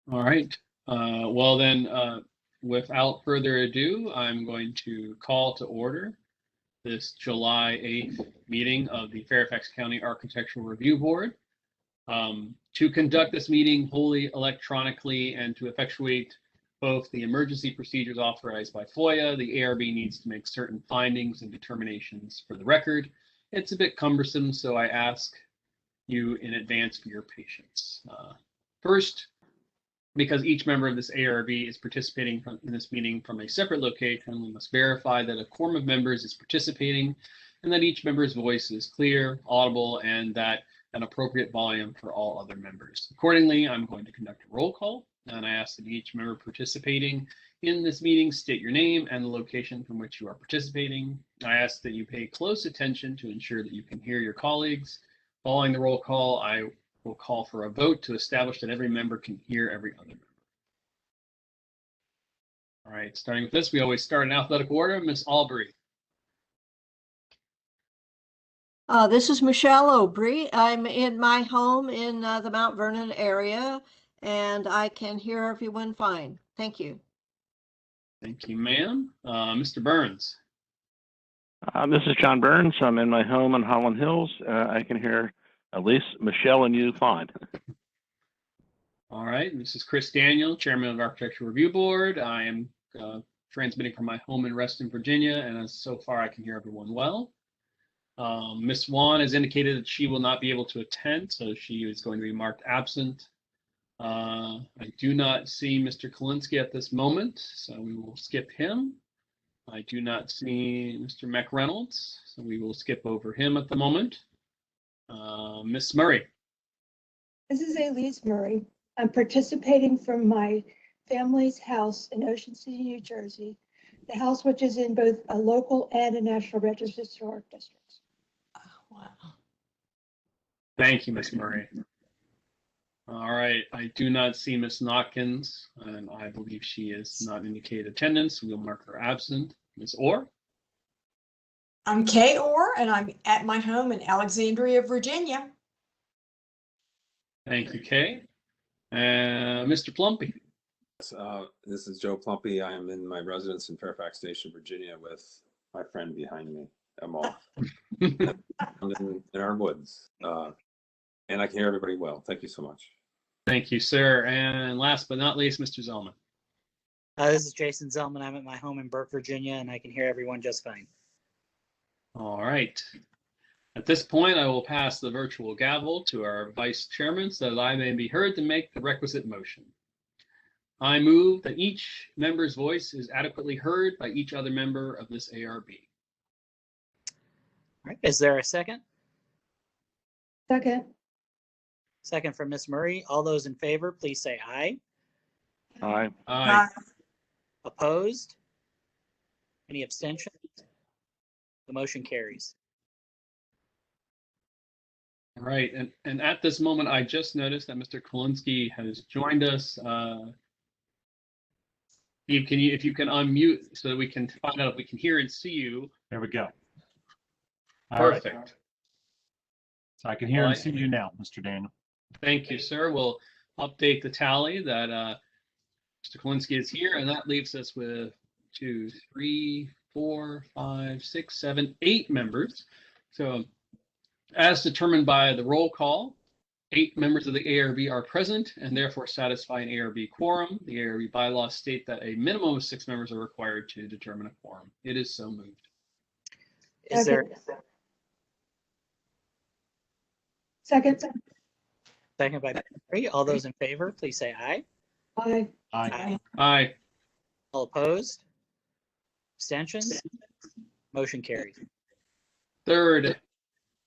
All right. Well then, without further ado, I'm going to call to order this July 8th meeting of the Fairfax County Architectural Review Board. To conduct this meeting wholly electronically and to effectuate both the emergency procedures authorized by FOIA, the ARB needs to make certain findings and determinations for the record. It's a bit cumbersome, so I ask you in advance for your patience. First, because each member of this ARB is participating in this meeting from a separate location, we must verify that a quorum of members is participating and that each member's voice is clear, audible, and that an appropriate volume for all other members. Accordingly, I'm going to conduct a roll call, and I ask that each member participating in this meeting state your name and the location from which you are participating. I ask that you pay close attention to ensure that you can hear your colleagues. Following the roll call, I will call for a vote to establish that every member can hear every other member. All right, starting with this, we always start in alphabetical order. Ms. Albury. This is Michelle Aubry. I'm in my home in the Mount Vernon area, and I can hear everyone fine. Thank you. Thank you, ma'am. Mr. Burns. This is John Burns. I'm in my home in Holland Hills. I can hear at least Michelle and you fine. All right, this is Chris Daniel, Chairman of the Architectural Review Board. I am transmitting from my home in Reston, Virginia, and so far I can hear everyone well. Ms. Wan has indicated that she will not be able to attend, so she is going to be marked absent. I do not see Mr. Kolinsky at this moment, so we will skip him. I do not see Mr. McReynolds, so we will skip over him at the moment. Ms. Murray. This is Elise Murray. I'm participating from my family's house in Ocean City, New Jersey, the house which is in both a local and a National Register Historic Districts. Wow. Thank you, Ms. Murray. All right, I do not see Ms. Notkins, and I believe she is not indicated attendance. We'll mark her absent. Ms. Orr? I'm Kay Orr, and I'm at my home in Alexandria, Virginia. Thank you, Kay. Mr. Plumpy? This is Joe Plumpy. I am in my residence in Fairfax Station, Virginia, with my friend behind me, Emma, in our woods. And I can hear everybody well. Thank you so much. Thank you, sir. And last but not least, Mr. Zellman. This is Jason Zellman. I'm at my home in Burke, Virginia, and I can hear everyone just fine. All right. At this point, I will pass the virtual gavel to our vice chairman so that I may be heard to make the requisite motion. I move that each member's voice is adequately heard by each other member of this ARB. All right. Is there a second? Second. Second from Ms. Murray. All those in favor, please say aye. Aye. Aye. Opposed? Any abstentions? The motion carries. All right, and at this moment, I just noticed that Mr. Kolinsky has joined us. If you can unmute so that we can find out if we can hear and see you. There we go. Perfect. Right. So I can hear and see you now, Mr. Daniel. Thank you, sir. We'll update the tally that Mr. Kolinsky is here, and that leaves us with 2, 3, 4, 5, 6, 7, 8 members. So as determined by the roll call, 8 members of the ARB are present and therefore satisfy an ARB quorum. The ARB bylaws state that a minimum of 6 members are required to determine a quorum. It is so moved. Is there Second. second by Mary? All those in favor, please say aye. Aye. Aye. Aye. All opposed? Abstentions? Motion carries. Third,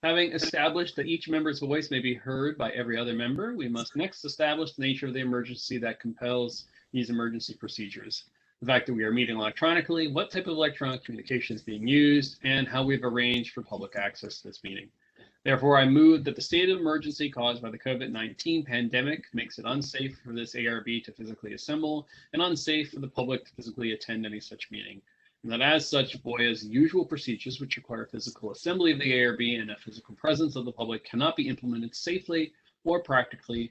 having established that each member's voice may be heard by every other member, we must next establish the nature of the emergency that compels these emergency procedures. The fact that we are meeting electronically, what type of electronic communication is being used, and how we've arranged for public access to this meeting. Therefore, I move that the state of emergency caused by the COVID-19 pandemic makes it unsafe for this ARB to physically assemble and unsafe for the public to physically attend any such meeting. And that as such, FOIA's usual procedures, which require physical assembly of the ARB and a physical presence of the public, cannot be implemented safely or practically.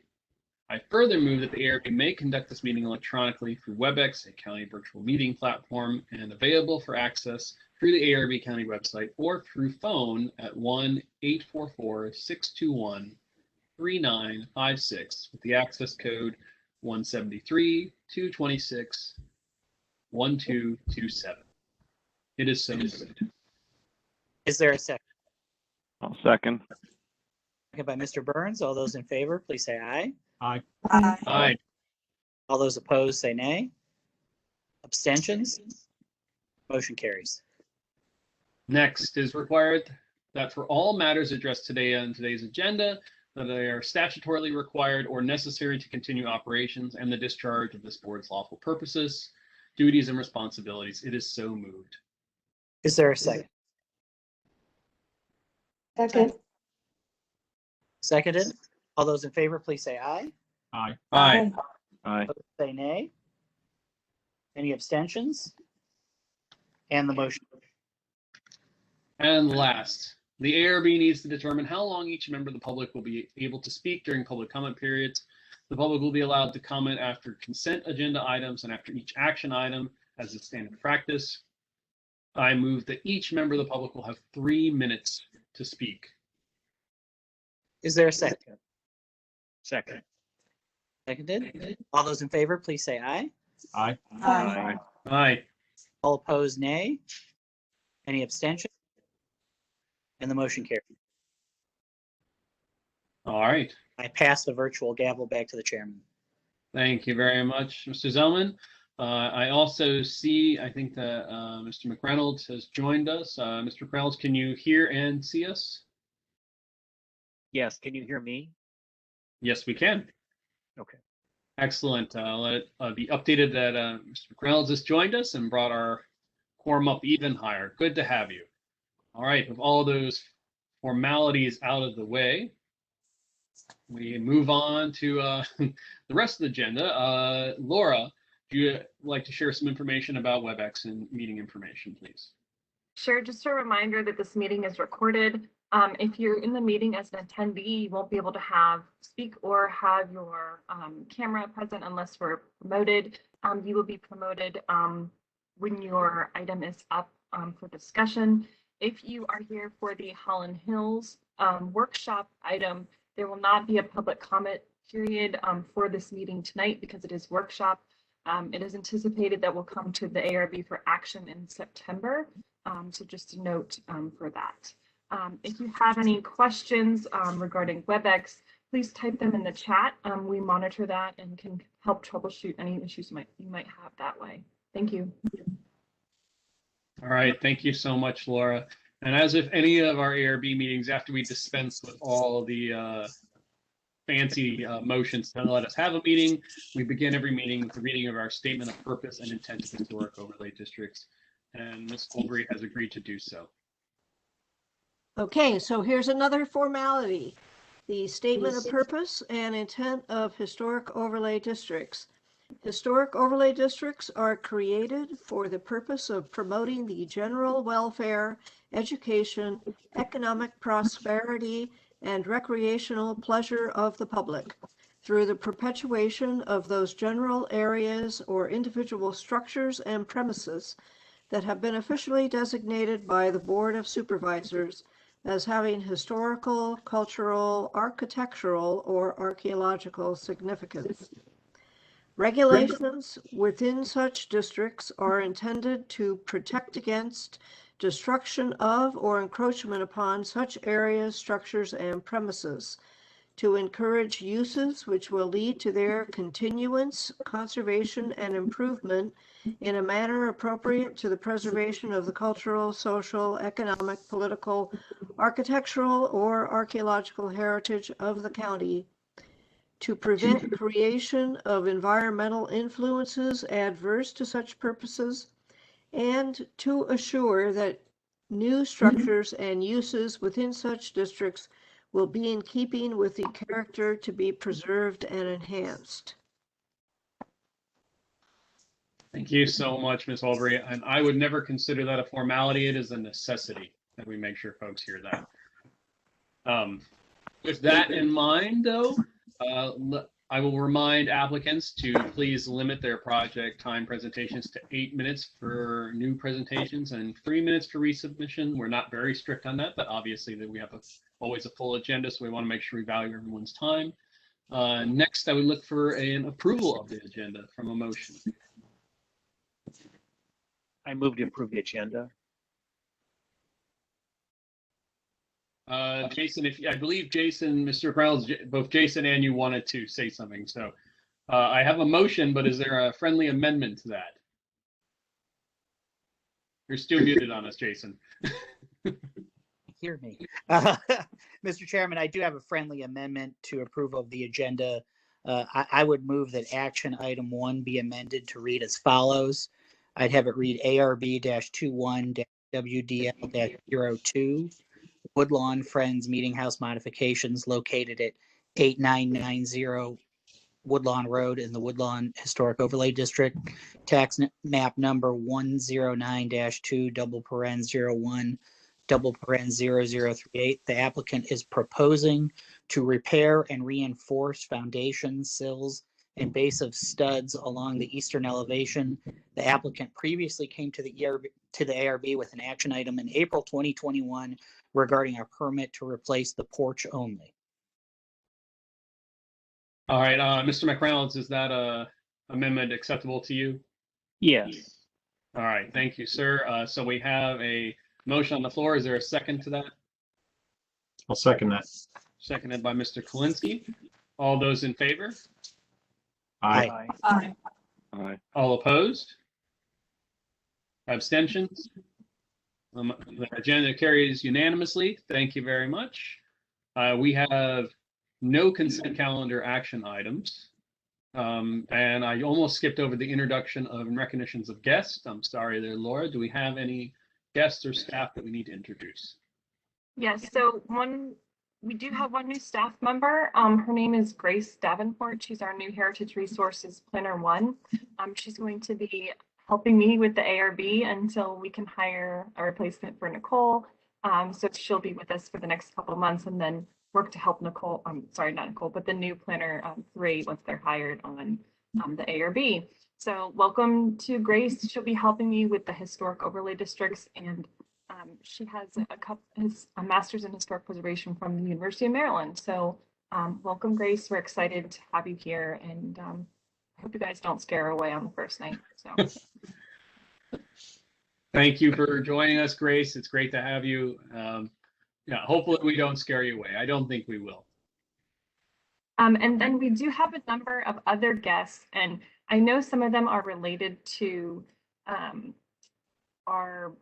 I further move that the ARB may conduct this meeting electronically through Webex, a county virtual meeting platform, and available for access through the ARB County website or through phone at 1-844-621-3956 with the access code 173-226-1227. It is so moved. Is there a second? I'll second. Second by Mr. Burns. All those in favor, please say aye. Aye. Aye. All those opposed, say nay. Abstentions? Motion carries. Next is required that for all matters addressed today on today's agenda, that they are statutorily required or necessary to continue operations and the discharge of this board's lawful purposes, duties, and responsibilities. It is so moved. Is there a second? Second. Seconded. All those in favor, please say aye. Aye. Aye. Aye. Opposed, say nay. Any abstentions? And the motion. And last, the ARB needs to determine how long each member of the public will be able to speak during public comment periods. The public will be allowed to comment after consent agenda items and after each action item as a standard practice. I move that each member of the public will have 3 minutes to speak. Is there a second? Second. Seconded. All those in favor, please say aye. Aye. Aye. Aye. All opposed, nay. Any abstention? And the motion carries. All right. I pass the virtual gavel back to the chairman. Thank you very much, Mr. Zellman. I also see, I think that Mr. McReynolds has joined us. Mr. McReynolds, can you hear and see us? Yes, can you hear me? Yes, we can. Okay. Excellent. Let it be updated that Mr. McReynolds has joined us and brought our quorum up even higher. Good to have you. All right, with all those formalities out of the way, we move on to the rest of the agenda. Laura, do you like to share some information about Webex and meeting information, please? Sure, just a reminder that this meeting is recorded. If you're in the meeting as an attendee, you won't be able to speak or have your camera present unless we're promoted. You will be promoted when your item is up for discussion. If you are here for the Holland Hills workshop item, there will not be a public comment period for this meeting tonight because it is workshop. It is anticipated that will come to the ARB for action in September. So just a note for that. If you have any questions regarding Webex, please type them in the chat. We monitor that and can help troubleshoot any issues you might have that way. Thank you. All right, thank you so much, Laura. And as if any of our ARB meetings, after we dispense with all the fancy motions to let us have a meeting, we begin every meeting with the reading of our statement of purpose and intent of historic overlay districts. And Ms. Colbury has agreed to do so. Okay, so here's another formality. The statement of purpose and intent of historic overlay districts. Historic overlay districts are created for the purpose of promoting the general welfare, education, economic prosperity, and recreational pleasure of the public through the perpetuation of those general areas or individual structures and premises that have been officially designated by the Board of Supervisors as having historical, cultural, architectural, or archaeological significance. Regulations within such districts are intended to protect against destruction of or encroachment upon such areas, structures, and premises, to encourage uses which will lead to their continuance, conservation, and improvement in a manner appropriate to the preservation of the cultural, social, economic, political, architectural, or archaeological heritage of the county, to prevent creation of environmental influences adverse to such purposes, and to assure that new structures and uses within such districts will be in keeping with the character to be preserved and enhanced. Thank you so much, Ms. Albury. And I would never consider that a formality. It is a necessity that we make sure folks hear that. With that in mind, though, I will remind applicants to please limit their project time presentations to 8 minutes for new presentations and 3 minutes for resubmission. We're not very strict on that, but obviously that we have always a full agenda, so we want to make sure we value everyone's time. Next, I would look for an approval of the agenda from a motion. I move to approve the agenda. Jason, I believe Jason, Mr. Reynolds, both Jason and you wanted to say something. So I have a motion, but is there a friendly amendment to that? You're still muted on us, Jason. Hear me. Mr. Chairman, I do have a friendly amendment to approval of the agenda. I would move that action item 1 be amended to read as follows. I'd have it read ARB-21-WDL-02. Woodlawn Friends Meetinghouse modifications located at 8990 Woodlawn Road in the Woodlawn Historic Overlay District, tax map number 109-2:01:0038. The applicant is proposing to repair and reinforce foundations, sills, and base of studs along the eastern elevation. The applicant previously came to the ARB with an action item in April 2021 regarding a permit to replace the porch only. All right, Mr. McReynolds, is that amendment acceptable to you? Yes. All right, thank you, sir. So we have a motion on the floor. Is there a second to that? I'll second that. Seconded by Mr. Kalinsky. All those in favor? Aye. Aye. Aye. All opposed? Abstentions? The agenda carries unanimously. Thank you very much. We have no consent calendar action items. And I almost skipped over the introduction of and recognitions of guests. I'm sorry there, Laura. Do we have any guests or staff that we need to introduce? Yes, so we do have one new staff member. Her name is Grace Davenport. She's our new Heritage Resources Planner 1. She's going to be helping me with the ARB until we can hire a replacement for Nicole. So she'll be with us for the next couple of months and then work to help Nicole, sorry, not Nicole, but the new planner 3 once they're hired on the ARB. So welcome to Grace. She'll be helping me with the historic overlay districts, and she has a master's in historic preservation from the University of Maryland. So welcome, Grace. We're excited to have you here, and I hope you guys don't scare her away on the first night. So. Thank you for joining us, Grace. It's great to have you. Yeah, hopefully we don't scare you away. I don't think we will. And then we do have a number of other guests, and I know some of them are related to our,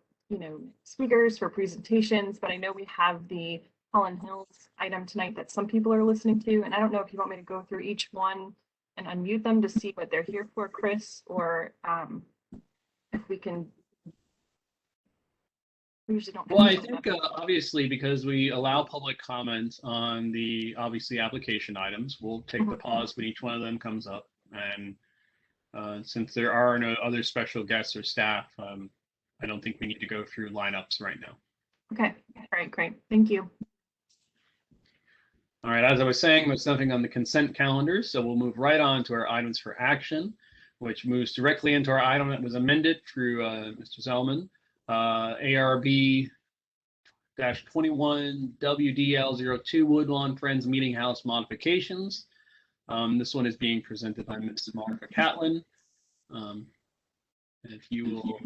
speakers for presentations, but I know we have the Holland Hills item tonight that some people are listening to, and I don't know if you want me to go through each one and unmute them to see what they're here for, Chris, or if we can. We usually don't. Well, I think obviously because we allow public comments on the application items, we'll take the pause when each one of them comes up. And since there are no other special guests or staff, I don't think we need to go through lineups right now. Okay, all right, great. Thank you. All right, as I was saying, there's nothing on the consent calendar, so we'll move right on to our items for action, which moves directly into our item that was amended through Mr. Zellman. ARB-21 WDL-02 Woodlawn Friends Meetinghouse modifications. This one is being presented by Ms. Martha Catlin. If you will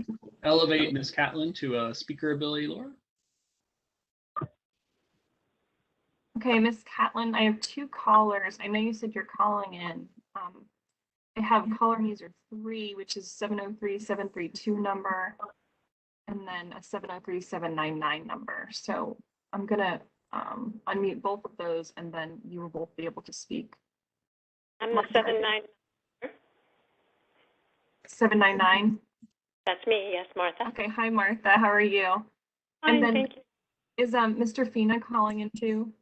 elevate Ms. Catlin to speaker ability, Laura. Okay, Ms. Catlin, I have 2 callers. I know you said you're calling in. I have caller user 3, which is 703-732 number, and then a 703-799 number. So I'm gonna unmute both of those, and then you will both be able to speak. I'm the 79. 799. That's me, yes, Martha. Okay, hi Martha, how are you? Fine, and then thank you. Is Mr. Fina calling in too?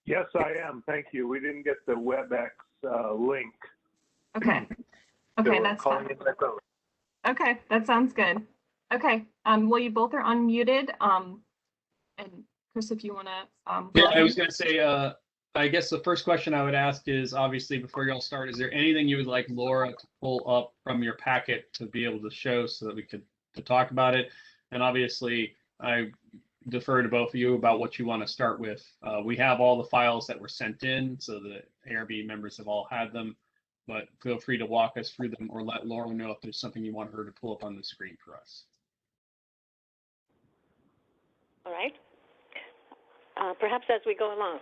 Yes, I am. Thank you. We didn't get the Webex link. Okay. Okay, that's fine. Okay, that sounds good. Okay. Well, you both are unmuted. And Chris, if you want to. Yeah, I was going to say, I guess the first question I would ask is, obviously, before you all start, is there anything you would like Laura to pull up from your packet to be able to show so that we could to talk about it? And obviously, I defer to both of you about what you want to start with. We have all the files that were sent in, so the ARB members have all had them, but feel free to walk us through them or let Laura know if there's something you want her to pull up on the screen for us. All right. Perhaps as we go along.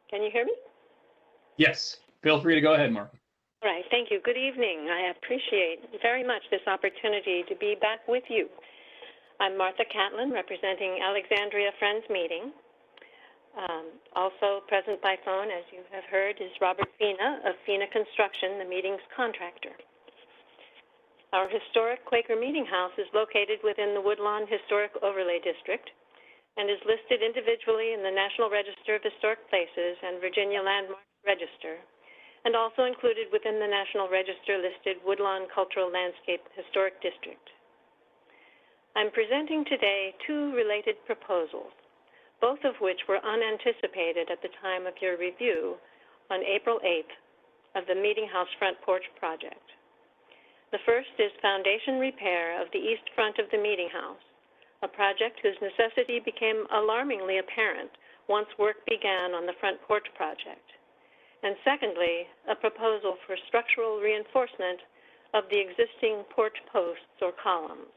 Can you hear me? Yes, feel free to go ahead, Martha. All right, thank you. Good evening. I appreciate very much this opportunity to be back with you. I'm Martha Catlin, representing Alexandria Friends Meeting. Also present by phone, as you have heard, is Robert Fina of Fina Construction, the meeting's contractor. Our historic Quaker Meetinghouse is located within the Woodlawn Historic Overlay District and is listed individually in the National Register of Historic Places and Virginia Landmarks Register, and also included within the National Register listed Woodlawn Cultural Landscape Historic District. I'm presenting today two related proposals, both of which were unanticipated at the time of your review on April 8th of the Meetinghouse Front Porch project. The first is foundation repair of the east front of the Meetinghouse, a project whose necessity became alarmingly apparent once work began on the front porch project. And secondly, a proposal for structural reinforcement of the existing porch posts or columns.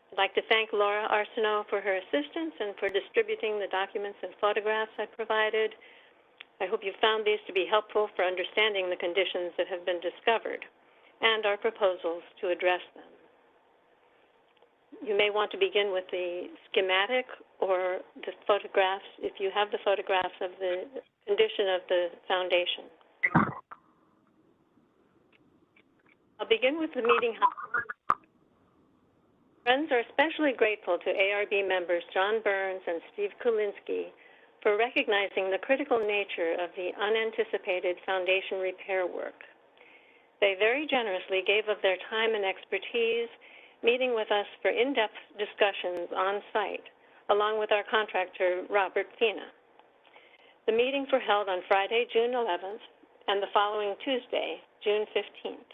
I'd like to thank Laura Arsenault for her assistance and for distributing the documents and photographs I provided. I hope you found these to be helpful for understanding the conditions that have been discovered and our proposals to address them. You may want to begin with the schematic or the photographs, if you have the photographs of the condition of the foundation. I'll begin with the Meetinghouse. Friends are especially grateful to ARB members John Burns and Steve Kulinski for recognizing the critical nature of the unanticipated foundation repair work. They very generously gave of their time and expertise, meeting with us for in-depth discussions on site, along with our contractor, Robert Fina. The meetings were held on Friday, June 11th, and the following Tuesday, June 15th.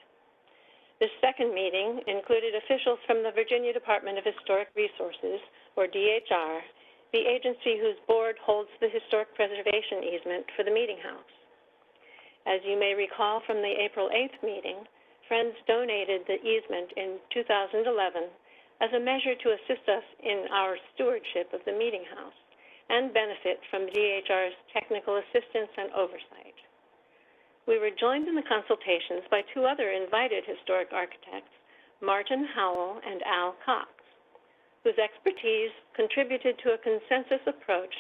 This second meeting included officials from the Virginia Department of Historic Resources, or DHR, the agency whose board holds the historic preservation easement for the Meetinghouse. As you may recall from the April 8th meeting, Friends donated the easement in 2011 as a measure to assist us in our stewardship of the Meetinghouse and benefit from DHR's technical assistance and oversight. We were joined in the consultations by two other invited historic architects, Martin Howell and Al Cox, whose expertise contributed to a consensus approach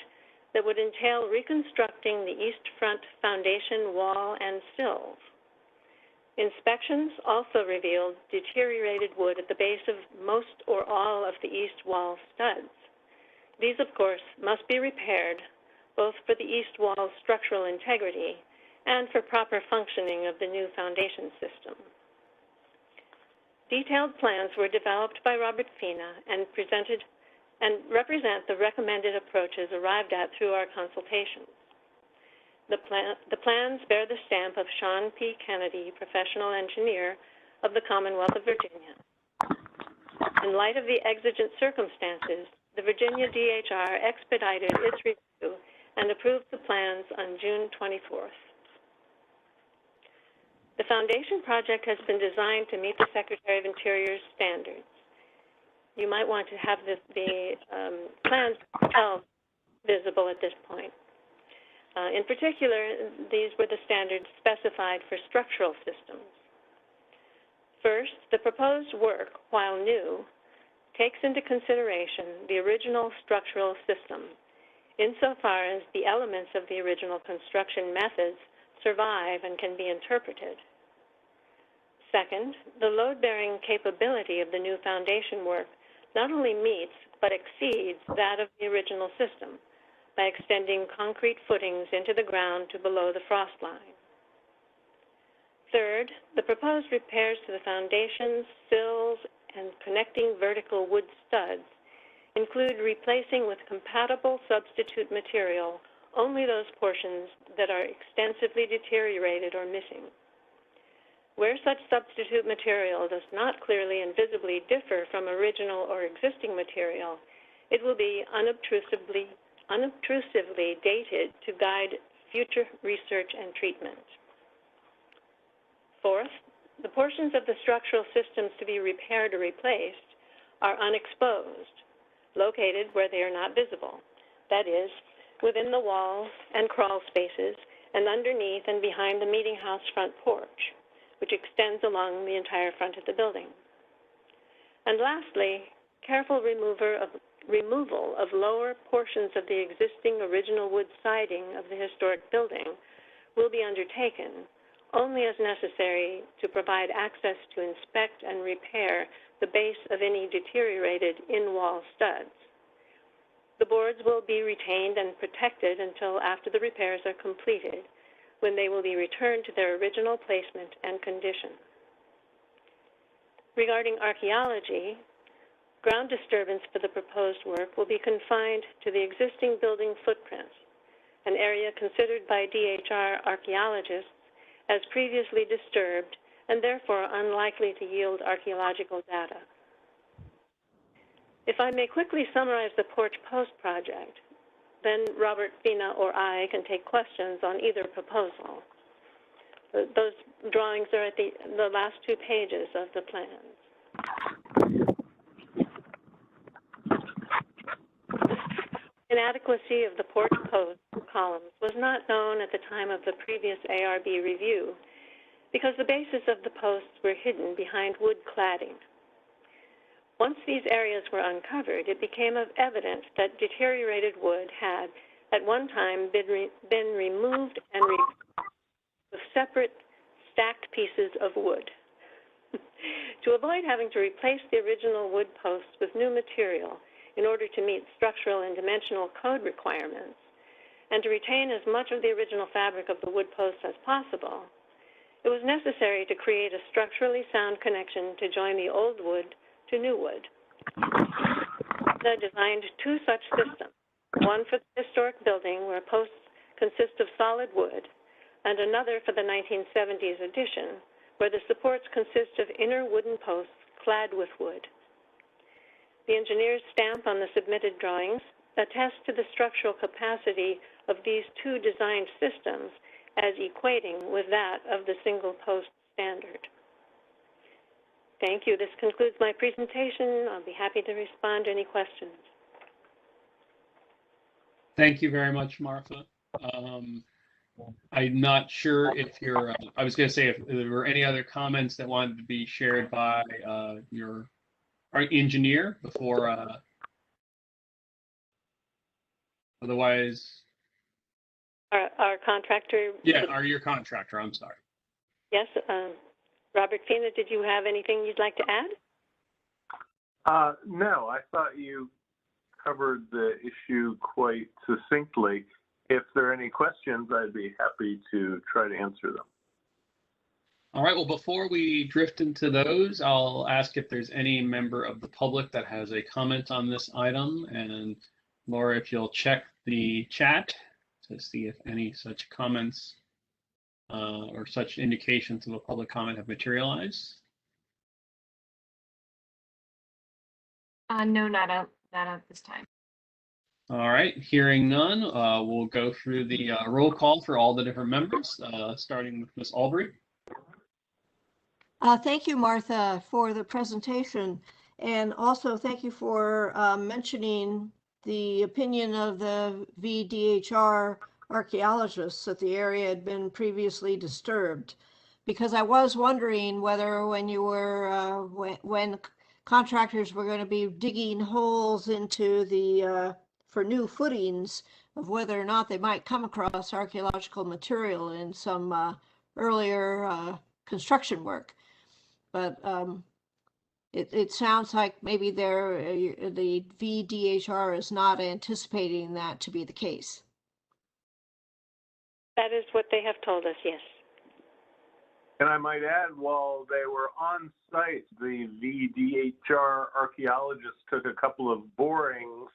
that would entail reconstructing the east front foundation wall and sills. Inspections also revealed deteriorated wood at the base of most or all of the east wall studs. These, of course, must be repaired, both for the east wall's structural integrity and for proper functioning of the new foundation system. Detailed plans were developed by Robert Fina and presented and represent the recommended approaches arrived at through our consultations. The plans bear the stamp of Sean P. Kennedy, professional engineer of the Commonwealth of Virginia. In light of the exigent circumstances, the Virginia DHR expedited its review and approved the plans on June 24th. The foundation project has been designed to meet the Secretary of Interior's standards. You might want to have the plans themselves visible at this point. In particular, these were the standards specified for structural systems. First, the proposed work, while new, takes into consideration the original structural system, insofar as the elements of the original construction methods survive and can be interpreted. Second, the load-bearing capability of the new foundation work not only meets but exceeds that of the original system, by extending concrete footings into the ground to below the frost line. Third, the proposed repairs to the foundations, sills, and connecting vertical wood studs include replacing with compatible substitute material only those portions that are extensively deteriorated or missing. Where such substitute material does not clearly and visibly differ from original or existing material, it will be unobtrusively dated to guide future research and treatment. Fourth, the portions of the structural systems to be repaired or replaced are unexposed, located where they are not visible, that is, within the walls and crawl spaces and underneath and behind the Meetinghouse front porch, which extends along the entire front of the building. And lastly, careful removal of lower portions of the existing original wood siding of the historic building will be undertaken only as necessary to provide access to inspect and repair the base of any deteriorated in-wall studs. The boards will be retained and protected until after the repairs are completed, when they will be returned to their original placement and condition. Regarding archaeology, ground disturbance for the proposed work will be confined to the existing building footprint, an area considered by DHR archaeologists as previously disturbed and therefore unlikely to yield archaeological data. If I may quickly summarize the Porch Post project, then Robert, Fina, or I can take questions on either proposal. Those drawings are at the last 2 pages of the plans. Inadequacy of the Porch Post columns was not known at the time of the previous ARB review because the bases of the posts were hidden behind wood cladding. Once these areas were uncovered, it became evident that deteriorated wood had, at one time, been removed and replaced with separate stacked pieces of wood. To avoid having to replace the original wood posts with new material in order to meet structural and dimensional code requirements, and to retain as much of the original fabric of the wood posts as possible, it was necessary to create a structurally sound connection to join the old wood to new wood. I designed 2 such systems, one for the historic building where posts consist of solid wood, and another for the 1970s addition where the supports consist of inner wooden posts clad with wood. The engineer's stamp on the submitted drawings attests to the structural capacity of these 2 designed systems as equating with that of the single post standard. Thank you. This concludes my presentation. I'll be happy to respond to any questions. Thank you very much, Martha. I'm not sure if you're, I was going to say if there were any other comments that wanted to be shared by our engineer before, otherwise. Our contractor? Yeah, your contractor, I'm sorry. Yes, Robert Fina, did you have anything you'd like to add? No, I thought you covered the issue quite succinctly. If there are any questions, I'd be happy to try to answer them. All right, well, before we drift into those, I'll ask if there's any member of the public that has a comment on this item. And Laura, if you'll check the chat to see if any such comments or such indications of a public comment have materialized. No, not at this time. All right, hearing none, we'll go through the roll call for all the different members, starting with Ms. Albury. Thank you, Martha, for the presentation. And also thank you for mentioning the opinion of the VDHR archaeologists that the area had been previously disturbed. Because I was wondering whether when you were, when contractors were going to be digging holes into the, for new footings, of whether or not they might come across archaeological material in some earlier construction work. But it sounds like maybe the VDHR is not anticipating that to be the case. That is what they have told us, yes. And I might add, while they were on site, the VDHR archaeologists took a couple of borings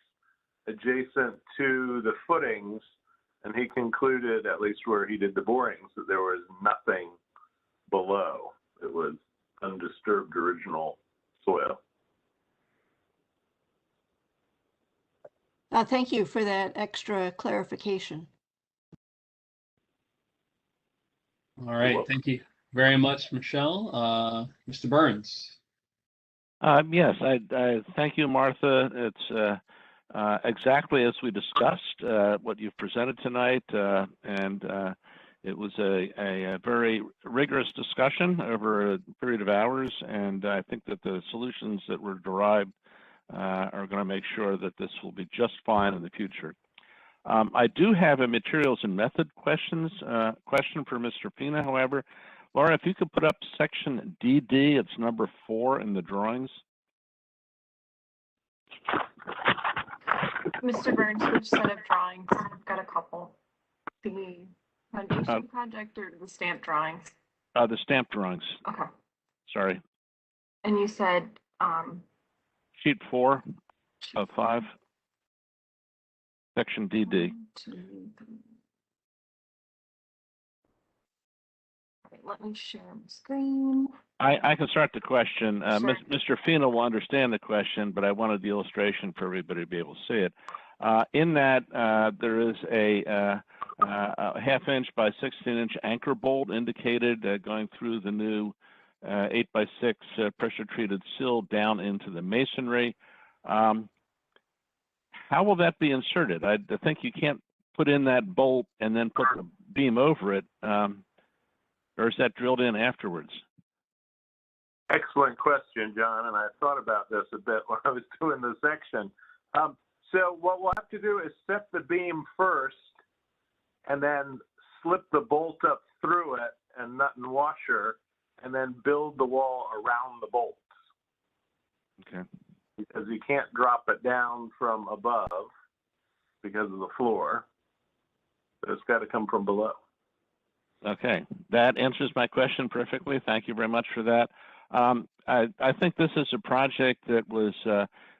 adjacent to the footings, and he concluded, at least where he did the borings, that there was nothing below. It was undisturbed original soil. Thank you for that extra clarification. All right, thank you very much, Michelle. Mr. Burns. Yes, I thank you, Martha. It's exactly as we discussed what you've presented tonight, and it was a very rigorous discussion over a period of hours, and I think that the solutions that were derived are going to make sure that this will be just fine in the future. I do have a materials and method question for Mr. Pina, however. Laura, if you could put up section DD, it's number 4 in the drawings. Mr. Burns, which set of drawings? I've got a couple. The foundation project or the stamp drawings? The stamp drawings. Okay. Sorry. And you said sheet 4 of 5, section DD. 1, 2, 3. Okay, let me share my screen. I can start the question. Sure. Mr. Fina will understand the question, but I wanted the illustration for everybody to be able to see it. In that, there is a 1/2 inch by 16 inch anchor bolt indicated going through the new 8x6 pressure treated sill down into the masonry. How will that be inserted? I think you can't put in that bolt and then put the beam over it, or is that drilled in afterwards? Excellent question, John, and I thought about this a bit when I was doing the section. So what we'll have to do is set the beam first and then slip the bolt up through it and nut and washer, and then build the wall around the bolts. Okay. Because you can't drop it down from above because of the floor. So it's got to come from below. Okay, that answers my question perfectly. Thank you very much for that. I think this is a project that was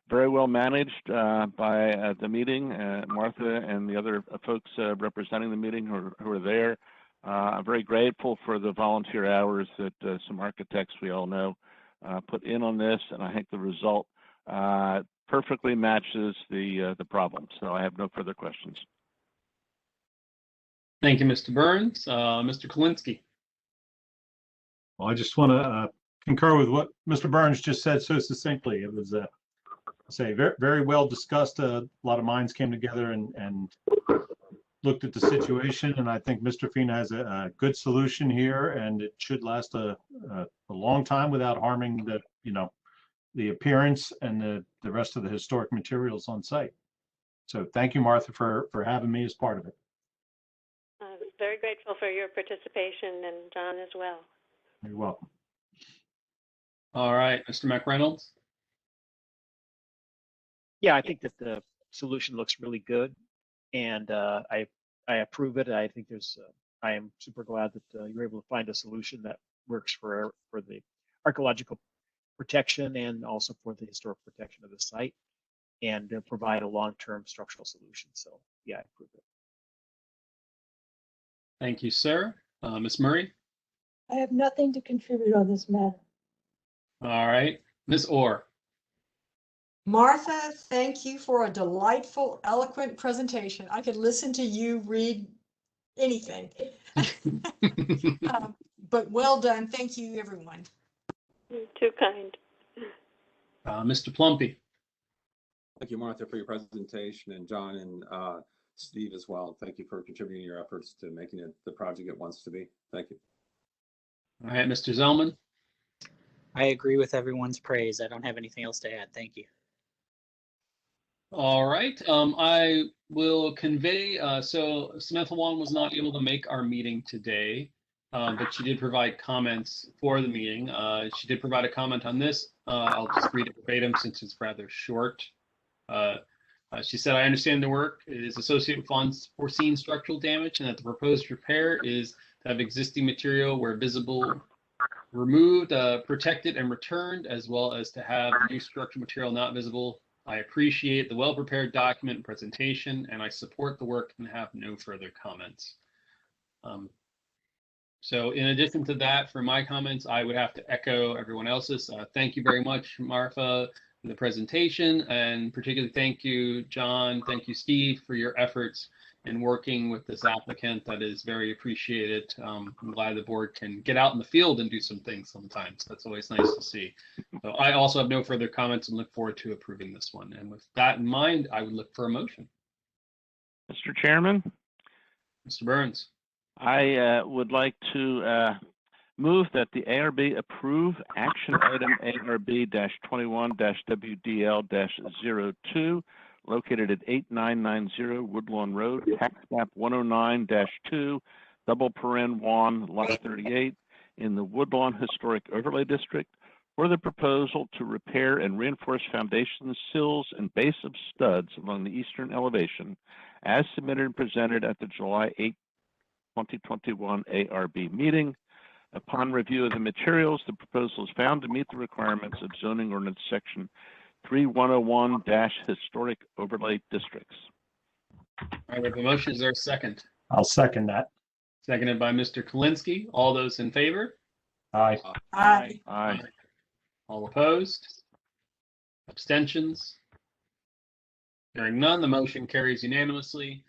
very well managed by the meeting, Martha and the other folks representing the meeting who are there. I'm very grateful for the volunteer hours that some architects we all know put in on this, and I think the result perfectly matches the problem. So I have no further questions. Thank you, Mr. Burns. Mr. Kalinsky. Well, I just want to concur with what Mr. Burns just said so succinctly. It was, very, very well discussed. A lot of minds came together and looked at the situation, and I think Mr. Fina has a good solution here, and it should last a long time without harming the appearance and the rest of the historic materials on site. So thank you, Martha, for having me as part of it. Very grateful for your participation, and John as well. You're welcome. All right, Mr. McReynolds. Yeah, I think that the solution looks really good, and I approve it. I think I am super glad that you're able to find a solution that works for the archaeological protection and also for the historic protection of the site, and provide a long-term structural solution. So yeah, I approve it. Thank you, sir. Ms. Murray. I have nothing to contribute on this matter. All right, Ms. Orr. Martha, thank you for a delightful, eloquent presentation. I could listen to you read anything. But well done. Thank you, everyone. Too kind. Mr. Plumpy. Thank you, Martha, for your presentation, and John and Steve as well. Thank you for contributing your efforts to making it the project it wants to be. Thank you. All right, Mr. Zellman. I agree with everyone's praise. I don't have anything else to add. Thank you. All right, I will convey, so Samantha Wong was not able to make our meeting today, but she did provide comments for the meeting. She did provide a comment on this. I'll just read it verbatim since it's rather short. She said, I understand the work is associated with unforeseen structural damage and that the proposed repair is to have existing material where visible removed, protected, and returned, as well as to have new structural material not visible. I appreciate the well-prepared document and presentation, and I support the work and have no further comments. So in addition to that, for my comments, I would have to echo everyone else's. Thank you very much, Martha, for the presentation, and particularly thank you, John, thank you, Steve, for your efforts in working with this applicant. That is very appreciated. I'm glad the board can get out in the field and do some things sometimes. That's always nice to see. So I also have no further comments and look forward to approving this one. And with that in mind, I would look for a motion. Mr. Chairman, Mr. Burns. I would like to move that the ARB approve action item ARB-21-WDL-02 located at 8990 Woodlawn Road, tax map 109-2, double paren 1, lot 38 in the Woodlawn Historic Overlay District for the proposal to repair and reinforce foundations, sills, and base of studs along the eastern elevation as submitted and presented at the July 8, 2021 ARB meeting. Upon review of the materials, the proposal is found to meet the requirements of zoning ordinance section 3101-historic overlay districts. All right, we have a motion. Is there a second? I'll second that. Seconded by Mr. Kalinsky. All those in favor? Aye. Aye. Aye. All opposed? Abstentions? Hearing none, the motion carries unanimously.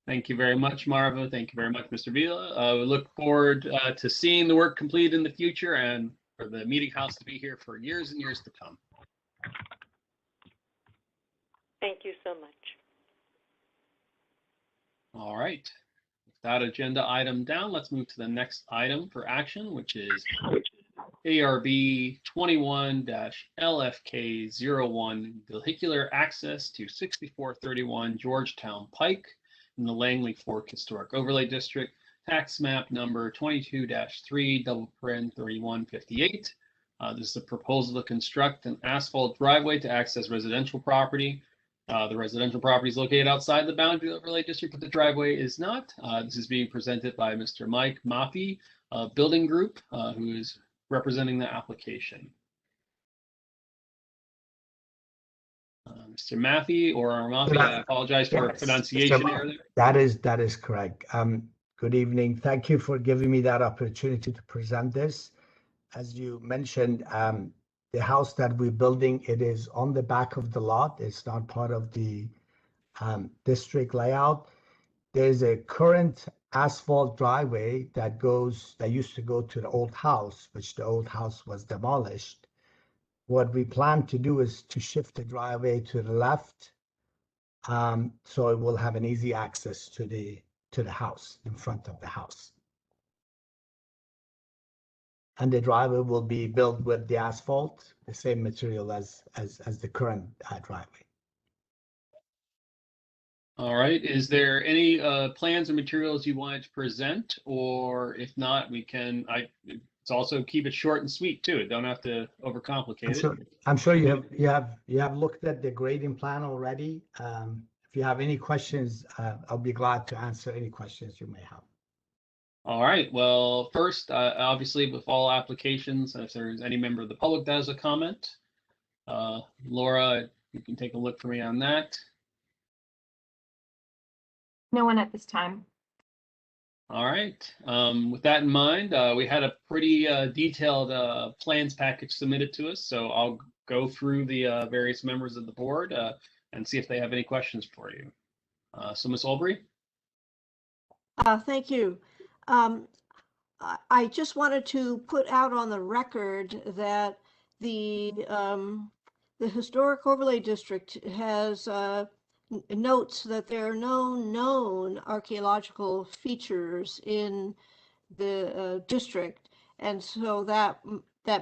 Thank you very much, Marva. Thank you very much, Mr. Vila. We look forward to seeing the work complete in the future and for the Meetinghouse to be here for years and years to come. Thank you so much. All right. With that agenda item down, let's move to the next item for action, which is ARB 21-LFK01 vehicular access to 6431 Georgetown Pike in the Langley Fork Historic Overlay District, tax map number 22-3 double paren 3158. This is a proposal to construct an asphalt driveway to access residential property. The residential property is located outside the boundary overlay district, but the driveway is not. This is being presented by Mr. Mike Maffey, Building Group, who is representing the application. Mr. Maffey or Maffey, I apologize for pronunciation error. That is correct. Good evening. Thank you for giving me that opportunity to present this. As you mentioned, the house that we're building, it is on the back of the lot. It's not part of the district layout. There's a current asphalt driveway that used to go to the old house, which the old house was demolished. What we plan to do is to shift the driveway to the left, so it will have an easy access to the house, in front of the house. And the driveway will be built with the asphalt, the same material as the current driveway. All right. Is there any plans or materials you wanted to present, or if not, we can. It's also keep it short and sweet too. Don't have to overcomplicate it. I'm sure you have looked at the grading plan already. If you have any questions, I'll be glad to answer any questions you may have. All right. Well, first, obviously, with all applications, if there's any member of the public that has a comment, Laura, you can take a look for me on that. No one at this time. All right. With that in mind, we had a pretty detailed plans package submitted to us, so I'll go through the various members of the board and see if they have any questions for you. So, Ms. Olbrey? Thank you. I just wanted to put out on the record that the Historic Overlay District has notes that there are no known archaeological features in the district, and so that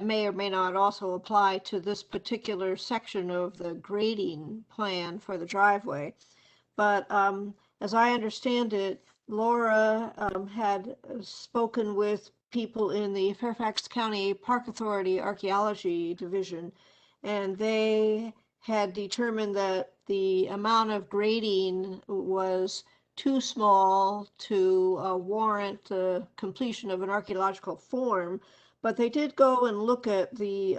may or may not also apply to this particular section of the grading plan for the driveway. But as I understand it, Laura had spoken with people in the Fairfax County Park Authority Archaeology Division, and they had determined that the amount of grading was too small to warrant the completion of an archaeological form, but they did go and look at the,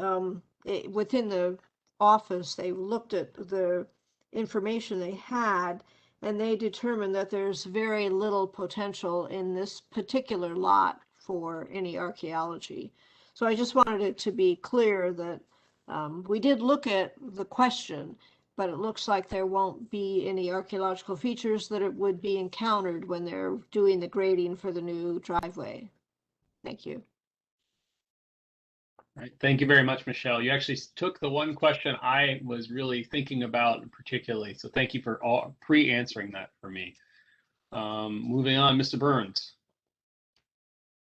within the office, they looked at the information they had, and they determined that there's very little potential in this particular lot for any archaeology. So I just wanted it to be clear that we did look at the question, but it looks like there won't be any archaeological features that it would be encountered when they're doing the grading for the new driveway. Thank you. All right. Thank you very much, Michelle. You actually took the one question I was really thinking about particularly. So thank you for pre-answering that for me. Moving on, Mr. Burns.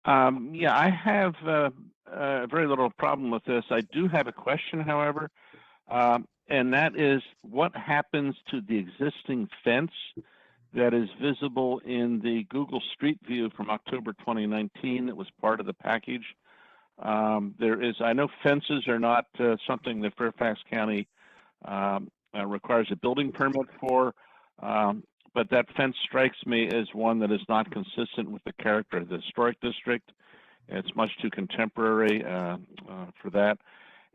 Yeah, I have very little problem with this. I do have a question, however, and that is what happens to the existing fence that is visible in the Google Street View from October 2019 that was part of the package? I know fences are not something that Fairfax County requires a building permit for, but that fence strikes me as one that is not consistent with the character of the historic district. It's much too contemporary for that.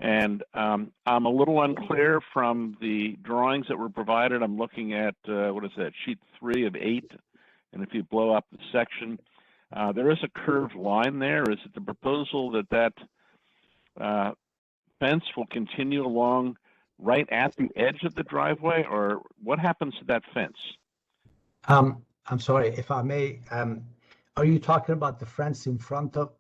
And I'm a little unclear from the drawings that were provided. I'm looking at, what is that, sheet 3 of 8. And if you blow up the section, there is a curved line there. Is it the proposal that fence will continue along right at the edge of the driveway, or what happens to that fence? I'm sorry, if I may, are you talking about the fence in front of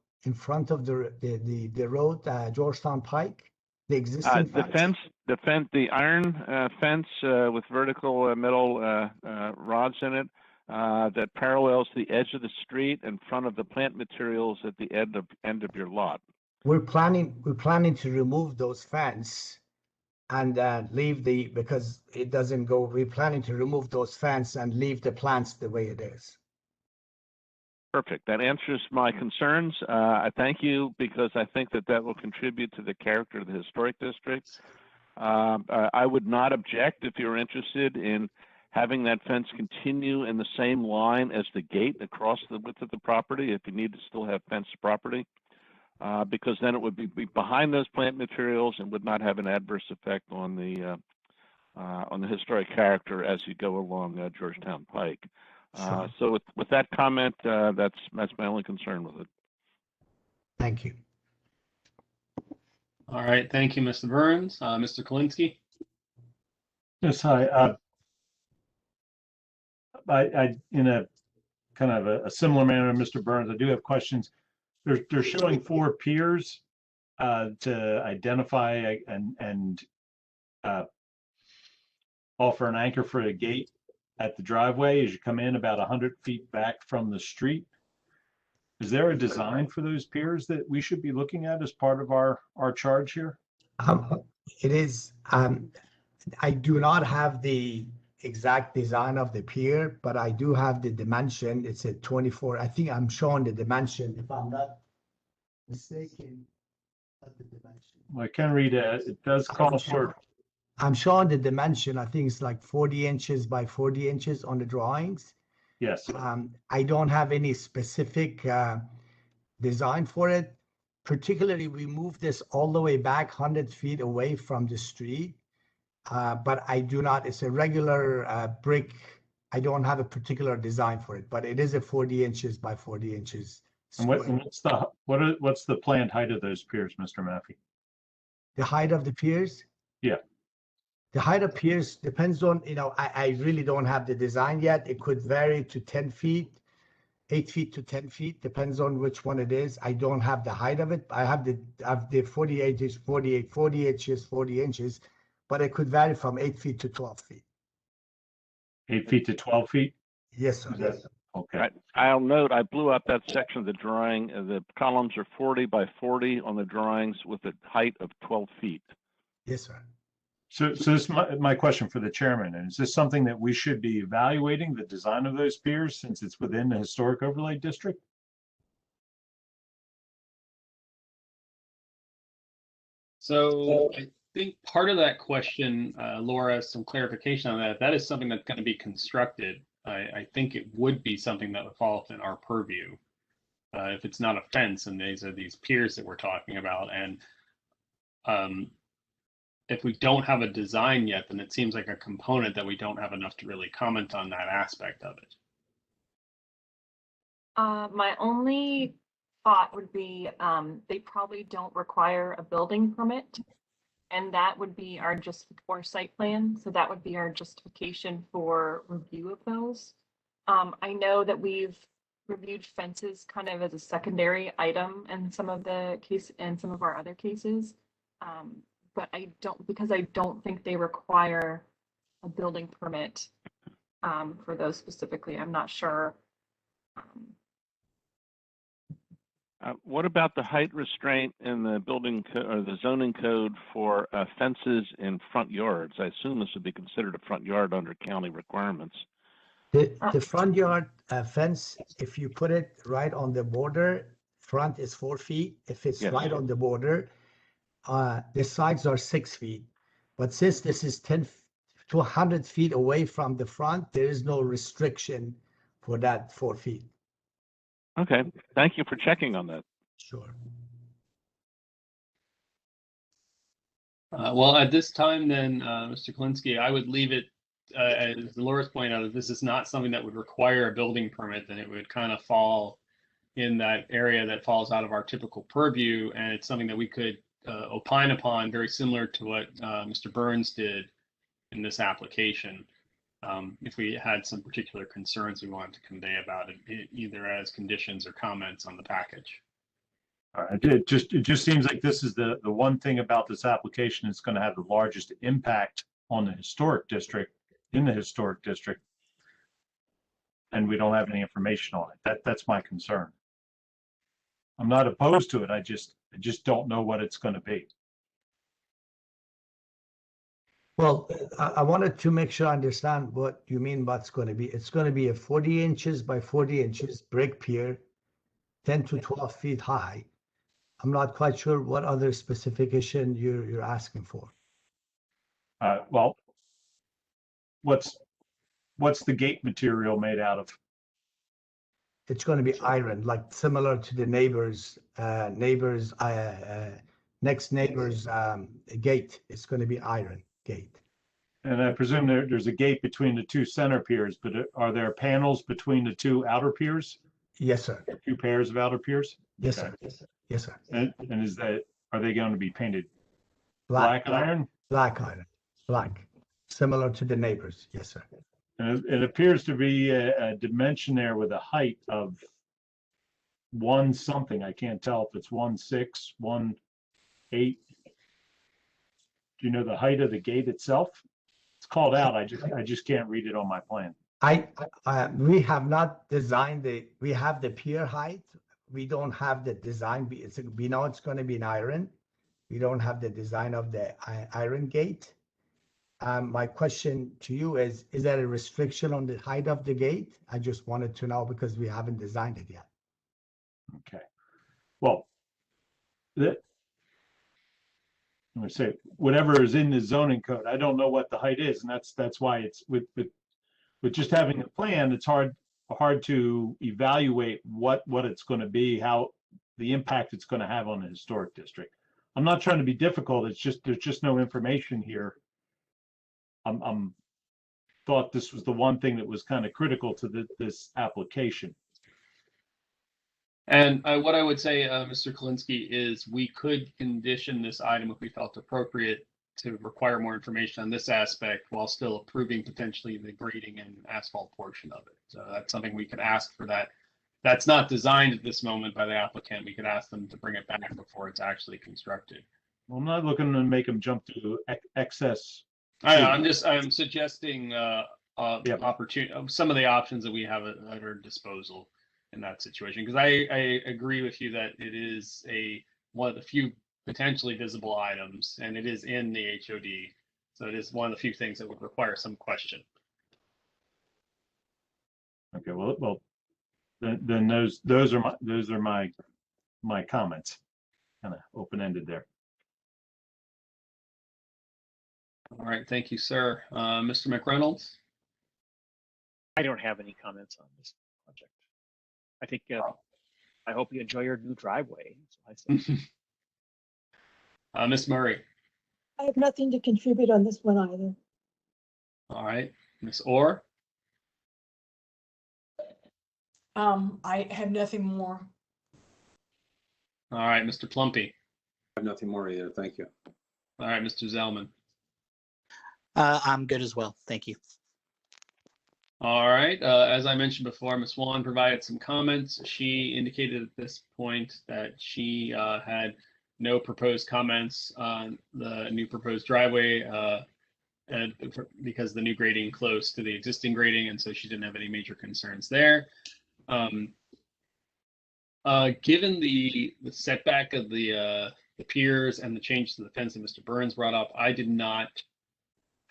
the road, Georgetown Pike, the existing fence? The iron fence with vertical metal rods in it that parallels the edge of the street in front of the plant materials at the end of your lot. We're planning to remove those fence and leave because it doesn't go. We're planning to remove those fence and leave the plants the way it is. Perfect. That answers my concerns. I thank you because I think that will contribute to the character of the historic district. I would not object if you're interested in having that fence continue in the same line as the gate across the width of the property if you need to still have fenced property, because then it would be behind those plant materials and would not have an adverse effect on the historic character as you go along Georgetown Pike. Sure. So with that comment, that's my only concern with it. Thank you. All right, thank you, Mr. Burns. Mr. Kalinsky. Yes, hi. I in a kind of a similar manner to Mr. Burns, I do have questions. They're showing 4 piers to identify and offer an anchor for a gate at the driveway as you come in about 100 feet back from the street. Is there a design for those piers that we should be looking at as part of our charge here? It is. I do not have the exact design of the pier, but I do have the dimension. It's a 24. I think I'm showing the dimension, if I'm not mistaken. The dimension. Well, I can read it. It does call for. I'm showing the dimension. I think it's like 40 inches by 40 inches on the drawings. Yes. I don't have any specific design for it. Particularly, we moved this all the way back 100 feet away from the street. But I do not, it's a regular brick. I don't have a particular design for it, but it is a 40 inches by 40 inches. And what's the planned height of those piers, Mr. Maffey? The height of the piers? Yeah. The height of piers depends on, I really don't have the design yet. It could vary to 10 feet, 8 feet to 10 feet, depends on which one it is. I don't have the height of it. I have the 48 inches, 40 inches, 40 inches, but it could vary from 8 feet to 12 feet. 8 feet to 12 feet? Yes, sir. Yes. Okay. I'll note I blew up that section of the drawing. The columns are 40 by 40 on the drawings with a height of 12 feet. Yes, sir. So this is my question for the chairman. And is this something that we should be evaluating, the design of those piers, since it's within the historic overlay district? So I think part of that question, Laura, some clarification on that. That is something that's going to be constructed I think it would be something that would fall within our purview. If it's not a fence, and these are these piers that we're talking about, and if we don't have a design yet, then it seems like a component that we don't have enough to really comment on that aspect of it. My only thought would be they probably don't require a building permit, and that would be our site plan. So that would be our justification for review of those. I know that we've reviewed fences kind of as a secondary item in some of our other cases. But I don't think they require a building permit for those specifically. I'm not sure. What about the height restraint in the building or the zoning code for fences in front yards? I assume this would be considered a front yard under county requirements. The front yard fence, if you put it right on the border, front is 4 feet. If it's right on the border, the sides are 6 feet. But since this is 10 to 100 feet away from the front, there is no restriction for that 4 feet. Okay, thank you for checking on that. Sure. Well, at this time, then, Mr. Kalinsky, I would leave it, as Dolores pointed out, if this is not something that would require a building permit, then it would kind of fall in that area that falls out of our typical purview, and it's something that we could opine upon, very similar to what Mr. Burns did in this application. If we had some particular concerns we wanted to convey about it, either as conditions or comments on the package. It just seems like this is the one thing about this application that's going to have the largest impact on the historic district, in the historic district, and we don't have any information on it. That's my concern. I'm not opposed to it. I just don't know what it's going to be. Well, I wanted to make sure I understand what you mean what's going to be. It's going to be a 40 inches by 40 inches brick pier, 10 to 12 feet high. I'm not quite sure what other specification you're asking for. Well, what's the gate material made out of? It's going to be iron, like similar to the next neighbor's gate. It's going to be iron gate. And I presume there's a gate between the two center piers, but are there panels between the two outer piers? Yes, sir. 2 pairs of outer piers? Yes, Okay. sir. Yes, sir. Yes, sir. And are they going to be painted Black iron? Black iron. Black. Similar to the neighbors. Yes, sir. And it appears to be a dimension there with a height of 1 something. I can't tell if it's 1.6, 1.8. Do you know the height of the gate itself? It's called out. I just can't read it on my plan. We have not designed we have the pier height. We don't have the design. We know it's going to be an iron. We don't have the design of the iron gate. My question to you is there a restriction on the height of the gate? I just wanted to know because we haven't designed it yet. Okay. Well, I'm going to say whatever is in the zoning code. I don't know what the height is, and that's why it's with just having a plan. It's hard to evaluate what it's going to be, how the impact it's going to have on the historic district. I'm not trying to be difficult. It's just there's just no information here. Thought this was the one thing that was kind of critical to this application. And what I would say, Mr. Kalinsky, is we could condition this item if we felt appropriate to require more information on this aspect while still approving potentially the grading and asphalt portion of it. So that's something we could ask for that. That's not designed at this moment by the applicant. We could ask them to bring it back before it's actually constructed. Well, I'm not looking to make them jump to excess. I'm suggesting opportunity, some of the options that we have at our disposal in that situation, because I agree with you that it is one of the few potentially visible items, and it is in the HOD, so it is one of the few things that would require some question. Okay, well, then those are my comments, kind of open-ended there. All right, thank you, sir. Mr. McReynolds. I don't have any comments on this project. I think I hope you enjoy your new driveway. That's what I say. Ms. Murray. I have nothing to contribute on this one either. All right. Ms. Orr. I have nothing more. All right. Mr. Plumpy. I have nothing more either. Thank you. All right. Mr. Zellman. I'm good as well. Thank you. All right. As I mentioned before, Ms. Swan provided some comments. She indicated at this point that she had no proposed comments on the new proposed driveway because the new grading close to the existing grading, and so she didn't have any major concerns there. Given the setback of the piers and the change to the fence that Mr. Burns brought up, I did not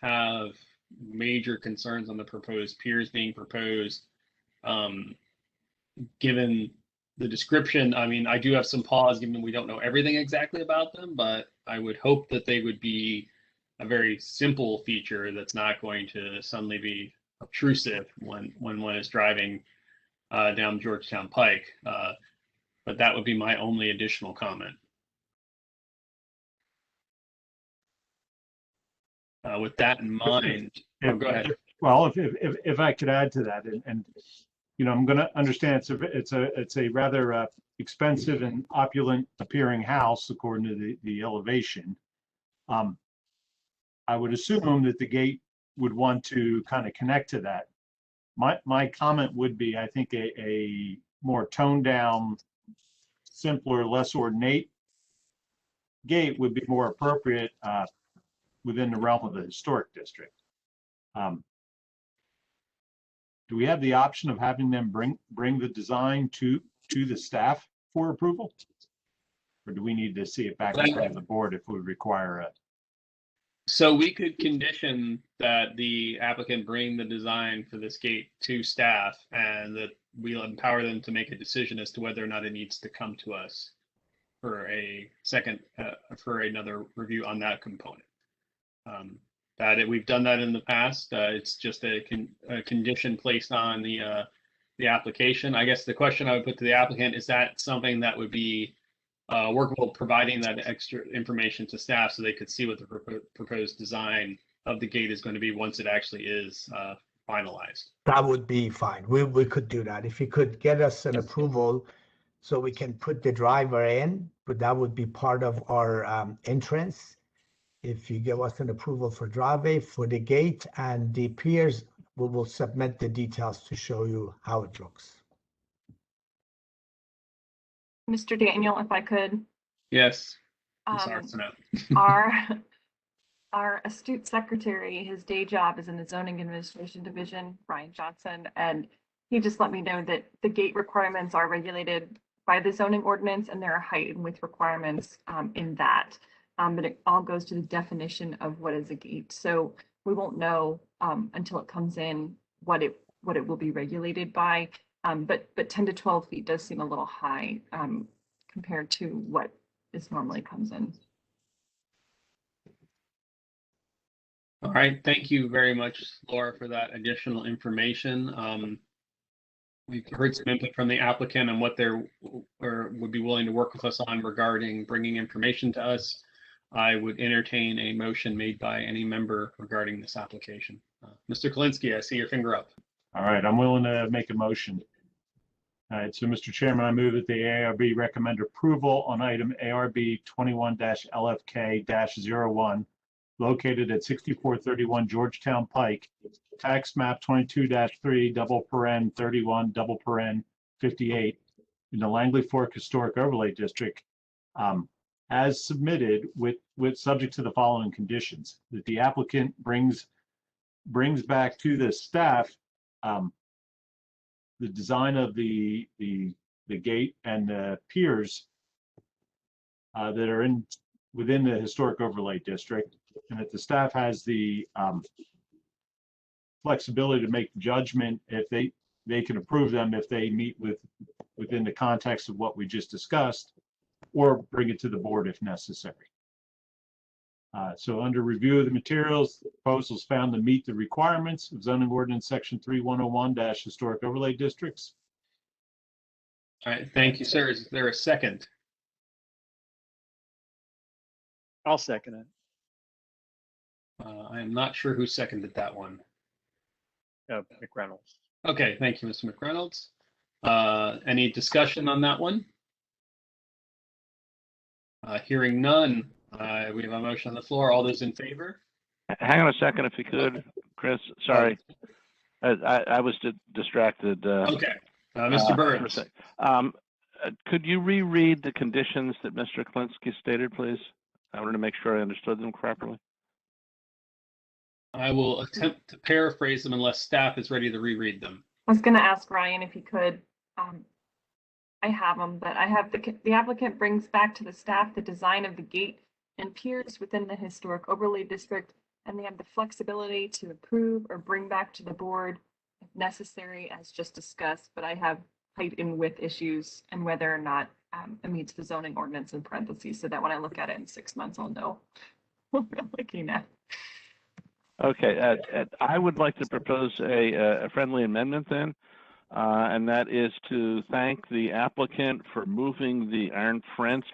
have major concerns on the proposed piers being proposed. Given the description, I mean, I do have some pause given we don't know everything exactly about them, but I would hope that they would be a very simple feature that's not going to suddenly be obtrusive when one is driving down Georgetown Pike. But that would be my only additional comment. With that in mind, go ahead. Well, if I could add to that, and you know, I'm going to understand it's a rather expensive and opulent appearing house according to the elevation. I would assume that the gate would want to kind of connect to that. My comment would be, I think a more toned down, simpler, less ornate gate would be more appropriate within the realm of the historic district. Do we have the option of having them bring the design to the staff for approval? Or do we need to see it back in front of the board if we require it? So we could condition that the applicant bring the design for this gate to staff and that we'll empower them to make a decision as to whether or not it needs to come to us for a second, for another review on that component. We've done that in the past. It's just a condition placed on the application. I guess the question I would put to the applicant is that something that would be workable, providing that extra information to staff so they could see what the proposed design of the gate is going to be once it actually is finalized. That would be fine. We could do that. If you could get us an approval so we can put the driver in, but that would be part of our entrance. If you give us an approval for driveway, for the gate and the piers, we will submit the details to show you how it looks. Mr. Daniel, if I could. Yes. Our astute secretary, his day job is in the zoning administration division, Brian Johnson, and he just let me know that the gate requirements are regulated by the zoning ordinance and there are height and width requirements in that. But it all goes to the definition of what is a gate. So we won't know until it comes in what it will be regulated by. But 10 to 12 feet does seem a little high compared to what is normally comes in. All right, thank you very much, Laura, for that additional information. We've heard some input from the applicant on what would be willing to work with us on regarding bringing information to us. I would entertain a motion made by any member regarding this application. Mr. Kalinsky, I see your finger up. All right, I'm willing to make a motion. All right, so Mr. Chairman, I move that the ARB recommend approval on item ARB 21-LFK-01, located at 6431 Georgetown Pike, tax map 22-3, double paren 31, double paren 58, in the Langley Fork Historic Overlay District, as submitted with subject to the following conditions: that the applicant brings back to the staff the design of the gate and the piers that are within the historic overlay district, and that the staff has the flexibility to make judgment if they can approve them if they meet within the context of what we just discussed, or bring it to the board if necessary. So under review of the materials, the proposals found to meet the requirements of zoning ordinance section 3101 historic overlay districts. All right, thank you, sir. Is there a second? I'll second it. I am not sure who seconded that one. McReynolds. Okay, thank you, Mr. McReynolds. Any discussion on that one? Hearing none, we have a motion on the floor. All those in favor? Hang on a second, if you could, Chris. Sorry, I was distracted. Okay, Mr. Burns. Could you reread the conditions that Mr. Klinsky stated, please? I wanted to make sure I understood them properly. I will attempt to paraphrase them unless staff is ready to reread them. I was going to ask Ryan if he could. I have them, but I have the applicant brings back to the staff the design of the gate and piers within the historic overlay district, and they have the flexibility to approve or bring back to the board if necessary, as just discussed. But I have height and width issues and whether or not it meets the zoning ordinance in parentheses, so that when I look at it in 6 months, I'll know what I'm looking at. Okay, I would like to propose a friendly amendment then, and that is to thank the applicant for moving the iron fence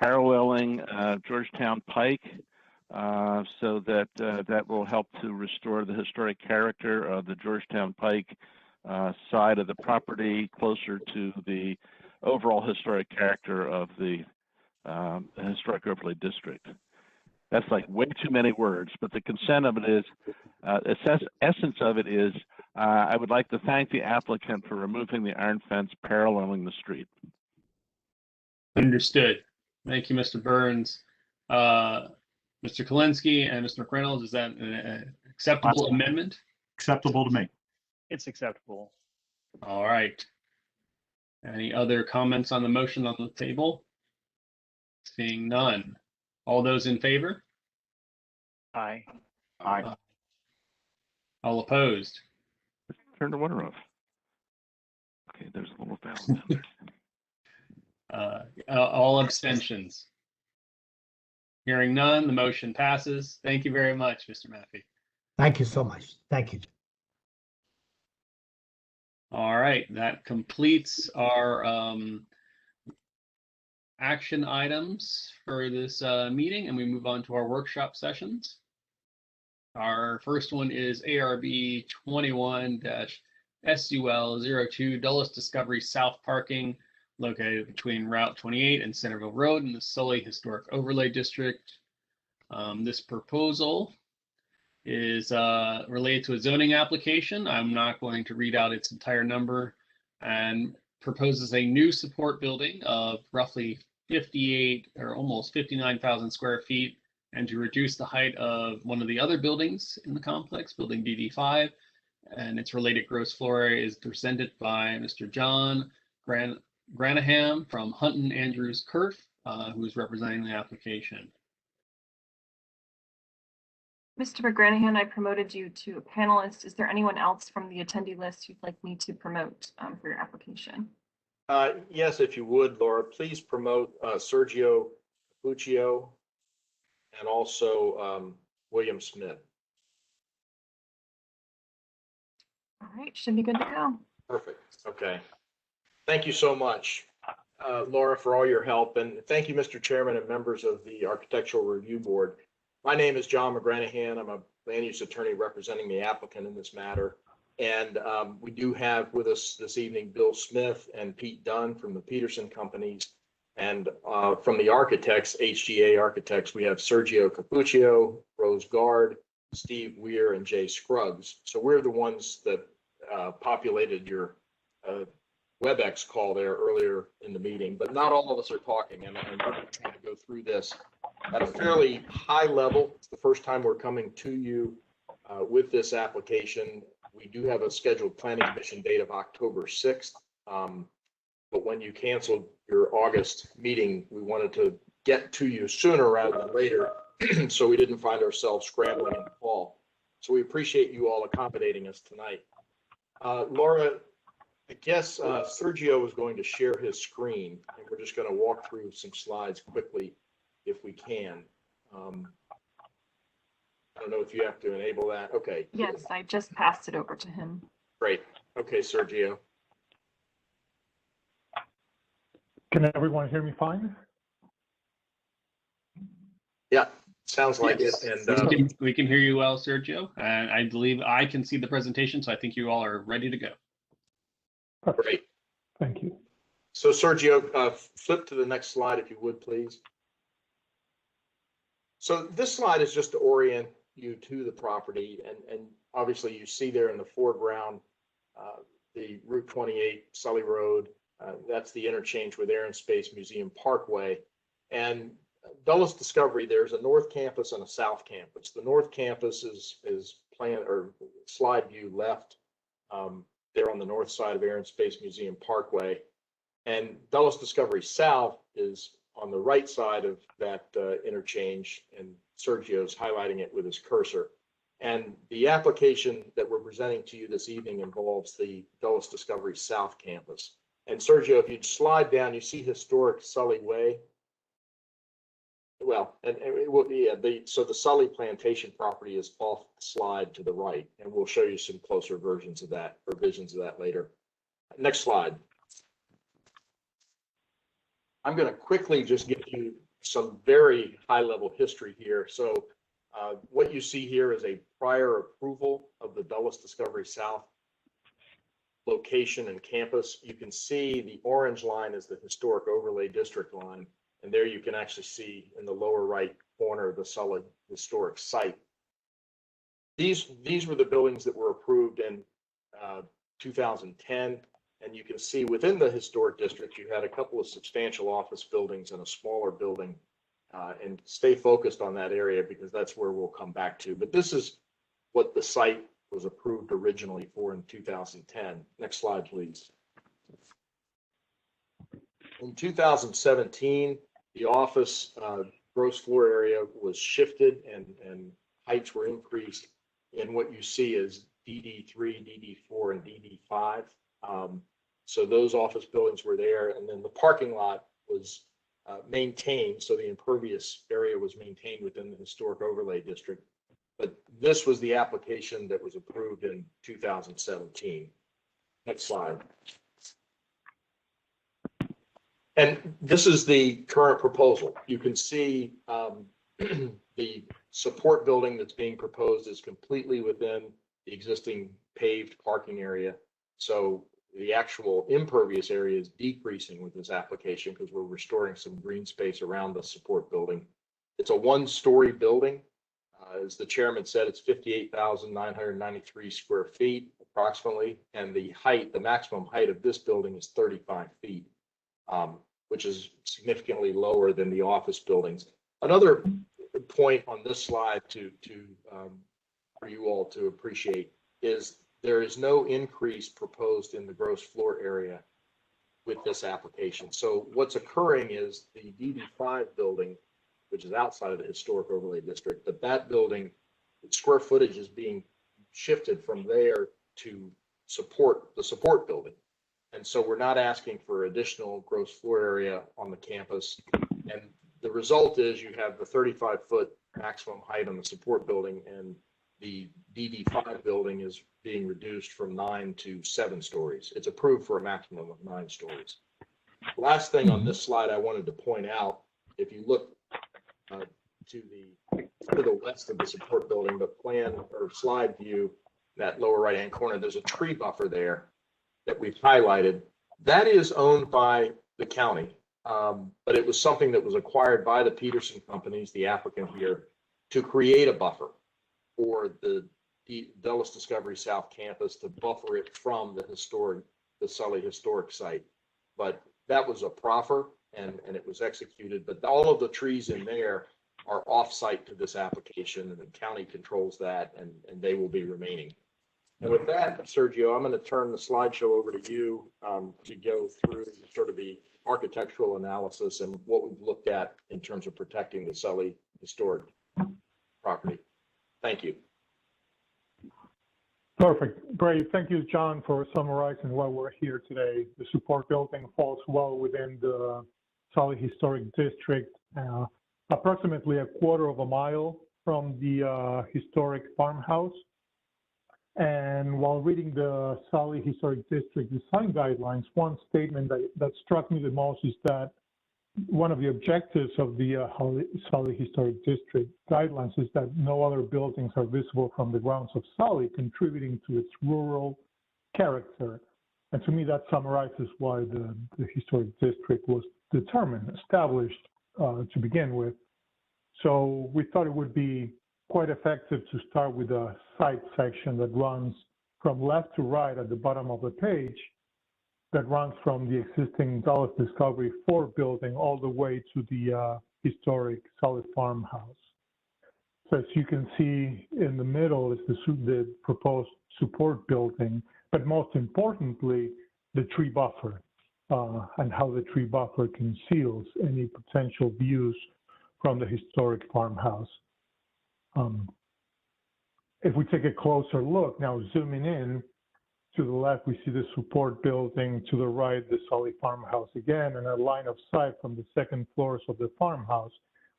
paralleling Georgetown Pike, so that that will help to restore the historic character of the Georgetown Pike side of the property, closer to the overall historic character of the historic overlay district. That's like way too many words, but the consent of it is, essence of it is, I would like to thank the applicant for removing the iron fence paralleling the street. Understood. Thank you, Mr. Burns. Mr. Klinsky and Mr. McReynolds, is that an acceptable amendment? Acceptable to me. It's acceptable. All right. Any other comments on the motion on the table? Seeing none. All those in favor? Aye. Aye. All opposed? Turn the water off. Okay, there's a little valve down there. All abstentions. Hearing none, the motion passes. Thank you very much, Mr. Maffey. Thank you so much. Thank you. All right, that completes our action items for this meeting, and we move on to our workshop sessions. Our first one is ARB 21-SUL02 Dulles Discovery South Parking, located between Route 28 and Centerville Road in the Sully Historic Overlay District. This proposal is related to a zoning application. I'm not going to read out its entire number, and proposes a new support building of roughly 58 or almost 59,000 square feet, and to reduce the height of one of the other buildings in the complex, building BD5, and its related gross floor area is presented by Mr. John Granaham from Hunton Andrews Kerf, who is representing the application. Mr. McGranahan, I promoted you to a panelist. Is there anyone else from the attendee list you'd like me to promote for your application? Yes, if you would, Laura, please promote Sergio Capuccio and also William Smith. All right, should be good to go. Perfect. Okay. Thank you so much, Laura, for all your help. And thank you, Mr. Chairman and members of the Architectural Review Board. My name is John McGranahan. I'm a land use attorney representing the applicant in this matter. And we do have with us this evening Bill Smith and Pete Dunn from the Peterson companies. And from the architects, HGA Architects, we have Sergio Capuccio, Rose Gard, Steve Weir, and Jay Scruggs. So we're the ones that populated your Webex call there earlier in the meeting, but not all of us are talking, and I'm going to try to go through this at a fairly high level. It's the first time we're coming to you with this application. We do have a scheduled planning commission date of October 6th, but when you canceled your August meeting, we wanted to get to you sooner rather than later, so we didn't find ourselves scrambling in the fall. So we appreciate you all accommodating us tonight. Laura, I guess Sergio is going to share his screen, and we're just going to walk through some slides quickly if we can. I don't know if you have to enable that. Okay. Yes, I just passed it over to him. Great. Okay, Sergio. Can everyone hear me fine? Yeah, sounds like Yes. it. And We can hear you well, Sergio. And I believe I can see the presentation, so I think you all are ready to go. Perfect. great. Thank you. So Sergio, flip to the next slide if you would, please. So this slide is just to orient you to the property, and obviously you see there in the foreground the Route 28 Sully Road. That's the interchange with Air and Space Museum Parkway. And Dulles Discovery, there's a north campus and a south campus. The north campus is planned, or slide view left there on the north side of Air and Space Museum Parkway. And Dulles Discovery South is on the right side of that interchange, and Sergio's highlighting it with his cursor. And the application that we're presenting to you this evening involves the Dulles Discovery South campus. And Sergio, if you'd slide down, you see historic Sully Way. Well, so the Sully Plantation property is off the slide to the right, and we'll show you some closer versions of that, or visions of that later. Next slide. I'm going to quickly just give you some very high-level history here. So what you see here is a prior approval of the Dulles Discovery South location and campus. You can see the orange line is the historic overlay district line, and there you can actually see in the lower right corner the Sully historic site. These were the buildings that were approved in 2010. And you can see within the historic district, you had a couple of substantial office buildings and a smaller building, and stay focused on that area because that's where we'll come back to. But this is what the site was approved originally for in 2010. Next slide, please. In 2017, the office gross floor area was shifted and heights were increased in what you see as DD3, DD4, and DD5. So those office buildings were there, and then the parking lot was maintained. So the impervious area was maintained within the historic overlay district. But this was the application that was approved in 2017. Next slide. And this is the current proposal. You can see the support building that's being proposed is completely within the existing paved parking area. So the actual impervious area is decreasing with this application because we're restoring some green space around the support building. It's a one-story building. As the chairman said, it's 58,993 square feet approximately, and the height, the maximum height of this building is 35 feet, which is significantly lower than the office buildings. Another point on this slide for you all to appreciate is there is no increase proposed in the gross floor area with this application. So what's occurring is the DD5 building, which is outside of the historic overlay district, but that building, square footage is being shifted from there to support the support building. And so we're not asking for additional gross floor area on the campus. And the result is you have the 35-foot maximum height on the support building, and the DD5 building is being reduced from 9 to 7 stories. It's approved for a maximum of 9 stories. Last thing on this slide I wanted to point out, if you look to the west of the support building, the plan or slide view, that lower right-hand corner, there's a tree buffer there that we've highlighted. That is owned by the county, but it was something that was acquired by the Peterson companies, the applicant here, to create a buffer for the Dulles Discovery South campus to buffer it from the Sully historic site. But that was a proffer and it was executed, but all of the trees in there are off-site to this application, and the county controls that, and they will be remaining. And with that, Sergio, I'm going to turn the slideshow over to you to go through sort of the architectural analysis and what we've looked at in terms of protecting the Sully historic property. Thank you. Perfect. Great. Thank you, John, for summarizing why we're here today. The support building falls well within the Sully Historic District, approximately a quarter of a mile from the historic farmhouse. And while reading the Sully Historic District design guidelines, one statement that struck me the most is that one of the objectives of the Sully Historic District guidelines is that no other buildings are visible from the grounds of Sully, contributing to its rural character. And to me, that summarizes why the historic district was established to begin with. So we thought it would be quite effective to start with a site section that runs from left to right at the bottom of the page, that runs from the existing Dulles Discovery 4 building all the way to the historic Sully farmhouse. So as you can see in the middle is the proposed support building, but most importantly, the tree buffer and how the tree buffer conceals any potential views from the historic farmhouse. If we take a closer look, now zooming in, to the left, we see the support building. To the right, the Sully farmhouse again, and a line of sight from the second floors of the farmhouse.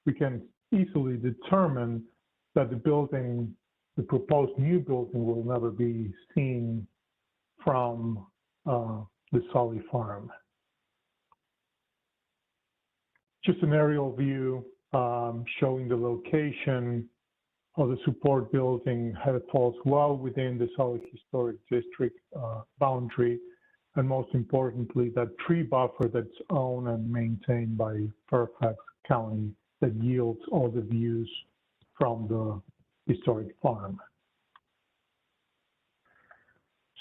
We can easily determine that the building, the proposed new building, will never be seen from the Sully farm. Just an aerial view showing the location of the support building, how it falls well within the Sully Historic District boundary, and most importantly, that tree buffer that's owned and maintained by Fairfax County that yields all the views from the historic farm.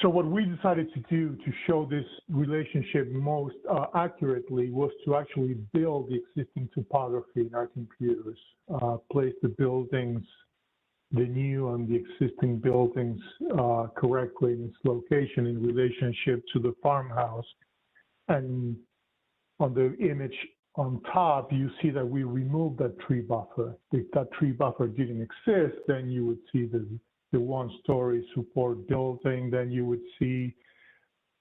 So what we decided to do to show this relationship most accurately was to actually build the existing topography in our computers, place the buildings, the new and the existing buildings correctly in its location in relationship to the farmhouse. And on the image on top, you see that we removed that tree buffer. If that tree buffer didn't exist, then you would see the one-story support building, then you would see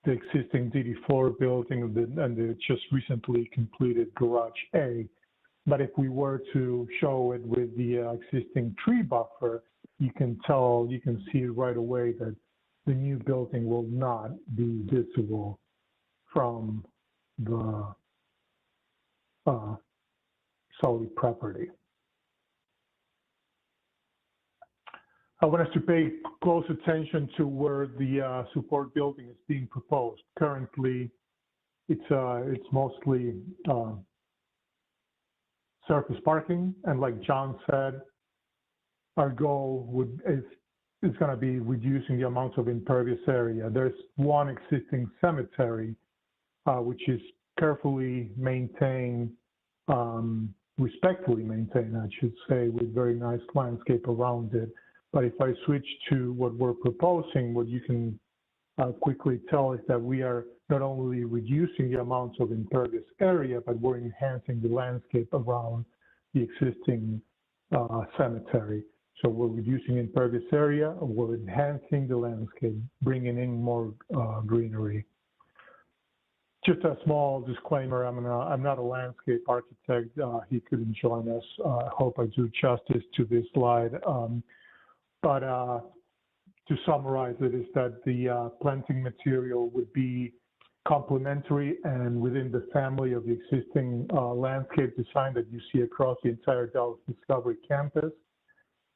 the existing DD4 building and the just recently completed Garage A. But if we were to show it with the existing tree buffer, you can see right away that the new building will not be visible from the Sully property. I want us to pay close attention to where the support building is being proposed. Currently, it's mostly surface parking, and like John said, our goal is going to be reducing the amount of impervious area. There's one existing cemetery, which is carefully maintained, respectfully maintained, I should say, with very nice landscape around it. But if I switch to what we're proposing, what you can quickly tell is that we are not only reducing the amount of impervious area, but we're enhancing the landscape around the existing cemetery. So we're reducing impervious area, we're enhancing the landscape, bringing in more greenery. Just a small disclaimer, I'm not a landscape architect. He couldn't join us. I hope I do justice to this slide. But to summarize it is that the planting material would be complementary and within the family of the existing landscape design that you see across the entire Dulles Discovery campus.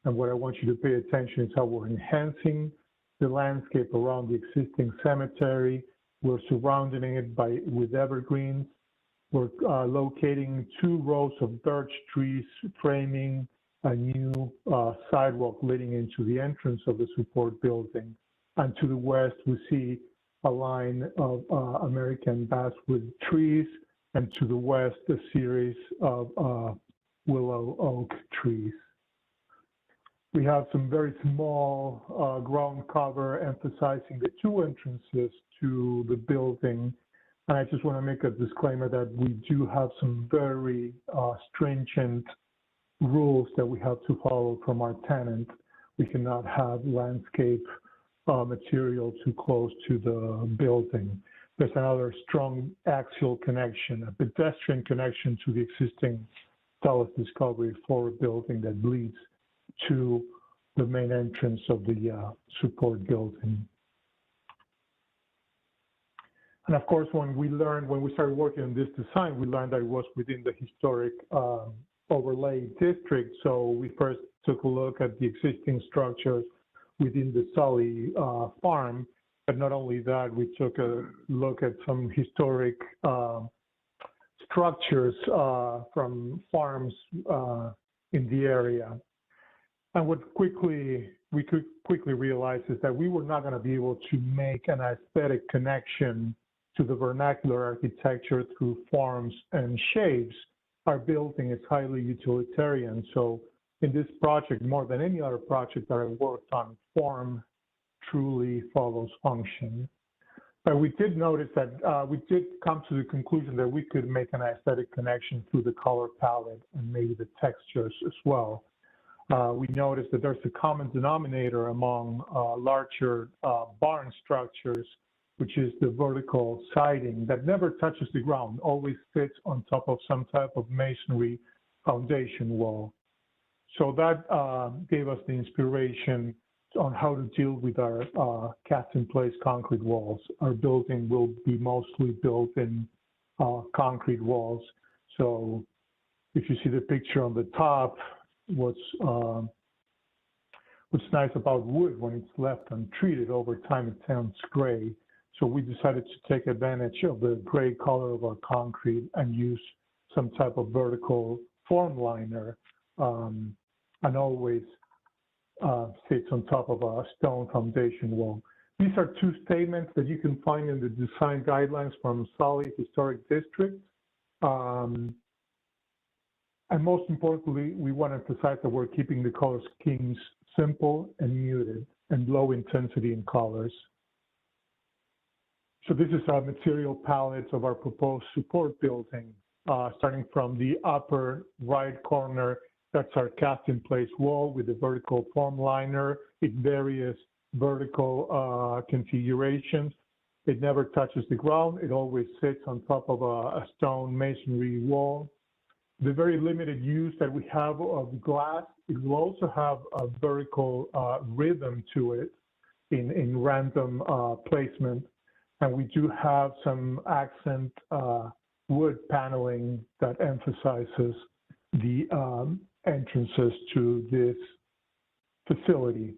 And what I want you to pay attention is how we're enhancing the landscape around the existing cemetery. We're surrounding it with evergreens. We're locating 2 rows of birch trees, framing a new sidewalk leading into the entrance of the support building. And to the west, we see a line of American basswood trees, and to the west, a series of willow oak trees. We have some very small ground cover emphasizing the 2 entrances to the building. And I just want to make a disclaimer that we do have some very stringent rules that we have to follow from our tenant. We cannot have landscape material too close to the building. There's another strong axial connection, a pedestrian connection to the existing Dulles Discovery 4 building that leads to the main entrance of the support building. And of course, when we started working on this design, we learned that it was within the historic overlay district. So we first took a look at the existing structures within the Sully farm. But not only that, we took a look at some historic structures from farms in the area. And what we could quickly realize is that we were not going to be able to make an aesthetic connection to the vernacular architecture through forms and shapes. Our building is highly utilitarian. So in this project, more than any other project that I worked on, form truly follows function. But we did notice that we did come to the conclusion that we could make an aesthetic connection through the color palette and maybe the textures as well. We noticed that there's a common denominator among larger barn structures, which is the vertical siding that never touches the ground, always sits on top of some type of masonry foundation wall. So that gave us the inspiration on how to deal with our cast-in-place concrete walls. Our building will be mostly built in concrete walls. So if you see the picture on the top, what's nice about wood, when it's left untreated over time, it turns gray. So we decided to take advantage of the gray color of our concrete and use some type of vertical form liner, and always sits on top of a stone foundation wall. These are two statements that you can find in the design guidelines from Sully Historic District. And most importantly, we want to emphasize that we're keeping the color schemes simple and muted and low intensity in colors. So this is our material palette of our proposed support building, starting from the upper right corner. That's our cast-in-place wall with the vertical form liner in various vertical configurations. It never touches the ground. It always sits on top of a stone masonry wall. The very limited use that we have of glass, it will also have a vertical rhythm to it in random placement. And we do have some accent wood paneling that emphasizes the entrances to this facility.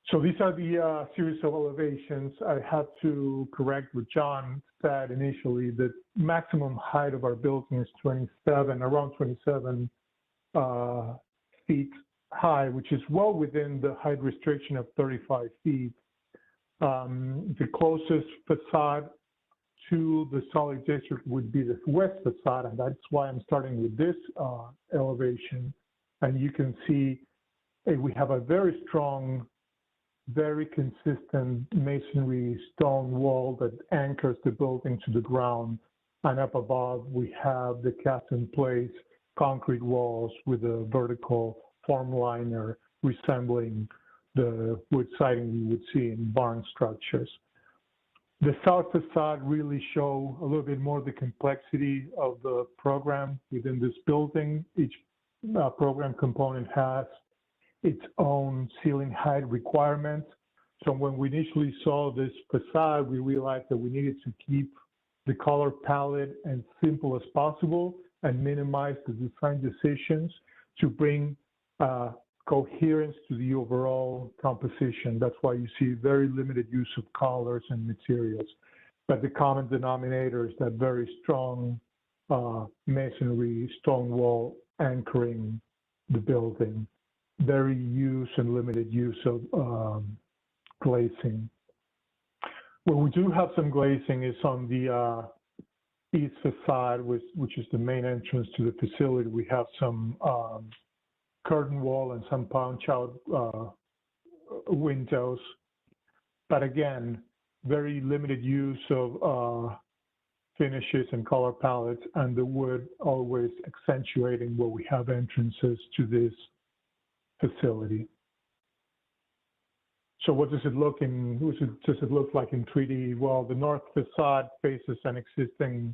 So these are the series of elevations. I have to correct what John said initially. The maximum height of our building is around 27 feet high, which is well within the height restriction of 35 feet. The closest facade to the Sully district would be the west facade, and that's why I'm starting with this elevation. And you can see we have a very strong, very consistent masonry stone wall that anchors the building to the ground. And up above, we have the cast-in-place concrete walls with a vertical form liner resembling the wood siding we would see in barn structures. The south facade really show a little bit more the complexity of the program within this building. Each program component has its own ceiling height requirements. So when we initially saw this facade, we realized that we needed to keep the color palette as simple as possible and minimize the design decisions to bring coherence to the overall composition. That's why you see very limited use of colors and materials. But the common denominator is that very strong masonry stone wall anchoring the building. Very use and limited use of glazing. Where we do have some glazing is on the east facade, which is the main entrance to the facility. We have some curtain wall and some punch-out windows. But again, very limited use of finishes and color palettes, and the wood always accentuating where we have entrances to this facility. So what does it look like in 3D? Well, the north facade faces an existing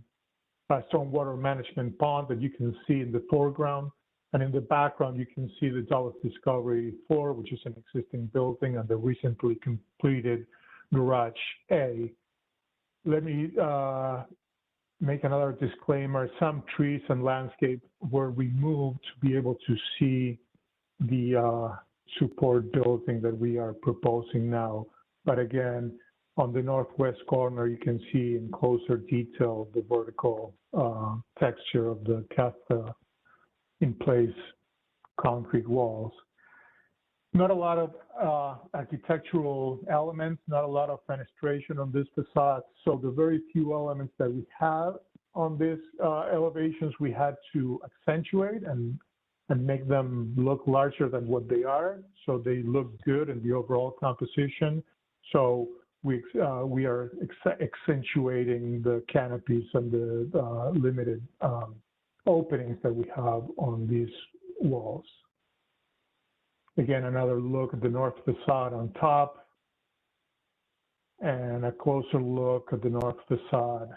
stormwater management pond that you can see in the foreground. And in the background, you can see the Dulles Discovery 4, which is an existing building, and the recently completed Garage A. Let me make another disclaimer. Some trees and landscape were removed to be able to see the support building that we are proposing now. But again, on the northwest corner, you can see in closer detail the vertical texture of the cast in place concrete walls. Not a lot of architectural elements, not a lot of fenestration on this facade. So the very few elements that we have on these elevations, we had to accentuate and make them look larger than what they are. So they look good in the overall composition. So we are accentuating the canopies and the limited openings that we have on these walls. Again, another look at the north facade on top, and a closer look at the north facade.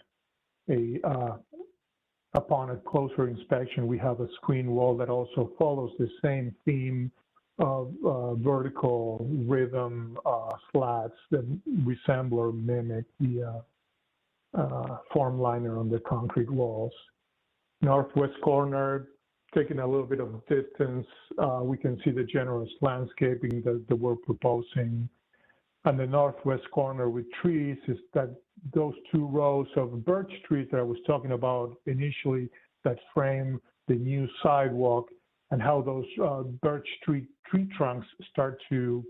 Upon a closer inspection, we have a screen wall that also follows the same theme of vertical rhythm slats that resemble or mimic the form liner on the concrete walls. Northwest corner, taking a little bit of distance, we can see the generous landscaping that we're proposing. On the northwest corner with trees is that those 2 rows of birch trees that I was talking about initially that frame the new sidewalk, and how those birch tree trunks start to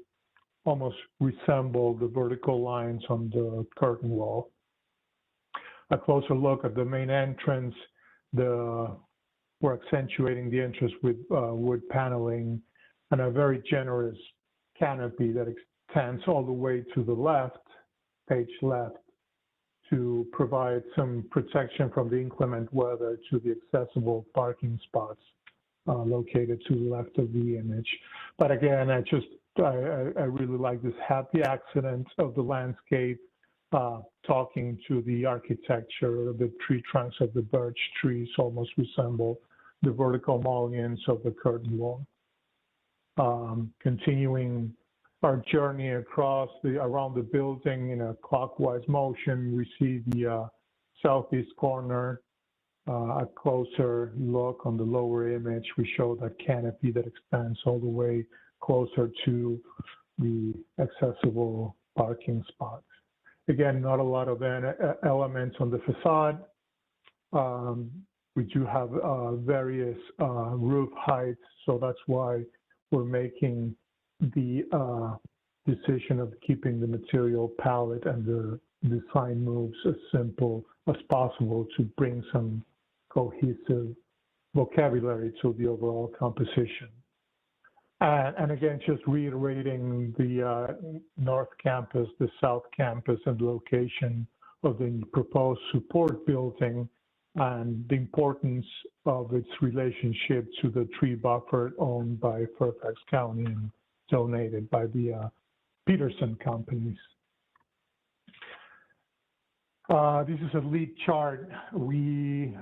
almost resemble the vertical lines on the curtain wall. A closer look at the main entrance, we're accentuating the entrance with wood paneling and a very generous canopy that extends all the way to the left, page left, to provide some protection from the inclement weather to the accessible parking spots located to the left of the image. But again, I really like this happy accident of the landscape, talking to the architecture. The tree trunks of the birch trees almost resemble the vertical mullions of the curtain wall. Continuing our journey around the building in a clockwise motion, we see the southeast corner. A closer look on the lower image, we show that canopy that extends all the way closer to the accessible parking spots. Again, not a lot of elements on the facade. We do have various roof heights, so that's why we're making the decision of keeping the material palette and the design moves as simple as possible to bring some cohesive vocabulary to the overall composition. And again, just reiterating the North Campus, the South Campus, and the location of the proposed support building and the importance of its relationship to the tree buffer owned by Fairfax County and donated by the Peterson companies. This is a lead chart. We,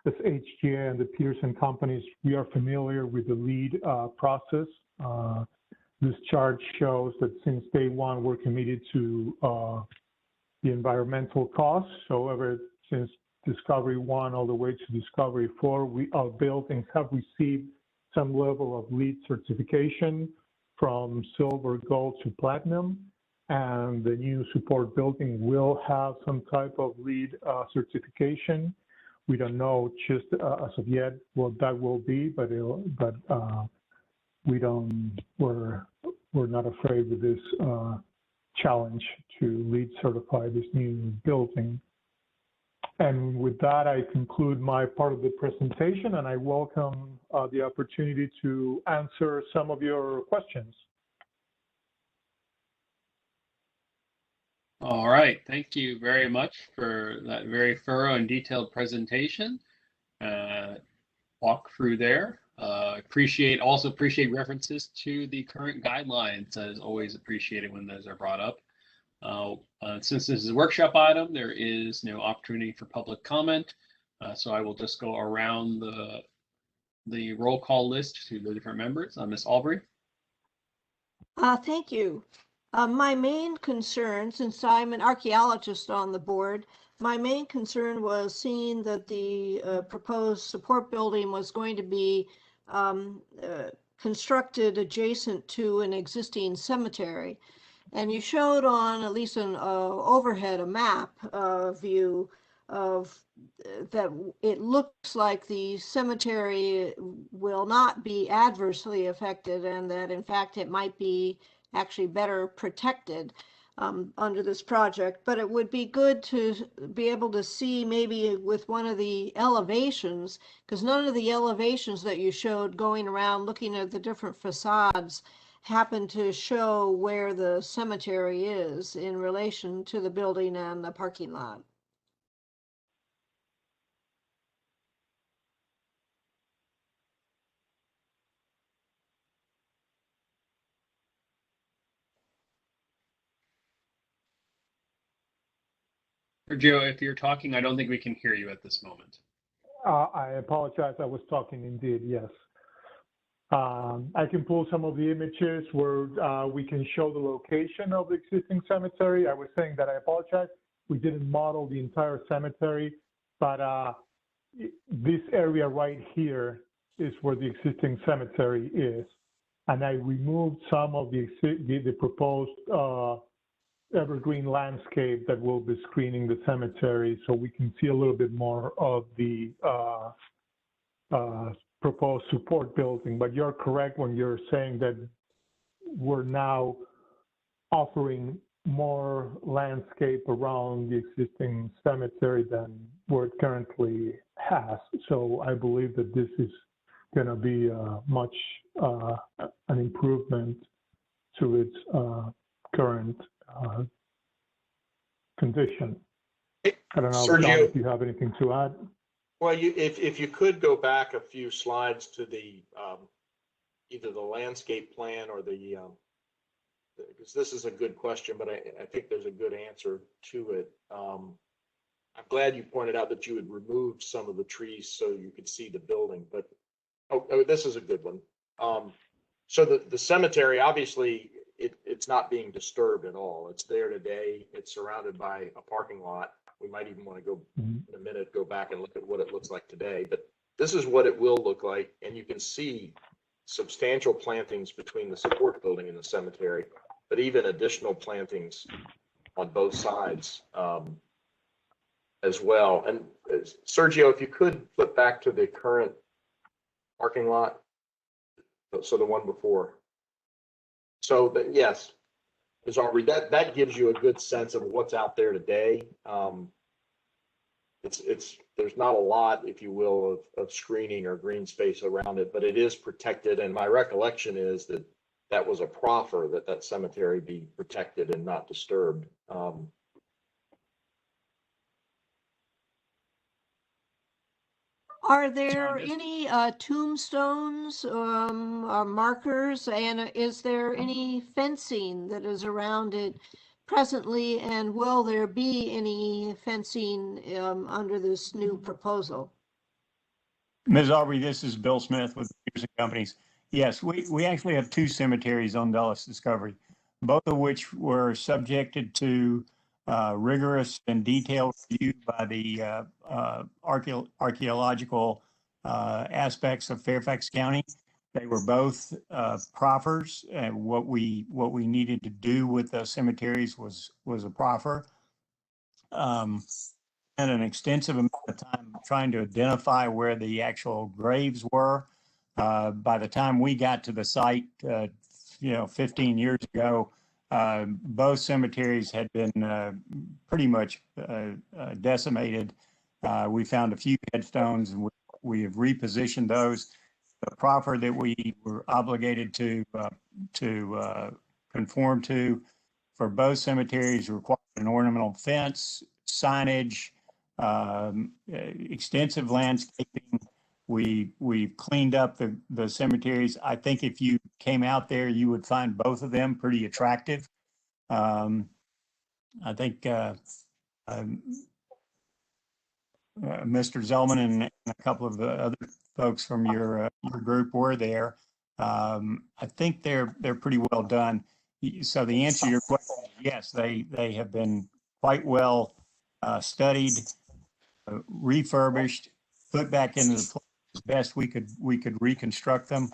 as HGA and the Peterson companies, we are familiar with the lead process. This chart shows that since day one, we're committed to the environmental costs. So ever since Discovery 1 all the way to Discovery 4, our buildings have received some level of LEED certification from silver, gold to platinum. And the new support building will have some type of LEED certification. We don't know just as of yet what that will be, but we're not afraid with this challenge to LEED certify this new building. And with that, I conclude my part of the presentation, and I welcome the opportunity to answer some of your questions. All right, thank you very much for that very thorough and detailed presentation. Walk through there. Also appreciate references to the current guidelines. As always, appreciated when those are brought up. Since this is a workshop item, there is no opportunity for public comment. So I will just go around the roll call list to the different members. Ms. Albury. Thank you. My main concern, since I'm an archaeologist on the board, my main concern was seeing that the proposed support building was going to be constructed adjacent to an existing cemetery. And you showed on at least an overhead, a map view of that it looks like the cemetery will not be adversely affected, and that in fact it might be actually better protected under this project. But it would be good to be able to see maybe with one of the elevations, because none of the elevations that you showed going around looking at the different facades happen to show where the cemetery is in relation to the building and the parking lot. Joe, if you're talking, I don't think we can hear you at this moment. I apologize. I was talking indeed, yes. I can pull some of the images where we can show the location of the existing cemetery. I was saying that I apologize. We didn't model the entire cemetery, but this area right here is where the existing cemetery is. And I removed some of the proposed evergreen landscape that will be screening the cemetery, so we can see a little bit more of the proposed support building. But you're correct when you're saying that we're now offering more landscape around the existing cemetery than what it currently has. So I believe that this is going to be much an improvement to its current condition. I don't know, Sergio, John, if you have anything to add. Well, if you could go back a few slides to the either the landscape plan or the because this is a good question, but I think there's a good answer to it. I'm glad you pointed out that you had removed some of the trees so you could see the building, but oh, this is a good one. So the cemetery, obviously, it's not being disturbed at all. It's there today. It's surrounded by a parking lot. We might even want to go in a minute, go back and look at what it looks like today. But this is what it will look like. And you can see substantial plantings between the support building and the cemetery, but even additional plantings on both sides as well. And Sergio, if you could flip back to the current parking lot. So the one before. So yes, that gives you a good sense of what's out there today. There's not a lot, if you will, of screening or green space around it, but it is protected. And my recollection is that was a proffer that cemetery be protected and not disturbed. Are there any tombstones or markers, and is there any fencing that is around it presently, and will there be any fencing under this new proposal? Ms. Aubrey, this is Bill Smith with Peterson Companies. Yes, we actually have two cemeteries on Dulles Discovery, both of which were subjected to rigorous and detailed review by the archaeological aspects of Fairfax County. They were both proffers, and what we needed to do with the cemeteries was a proffer. And an extensive amount of time trying to identify where the actual graves were. By the time we got to the site, 15 years ago, both cemeteries had been pretty much decimated. We found a few headstones, and we have repositioned those. The proffer that we were obligated to conform to for both cemeteries required an ornamental fence, signage, extensive landscaping. We've cleaned up the cemeteries. I think if you came out there, you would find both of them pretty attractive. I think Mr. Zellman and a couple of the other folks from your group were there. I think they're pretty well done. So the answer to your question is yes, they have been quite well studied, refurbished, put back into the place as best we could reconstruct them.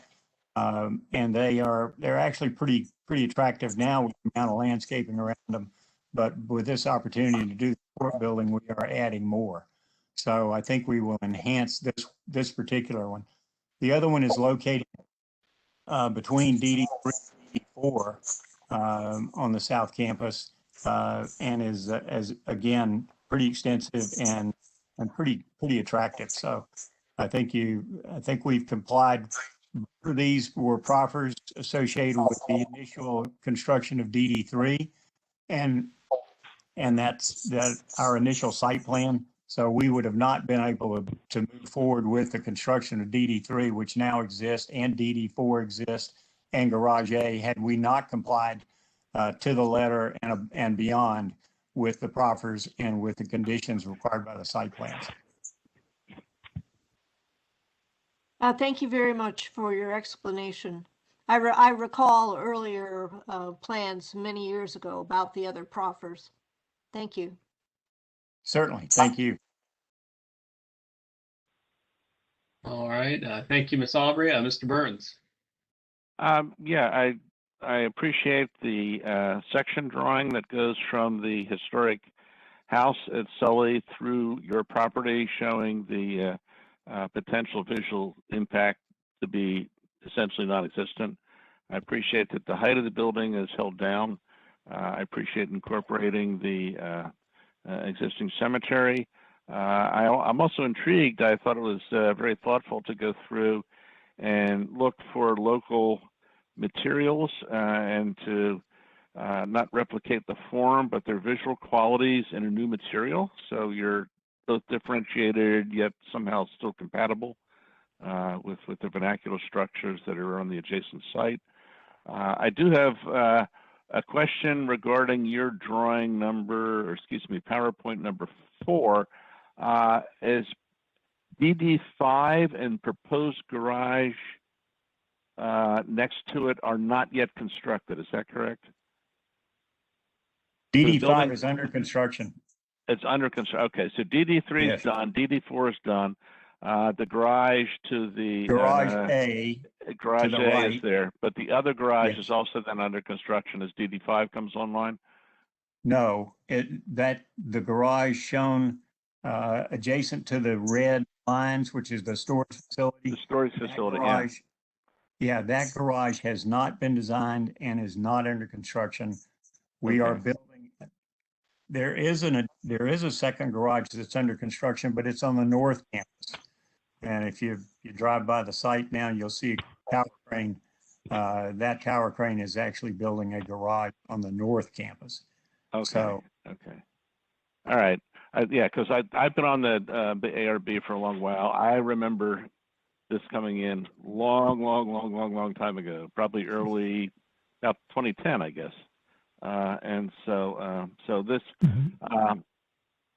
And they're actually pretty attractive now with the amount of landscaping around them. But with this opportunity to do the court building, we are adding more. So I think we will enhance this particular one. The other one is located between DD3 and DD4 on the South Campus, and is again pretty extensive and pretty attractive. So I think we've complied. These were proffers associated with the initial construction of DD3, and that's our initial site plan. So we would have not been able to move forward with the construction of DD3, which now exists, and DD4 exists, and Garage A, had we not complied to the letter and beyond with the proffers and with the conditions required by the site plans. Thank you very much for your explanation. I recall earlier plans many years ago about the other proffers. Thank you. Certainly. Thank you. All right. Thank you, Ms. Aubrey. Mr. Burns. Yeah, I appreciate the section drawing that goes from the historic house at Sully through your property, showing the potential visual impact to be essentially non-existent. I appreciate that the height of the building is held down. I appreciate incorporating the existing cemetery. I'm also intrigued. I thought it was very thoughtful to go through and look for local materials and to not replicate the form, but their visual qualities in a new material. So you're both differentiated, yet somehow still compatible with the vernacular structures that are on the adjacent site. I do have a question regarding your drawing number, or excuse me, PowerPoint number 4. Is DD5 and proposed garage next to it are not yet constructed. Is that correct? DD5 is under construction. It's under construction. Okay, so DD3 is done. DD4 is done. The garage to the garage A, garage to the A right. is there, but the other garage is also then under construction as DD5 comes online. No, the garage shown adjacent to the red lines, which is the storage facility. The storage facility, garage, yeah, that garage has not been designed and is not under construction. We are building. There is a second garage that's under construction, but it's on the north campus. And if you drive by the site now, you'll see a tower crane. That tower crane is actually building a garage on the north campus. Okay. So, okay. All right. Yeah, because I've been on the ARB for a long while. I remember this coming in long time ago, probably early about 2010, I guess. And so this,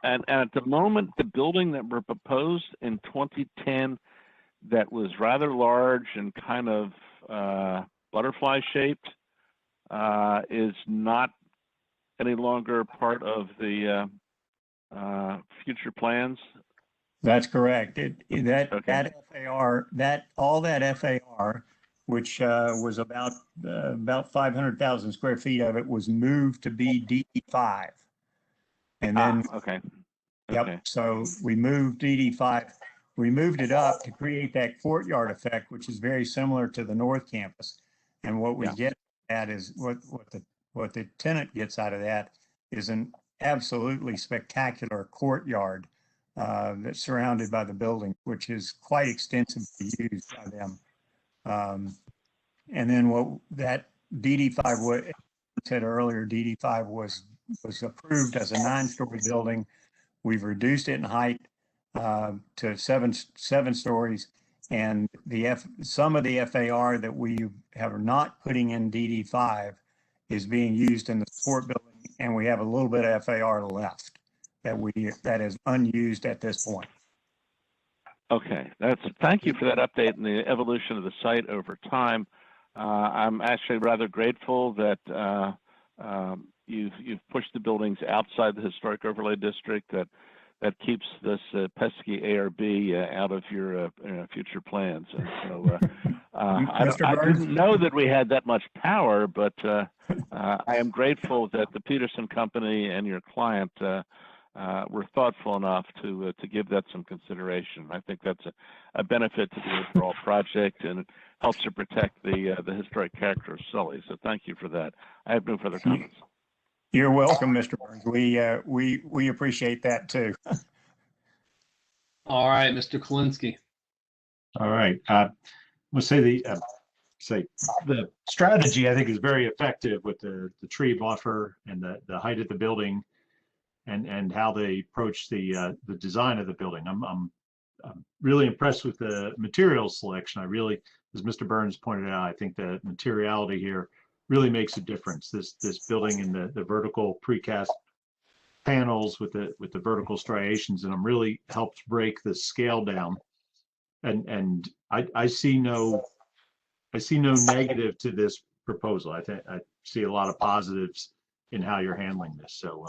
and at the moment, the building that were proposed in 2010 that was rather large and kind of butterfly shaped is not any longer part of the future plans. That's correct. That FAR, which was about 500,000 square feet of it, was moved to be DD5. And then, okay. Yep. So we moved DD5. We moved it up to create that courtyard effect, which is very similar to the North Campus. And what we get at is what the tenant gets out of that is an absolutely spectacular courtyard that's surrounded by the building, which is quite extensively used by them. And then what that DD5, what I said earlier, DD5 was approved as a 9-story building. We've reduced it in height to seven stories, and some of the FAR that we are not putting in DD5 is being used in the support building, and we have a little bit of FAR left that is unused at this point. Okay, thank you for that update and the evolution of the site over time. I'm actually rather grateful that you've pushed the buildings outside the historic overlay district. That keeps this pesky ARB out of your future plans. And so I didn't know that we had that much power, but I am grateful that the Peterson Company and your client were thoughtful enough to give that some consideration. I think that's a benefit to the overall project, and it helps to protect the historic character of Sully. So thank you for that. I have no further comments. You're welcome, Mr. Burns. We appreciate that too. All right, Mr. Kalinsky. All right. We'll say the strategy, I think, is very effective with the tree buffer and the height of the building, and how they approach the design of the building. I'm really impressed with the material selection. I really, as Mr. Burns pointed out, I think the materiality here really makes a difference. This building and the vertical precast panels with the vertical striations in them really helps break the scale down. And I see no negative to this proposal. I see a lot of positives in how you're handling this. So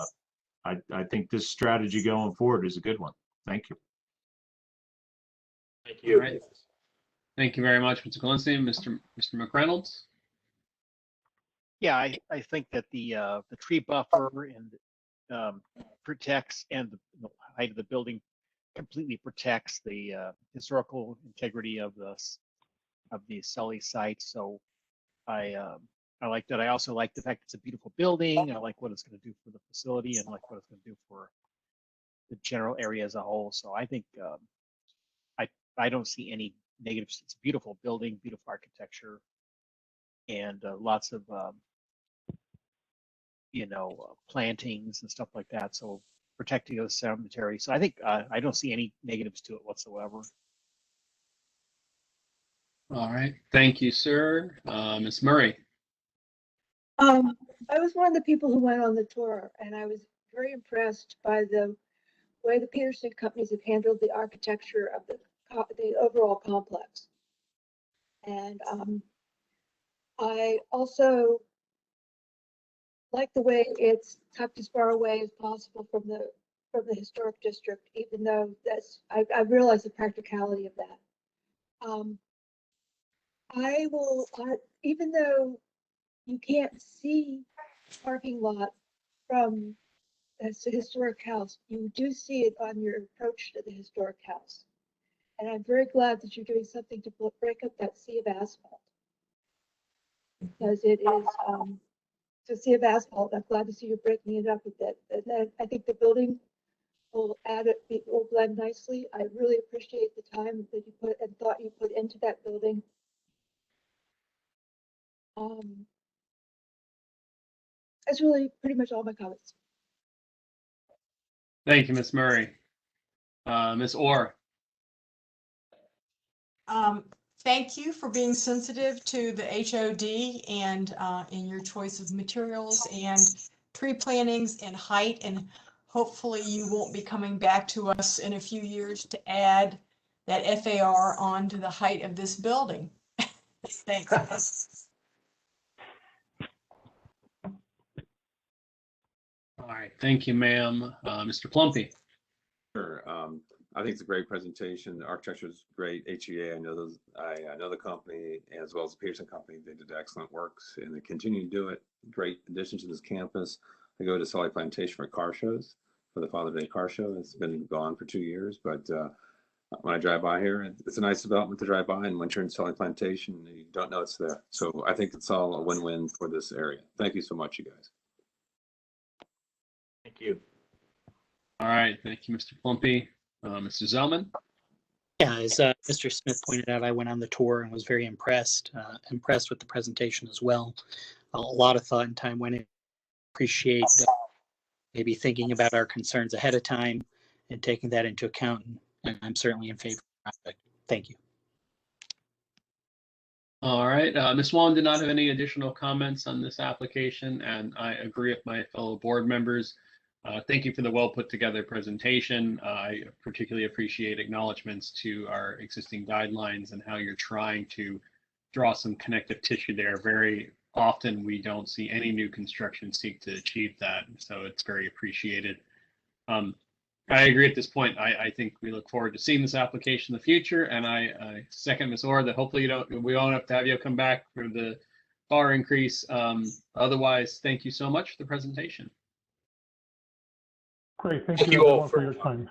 I think this strategy going forward is a good one. Thank you. Thank you. All right. Thank you very much, Mr. Kalinsky. Mr. McReynolds. Yeah, I think that the tree buffer and protects, and the height of the building completely protects the historical integrity of the Sully site. So I like that. I also like the fact it's a beautiful building. I like what it's going to do for the facility, and like what it's going to do for the general area as a whole. So I think I don't see any negatives. It's a beautiful building, beautiful architecture, and lots of plantings and stuff like that. So protecting the cemetery. So I think I don't see any negatives to it whatsoever. All right. Thank you, sir. Ms. Murray. I was one of the people who went on the tour, and I was very impressed by the way the Peterson companies have handled the architecture of the overall complex. And I also like the way it's tucked as far away as possible from the historic district, even though I realize the practicality of that. Even though you can't see parking lot from the historic house, you do see it on your approach to the historic house. And I'm very glad that you're doing something to break up that sea of asphalt, because it is a sea of asphalt. I'm glad to see you're breaking it up a bit. And then I think the building will will blend nicely. I really appreciate the time that you put and thought you put into that building. That's really pretty much all my comments. Thank you, Ms. Murray. Ms. Orr. Thank you for being sensitive to the HOD and in your choice of materials and tree plantings and height. And hopefully you won't be coming back to us in a few years to add that FAR onto the height of this building. Thanks. All right. Thank you, ma'am. Mr. Plumpy. Sure. I think it's a great presentation. The architecture is great. HEA, I know the company as well as the Peterson Company. They did excellent works, and they continue to do it. Great addition to this campus. I go to Sully Plantation for car shows, for the Father's Day car show. It's been gone for 2 years, but when I drive by here, it's a nice development to drive by. And once you're in Sully Plantation, you don't know it's there. So I think it's all a win-win for this area. Thank you so much, you guys. Thank you. All right. Thank you, Mr. Plumpy. Mr. Zellman. Yeah, as Mr. Smith pointed out, I went on the tour and was very impressed with the presentation as well. A lot of thought and time went in. Appreciate maybe thinking about our concerns ahead of time and taking that into account. And I'm certainly in favor of the project. Thank you. All right. Ms. Wong did not have any additional comments on this application, and I agree with my fellow board members. Thank you for the well put together presentation. I particularly appreciate acknowledgments to our existing guidelines and how you're trying to draw some connective tissue there. Very often we don't see any new construction seek to achieve that, so it's very appreciated. I agree at this point. I think we look forward to seeing this application in the future, and I second Ms. Orr that hopefully we won't have to have you come back for the bar increase. Otherwise, thank you so much for the presentation. Great. Thank Thank you you all everyone for your time.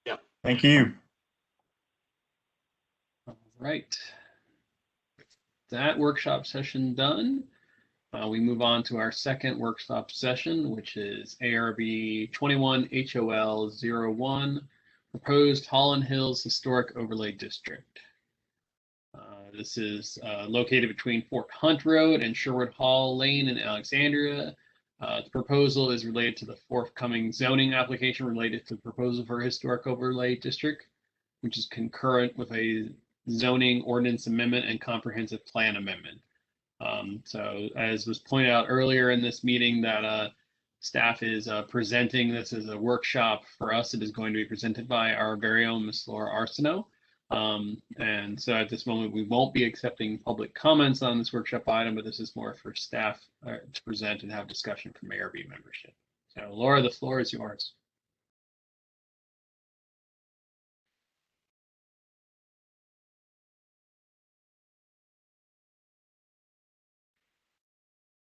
Yeah. Thank you. All right. That workshop session done. We move on to our second workshop session, which is ARB 21 HOL 01, Proposed Holland Hills Historic Overlay District. This is located between Fort Hunt Road and Sherwood Hall Lane in Alexandria. The proposal is related to the forthcoming zoning application related to the proposal for a historic overlay district, which is concurrent with a zoning ordinance amendment and comprehensive plan amendment. So as was pointed out earlier in this meeting, that staff is presenting this as a workshop for us. It is going to be presented by our very own Ms. Laura Arsenault. And so at this moment, we won't be accepting public comments on this workshop item, but this is more for staff to present and have discussion from ARB membership. So Laura, the floor is yours.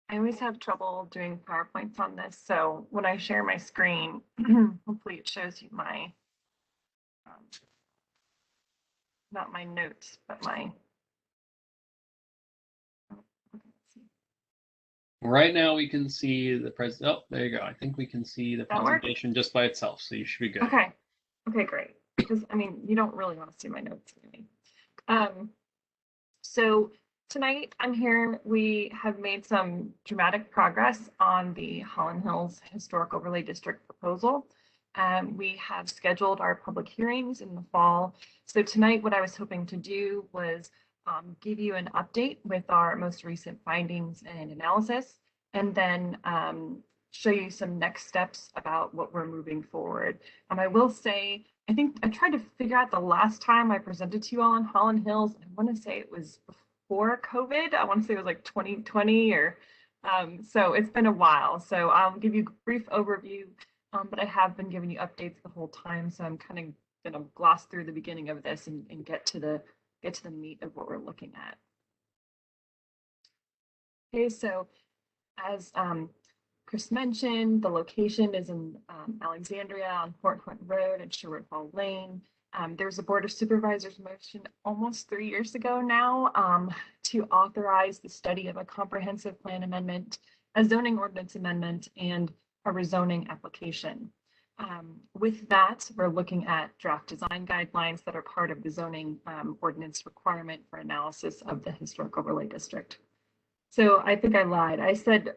I always have trouble doing PowerPoints on this, so when I share my screen, hopefully it shows you my, not my notes, but my. Right now we can see the president. Oh, there you go. I think we can see the presentation just by itself, so you should be good. Okay. Okay, great. Because I mean, you don't really want to see my notes anyway. So tonight I'm here. We have made some dramatic progress on the Holland Hills Historic Overlay District proposal. We have scheduled our public hearings in the fall. So tonight, what I was hoping to do was give you an update with our most recent findings and analysis, and then show you some next steps about what we're moving forward. I will say, I think I tried to figure out the last time I presented to you all on Holland Hills. I want to say it was before COVID. I want to say it was like 2020 or so it's been a while. So I'll give you a brief overview, but I have been giving you updates the whole time. So I'm kind of going to gloss through the beginning of this and get to the meat of what we're looking at. Okay, so as Chris mentioned, the location is in Alexandria on Fort Hunt Road and Sherwood Hall Lane. There was a Board of Supervisors motion almost 3 years ago now to authorize the study of a comprehensive plan amendment, a zoning ordinance amendment, and a rezoning application. With that, we're looking at draft design guidelines that are part of the zoning ordinance requirement for analysis of the historic overlay district. So I think I lied. I said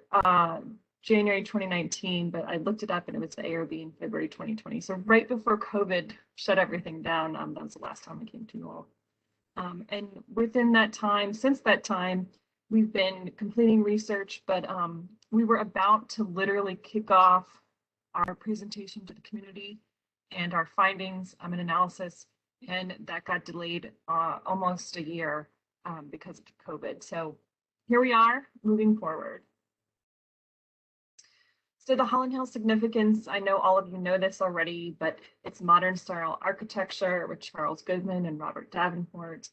January 2019, but I looked it up and it was the ARB in February 2020. So right before COVID shut everything down, that was the last time I came to you all. And within that time, since that time, we've been completing research, but we were about to literally kick off our presentation to the community and our findings and analysis, and that got delayed almost a year because of COVID. So here we are moving forward. So the Holland Hills significance, I know all of you know this already, but it's modern style architecture with Charles Goodman and Robert Davenport.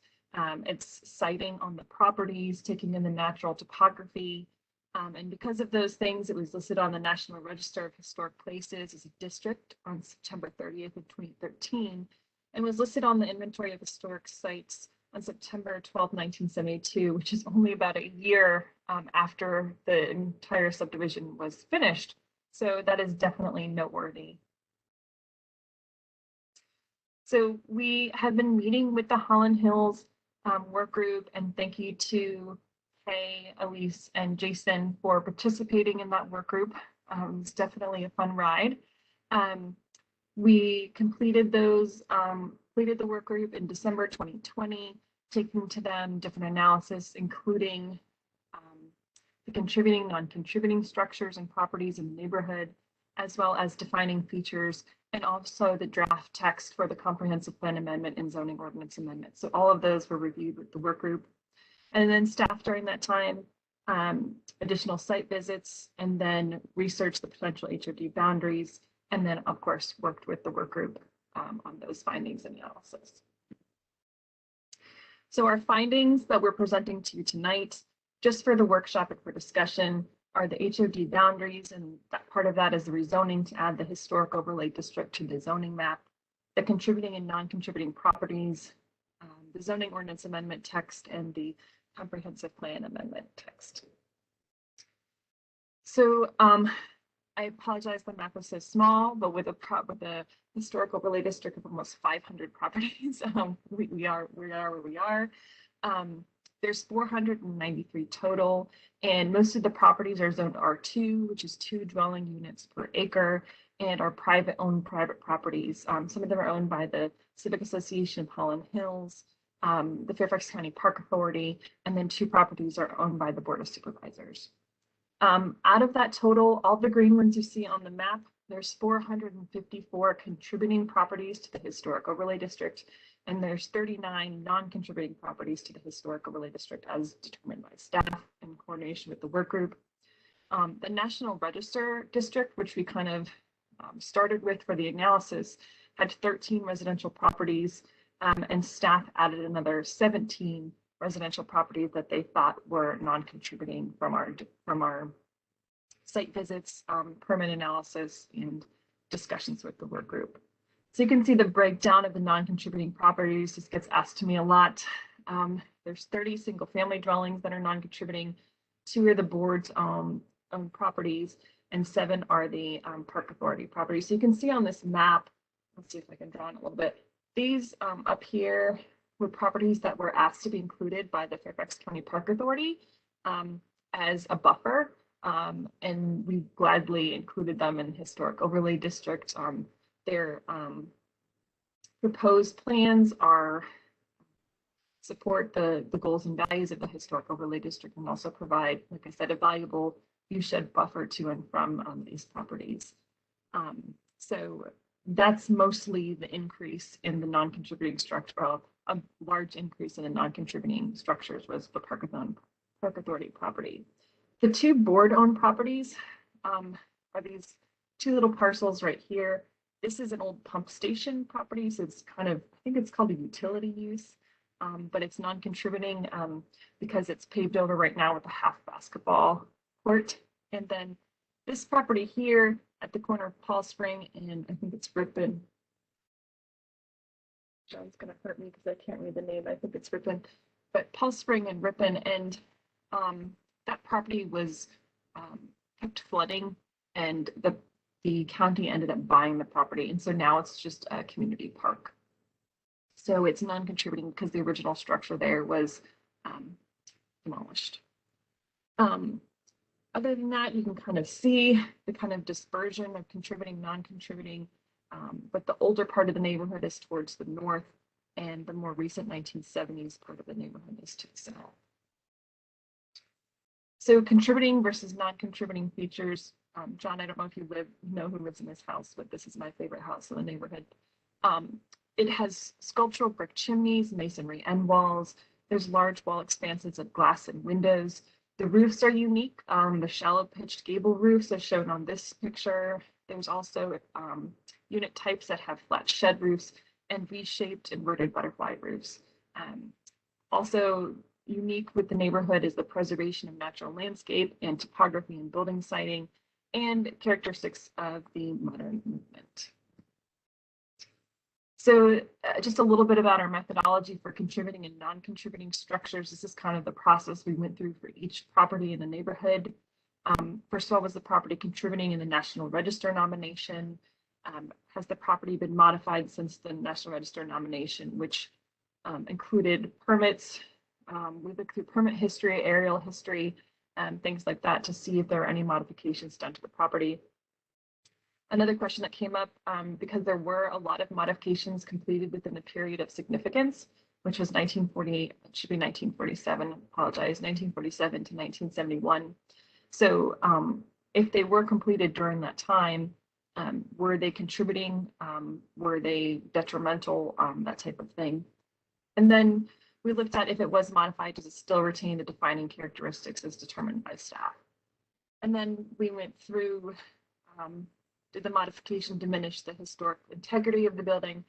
It's siting on the properties, taking in the natural topography. And because of those things, it was listed on the National Register of Historic Places as a district on September 30th of 2013, and was listed on the Inventory of Historic Sites on September 12, 1972, which is only about a year after the entire subdivision was finished. So that is definitely noteworthy. So we have been meeting with the Holland Hills work group, and thank you to Kay, Elise, and Jason for participating in that work group. It's definitely a fun ride. We completed those, completed the work group in December 2020, taking to them different analysis, including the contributing, non-contributing structures and properties in the neighborhood, as well as defining features, and also the draft text for the comprehensive plan amendment and zoning ordinance amendment. So all of those were reviewed with the work group. And then staff during that time, additional site visits, and then researched the potential HOD boundaries, and then of course worked with the work group on those findings and analysis. So our findings that we're presenting to you tonight, just for the workshop and for discussion, are the HOD boundaries, and that part of that is the rezoning to add the historic overlay district to the zoning map, the contributing and non-contributing properties, the zoning ordinance amendment text, and the comprehensive plan amendment text. So I apologize, the map was so small, but with a historic overlay district of almost 500 properties, we are where we are. There's 493 total, and most of the properties are zoned R2, which is 2 dwelling units per acre, and are private properties. Some of them are owned by the Civic Association of Holland Hills, the Fairfax County Park Authority, and then 2 properties are owned by the Board of Supervisors. Out of that total, all the green ones you see on the map, there's 454 contributing properties to the historic overlay district, and there's 39 non-contributing properties to the historic overlay district as determined by staff in coordination with the work group. The National Register district, which we kind of started with for the analysis, had 13 residential properties, and staff added another 17 residential properties that they thought were non-contributing from our site visits, permit analysis, and discussions with the work group. So you can see the breakdown of the non-contributing properties. This gets asked to me a lot. There's 30 single family dwellings that are non-contributing, 2 are the board's own properties, and 7 are the Park Authority properties. So you can see on this map, let's see if I can draw it a little bit. These up here were properties that were asked to be included by the Fairfax County Park Authority as a buffer, and we gladly included them in the historic overlay district. Their proposed plans are support the goals and values of the historic overlay district, and also provide, like I said, a valuable viewshed buffer to and from these properties. So that's mostly the increase in the non-contributing structure. Well, a large increase in the non-contributing structures was the Park Authority property. The 2 board-owned properties are these 2 little parcels right here. This is an old pump station property, so it's kind of, I think it's called a utility use, but it's non-contributing because it's paved over right now with a half basketball court. And then this property here at the corner of Paul Spring and I think it's Ripon. John's gonna hurt me because I can't read the name. I think it's Ripon, but Paul Spring and Ripon, and that property was kept flooding, and the county ended up buying the property, and so now it's just a community park. So it's non-contributing because the original structure there was demolished. Other than that, you can kind of see the kind of dispersion of contributing, non-contributing, but the older part of the neighborhood is towards the north, and the more recent 1970s part of the neighborhood is to the south. So contributing versus non-contributing features. John, I don't know if you know who lives in this house, but this is my favorite house in the neighborhood. It has sculptural brick chimneys, masonry end walls. There's large wall expanses of glass and windows. The roofs are unique. The shallow pitched gable roofs as shown on this picture. There's also unit types that have flat shed roofs and V-shaped inverted butterfly roofs. Also unique with the neighborhood is the preservation of natural landscape and topography and building siting and characteristics of the modern movement. So just a little bit about our methodology for contributing and non-contributing structures. This is kind of the process we went through for each property in the neighborhood. First of all, was the property contributing in the National Register nomination? Has the property been modified since the National Register nomination, which included permits? We looked through permit history, aerial history, and things like that to see if there are any modifications done to the property. Another question that came up, because there were a lot of modifications completed within the period of significance, which was 1948, it should be 1947, apologize, 1947 to 1971. So if they were completed during that time, Were they contributing? Were they detrimental? That type of thing. And then we looked at if it was modified, does it still retain the defining characteristics as determined by staff? And then we went through, did the modification diminish the historic integrity of the building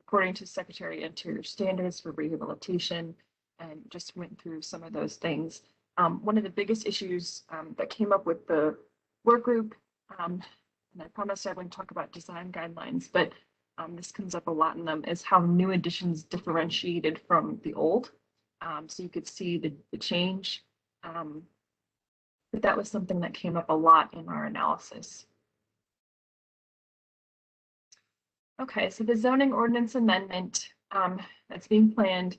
according to Secretary of Interior standards for rehabilitation, and just went through some of those things. One of the biggest issues that came up with the work group, and I promised I wouldn't talk about design guidelines, but this comes up a lot in them, is how new additions differentiated from the old. So you could see the change. But that was something that came up a lot in our analysis. Okay, so the zoning ordinance amendment that's being planned.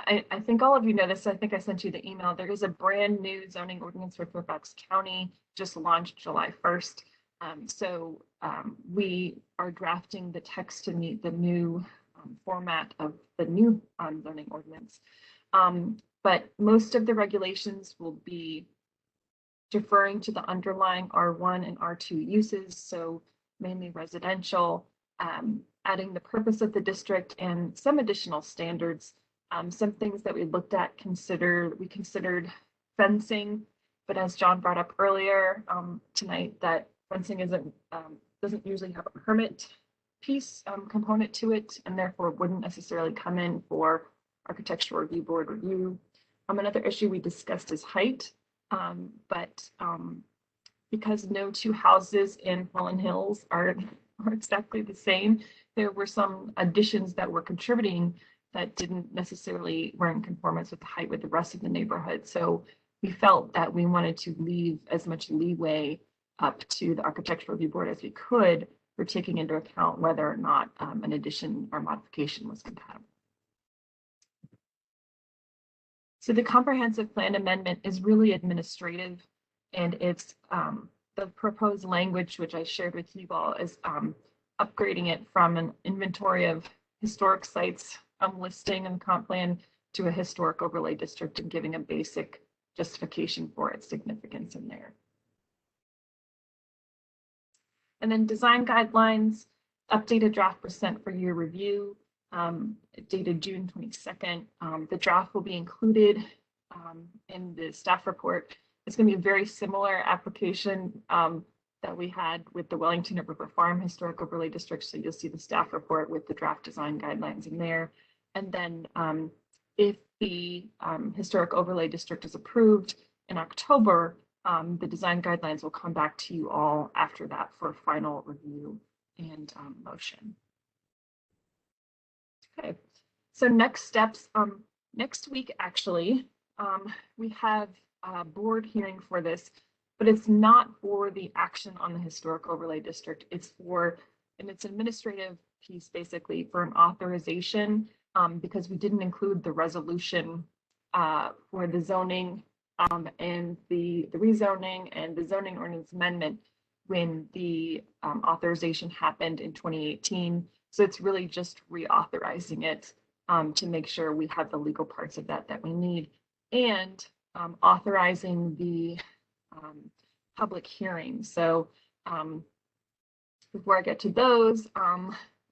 I think all of you know this. I think I sent you the email. There is a brand new zoning ordinance for Fairfax County, just launched July 1st. So we are drafting the text to meet the new format of the new zoning ordinance. But most of the regulations will be deferring to the underlying R1 and R2 uses, so mainly residential, adding the purpose of the district and some additional standards. Some things that we looked at we considered fencing, but as John brought up earlier tonight, that fencing doesn't usually have a permit piece component to it, and therefore wouldn't necessarily come in for Architectural Review Board review. Another issue we discussed is height, but because no two houses in Holland Hills are exactly the same, there were some additions that were contributing that were in conformance with the height with the rest of the neighborhood. So we felt that we wanted to leave as much leeway up to the Architectural Review Board as we could for taking into account whether or not an addition or modification was compatible. So the comprehensive plan amendment is really administrative, and it's the proposed language, which I shared with you all, is upgrading it from an inventory of historic sites listing and comp plan to a historic overlay district, and giving a basic justification for its significance in there. And then design guidelines, updated draft was sent for your review, dated June 22nd. The draft will be included in the staff report. It's going to be a very similar application that we had with the Wellington at River Farm Historic Overlay District. So you'll see the staff report with the draft design guidelines in there. And then if the Historic Overlay District is approved in October, the design guidelines will come back to you all after that for final review and motion. Okay, so next steps. Next week, actually, we have a board hearing for this, but it's not for the action on the Historic Overlay District. It's for, and it's an administrative piece basically for an authorization, because we didn't include the resolution for the zoning and the rezoning and the zoning ordinance amendment when the authorization happened in 2018. So it's really just reauthorizing it to make sure we have the legal parts of that we need, and authorizing the public hearing. So before I get to those,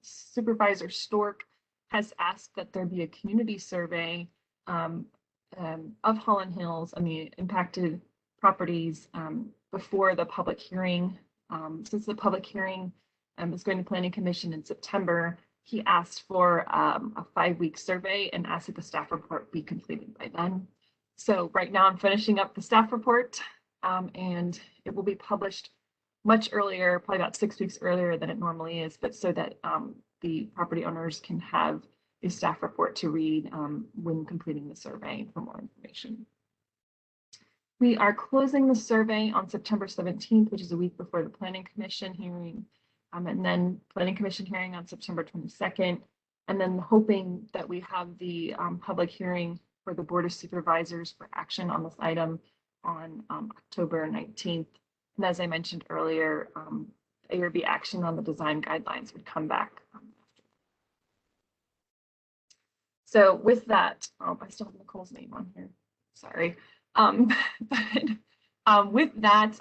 Supervisor Stork has asked that there be a community survey of Holland Hills and the impacted properties before the public hearing. Since the public hearing is going to Planning Commission in September, he asked for a 5-week survey and asked that the staff report be completed by then. So right now I'm finishing up the staff report, and it will be published much earlier, probably about 6 weeks earlier than it normally is, but so that the property owners can have a staff report to read when completing the survey for more information. We are closing the survey on September 17th, which is a week before the Planning Commission hearing, and then Planning Commission hearing on September 22nd, and then hoping that we have the public hearing for the Board of Supervisors for action on this item on October 19th. And as I mentioned earlier, ARB action on the design guidelines would come back. So with that, I still have Nicole's name on here, sorry. With that,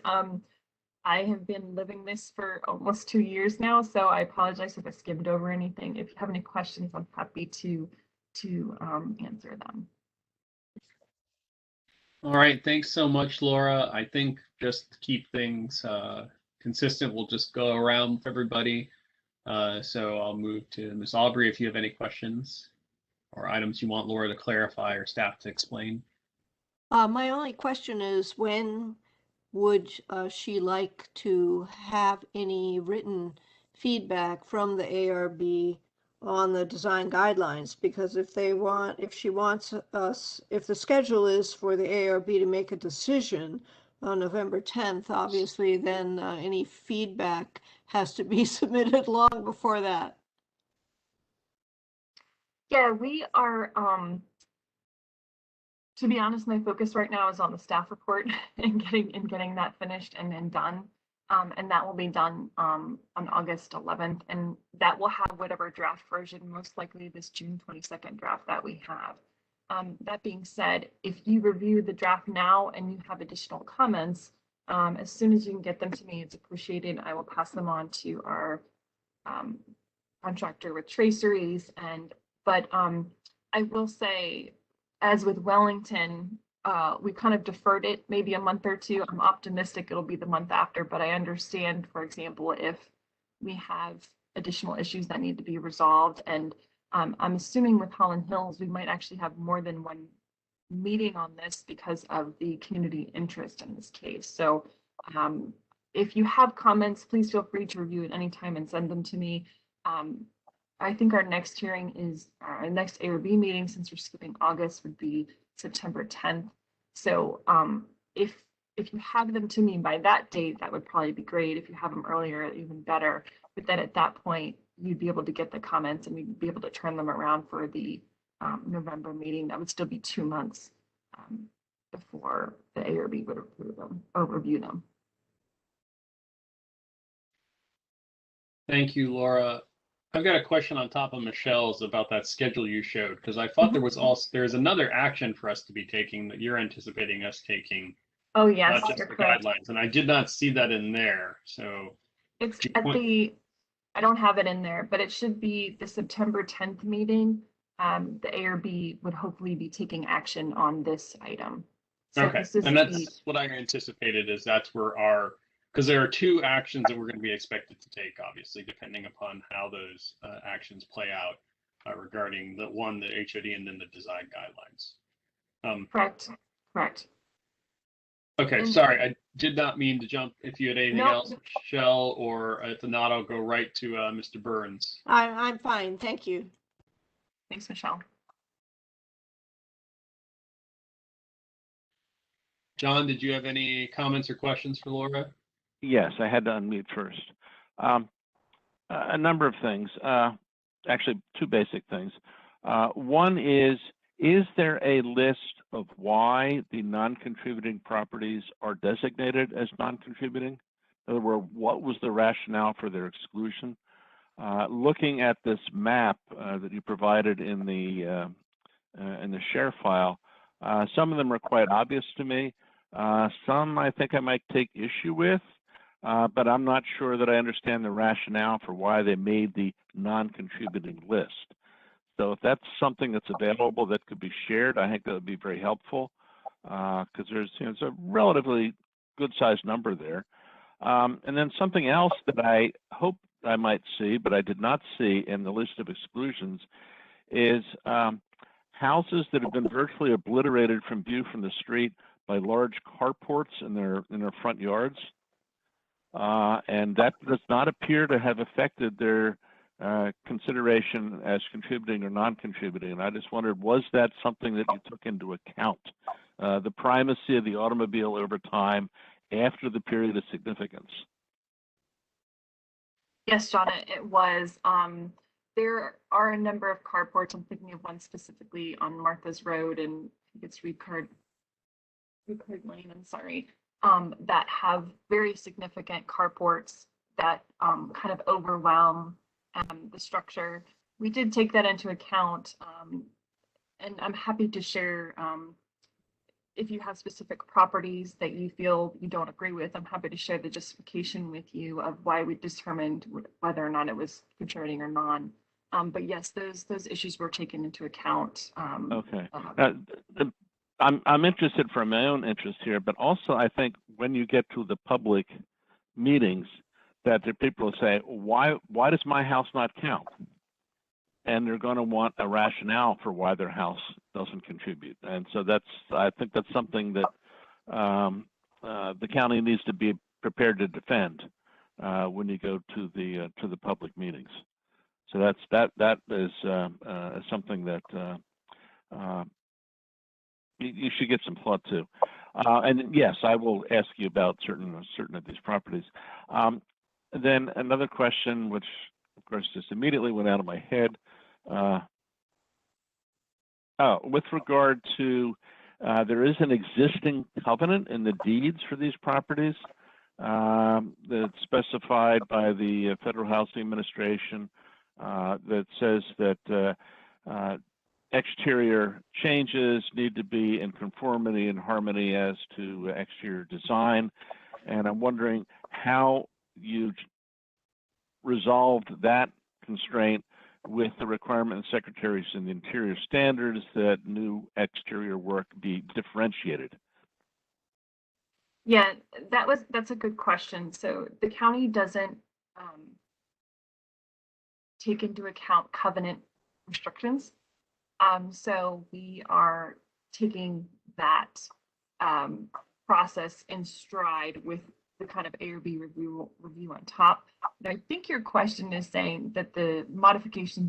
I have been living this for almost 2 years now, so I apologize if I skimmed over anything. If you have any questions, I'm happy to answer them. All right, thanks so much, Laura. I think just to keep things consistent, we'll just go around with everybody. So I'll move to Ms. Aubrey if you have any questions or items you want Laura to clarify or staff to explain. My only question is, when would she like to have any written feedback from the ARB on the design guidelines? Because if she wants us, if the schedule is for the ARB to make a decision on November 10th, obviously then any feedback has to be submitted long before that. Yeah, we are, to be honest, my focus right now is on the staff report and getting that finished and then done. And that will be done on August 11th, and that will have whatever draft version, most likely this June 22nd draft that we have. That being said, if you review the draft now and you have additional comments, as soon as you can get them to me, it's appreciated. I will pass them on to our contractor with traceries. But I will say, as with Wellington, we kind of deferred it maybe a month or two. I'm optimistic it'll be the month after, but I understand, for example, if we have additional issues that need to be resolved. And I'm assuming with Holland Hills, we might actually have more than one meeting on this because of the community interest in this case. So if you have comments, please feel free to review it anytime and send them to me. I think our next hearing is our next ARB meeting, since we're skipping August, would be September 10th. So if you have them to me by that date, that would probably be great. If you have them earlier, even better. But then at that point, you'd be able to get the comments and we'd be able to turn them around for the November meeting. That would still be 2 months before the ARB would approve them or review them. Thank you, Laura. I've got a question on top of Michelle's about that schedule you showed, because I thought there's another action for us to be taking that you're anticipating us taking. Oh yes, not just you're the correct. guidelines, and I did not see that in there. So it's at I don't have it in there, but it should be the September 10th meeting. The ARB would hopefully be taking action on this item. So okay, and that's what I anticipated, is that's where because there are two actions that we're going to be expected to take, obviously, depending upon how those actions play out regarding the HOD and then the design guidelines. Correct. Okay, sorry, I did not mean to jump. If you had anything else, Michelle, or if not, I'll go right to Mr. Burns. I'm fine, thank you. Thanks, Michelle. John, did you have any comments or questions for Laura? Yes, I had to unmute first. A number of things, actually two basic things. One is there a list of why the non-contributing properties are designated as non-contributing? In other words, what was the rationale for their exclusion? Looking at this map that you provided in the share file, some of them are quite obvious to me. Some I think I might take issue with, but I'm not sure that I understand the rationale for why they made the non-contributing list. So if that's something that's available that could be shared, I think that would be very helpful, because there's it's a relatively good-sized number there. And then something else that I hope I might see, but I did not see in the list of exclusions, is houses that have been virtually obliterated from view from the street by large carports in their front yards, and that does not appear to have affected their consideration as contributing or non-contributing. And I just wondered, was that something that you took into account, the primacy of the automobile over time after the period of significance? Yes, John, it was. There are a number of carports. I'm thinking of one specifically on Martha's Road, and it's Recurd Lane, I'm sorry, that have very significant carports that kind of overwhelm the structure. We did take that into account, and I'm happy to share if you have specific properties that you feel you don't agree with, I'm happy to share the justification with you of why we determined whether or not it was contributing or non. But yes, those issues were taken into account. Okay. I'm interested for my own interest here, but also I think when you get to the public meetings, that the people say, why does my house not count? And they're going to want a rationale for why their house doesn't contribute. And so I think that's something that the county needs to be prepared to defend when you go to the public meetings. So that is something that you should get some thought to. And yes, I will ask you about certain of these properties. Then another question, which of course just immediately went out of my head. With regard to, there is an existing covenant in the deeds for these properties that's specified by the Federal Housing Administration that says that exterior changes need to be in conformity and harmony as to exterior design. And I'm wondering how you resolved that constraint with the requirement in secretaries and the interior standards that new exterior work be differentiated. Yeah, that's a good question. So the county doesn't take into account covenant restrictions. So we are taking that process in stride with the kind of ARB review on top. And I think your question is saying that the modifications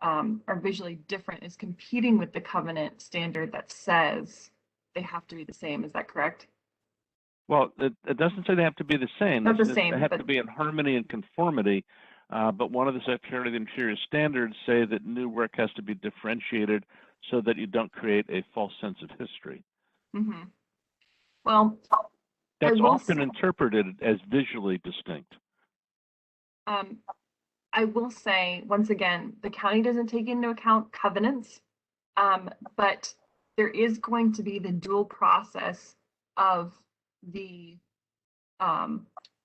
are visually different, is competing with the covenant standard that says they have to be the same. Is that correct? Well, it doesn't say they have to be the same. Not the same. They have to be in harmony and conformity. But one of the Secretary of the Interior standards say that new work has to be differentiated so that you don't create a false sense of history. Mm-hmm. Well, that's often interpreted as visually distinct. I will say, once again, the county doesn't take into account covenants, but there is going to be the dual process of the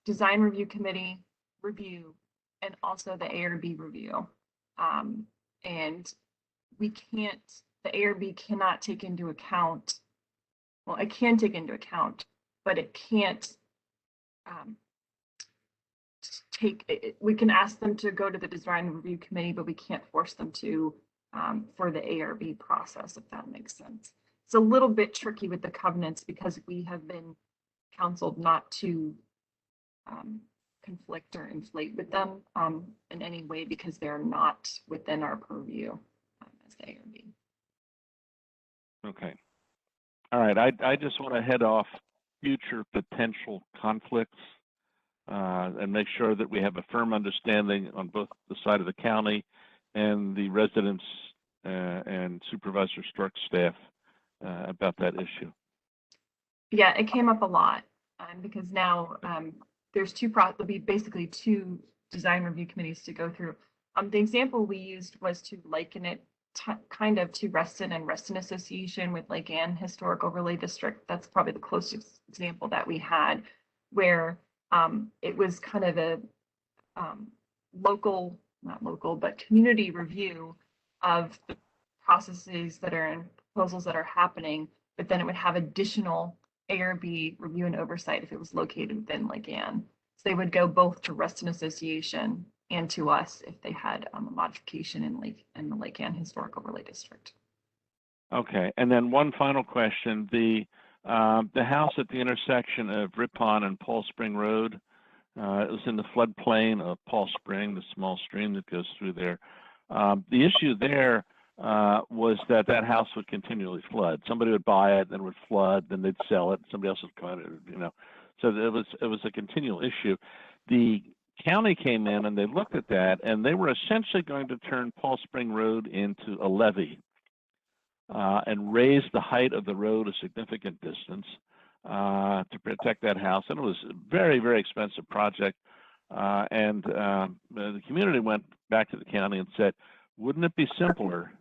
Design Review Committee review and also the ARB review. And the ARB cannot take into account, well, it can take into account, but it can't we can ask them to go to the Design Review Committee, but we can't force them to for the ARB process, if that makes sense. It's a little bit tricky with the covenants because we have been counseled not to conflict or inflate with them in any way because they're not within our purview as the ARB. Okay. All right. I just want to head off future potential conflicts and make sure that we have a firm understanding on both the side of the county and the residents and Supervisor Stark's staff about that issue. Yeah, it came up a lot because now there's there'll be basically two design review committees to go through. The example we used was to liken it kind of to Reston and Reston Association with Lake Ann Historic Overlay District. That's probably the closest example that we had, where it was kind of a not local, but community review of the processes that are in proposals that are happening, but then it would have additional ARB review and oversight if it was located within Lake Ann. So they would go both to Reston Association and to us if they had a modification in the Lake Ann Historic Overlay District. Okay, and then one final question: the house at the intersection of Ripon and Paul Spring Road, it was in the floodplain of Paul Spring, the small stream that goes through there. The issue there was that house would continually flood. Somebody would buy it, then it would flood, then they'd sell it. Somebody else would come in, So it was a continual issue. The county came in and they looked at that, and they were essentially going to turn Paul Spring Road into a levee and raise the height of the road a significant distance to protect that house. And it was a very, very expensive project. The community went back to the county and said, wouldn't it be simpler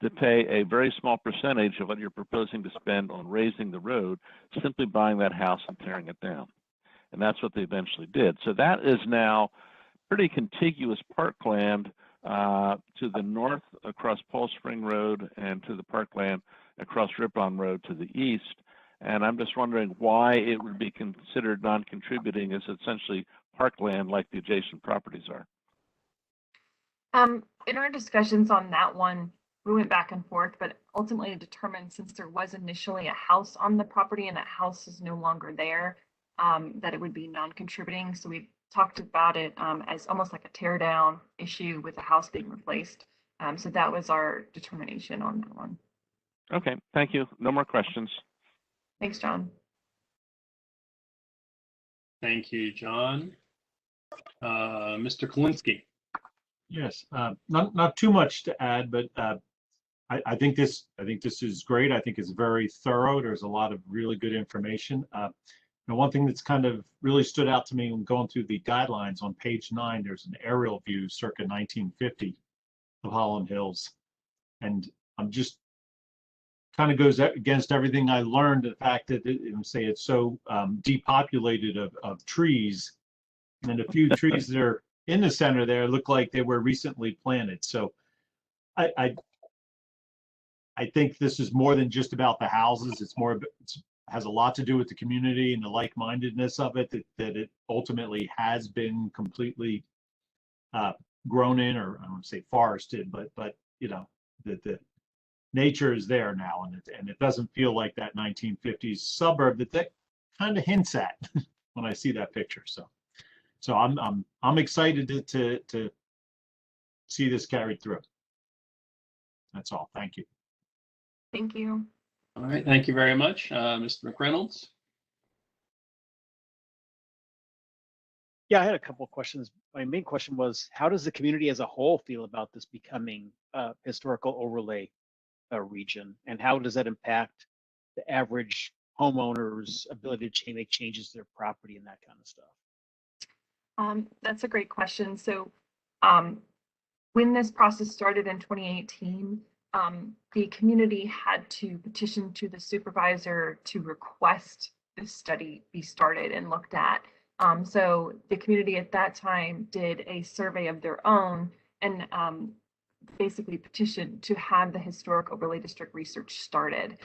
to pay a very small percentage of what you're proposing to spend on raising the road, simply buying that house and tearing it down. And that's what they eventually did. So that is now pretty contiguous parkland to the north across Paul Spring Road and to the parkland across Ripon Road to the east. And I'm just wondering why it would be considered non-contributing as essentially parkland like the adjacent properties are. In our discussions on that one, we went back and forth, but ultimately determined, since there was initially a house on the property and that house is no longer there, that it would be non-contributing. So we talked about it as almost like a tear down issue with the house being replaced. So that was our determination on that one. Okay, thank you. No more questions. Thanks, John. Thank you, John. Mr. Kalinsky. Yes, not too much to add, but I think this is great. I think it's very thorough. There's a lot of really good information. And one thing that's kind of really stood out to me when going through the guidelines on page 9, there's an aerial view circa 1950 of Holland Hills, and I'm just kind of goes against everything I learned. The fact that it's so depopulated of trees, and then a few trees that are in the center there look like they were recently planted. So I think this is more than just about the houses. It's more, has a lot to do with the community and the like-mindedness of it, that it ultimately has been completely grown in, or I don't want to say forested, but you know, the nature is there now, and it doesn't feel like that 1950s suburb that kind of hints at when I see that picture. So I'm excited to see this carried through. That's all. Thank you. Thank you. All right, thank you very much, Mr. McReynolds. Yeah, I had a couple of questions. My main question was, how does the community as a whole feel about this becoming a historical overlay region, and how does that impact the average homeowner's ability to make changes to their property and that kind of stuff? That's a great question. So when this process started in 2018, the community had to petition to the supervisor to request this study be started and looked at. So the community at that time did a survey of their own and basically petitioned to have the historic overlay district research started.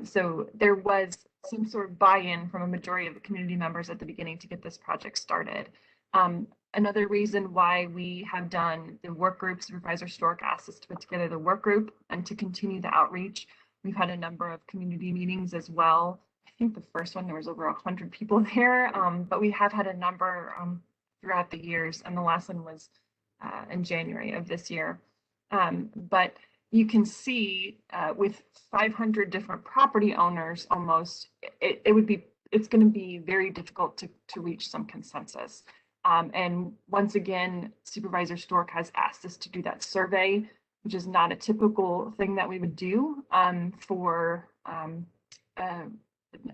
So there was some sort of buy-in from a majority of the community members at the beginning to get this project started. Another reason why we have done the work group, Supervisor Stork asked us to put together the work group and to continue the outreach. We've had a number of community meetings as well. I think the first one, there was over 100 people there, but we have had a number throughout the years, and the last one was in January of this year. But you can see with 500 different property owners almost, it's going to be very difficult to reach some consensus. And once again, Supervisor Stork has asked us to do that survey, which is not a typical thing that we would do for an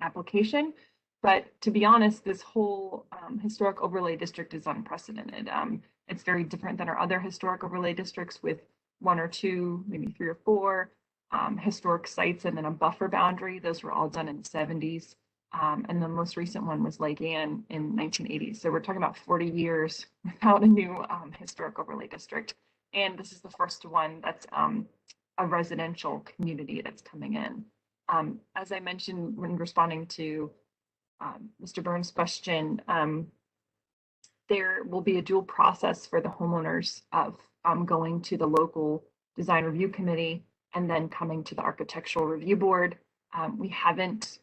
application. But to be honest, this whole historic overlay district is unprecedented. It's very different than our other historic overlay districts with 1 or 2, maybe 3 or 4 historic sites and then a buffer boundary. Those were all done in the 70s. And the most recent one was Lake Anne in 1980. So we're talking about 40 years without a new historic overlay district. And this is the first one that's a residential community that's coming in. As I mentioned when responding to Mr. Burns' question, there will be a dual process for the homeowners of going to the local design review committee and then coming to the architectural review board. We haven't,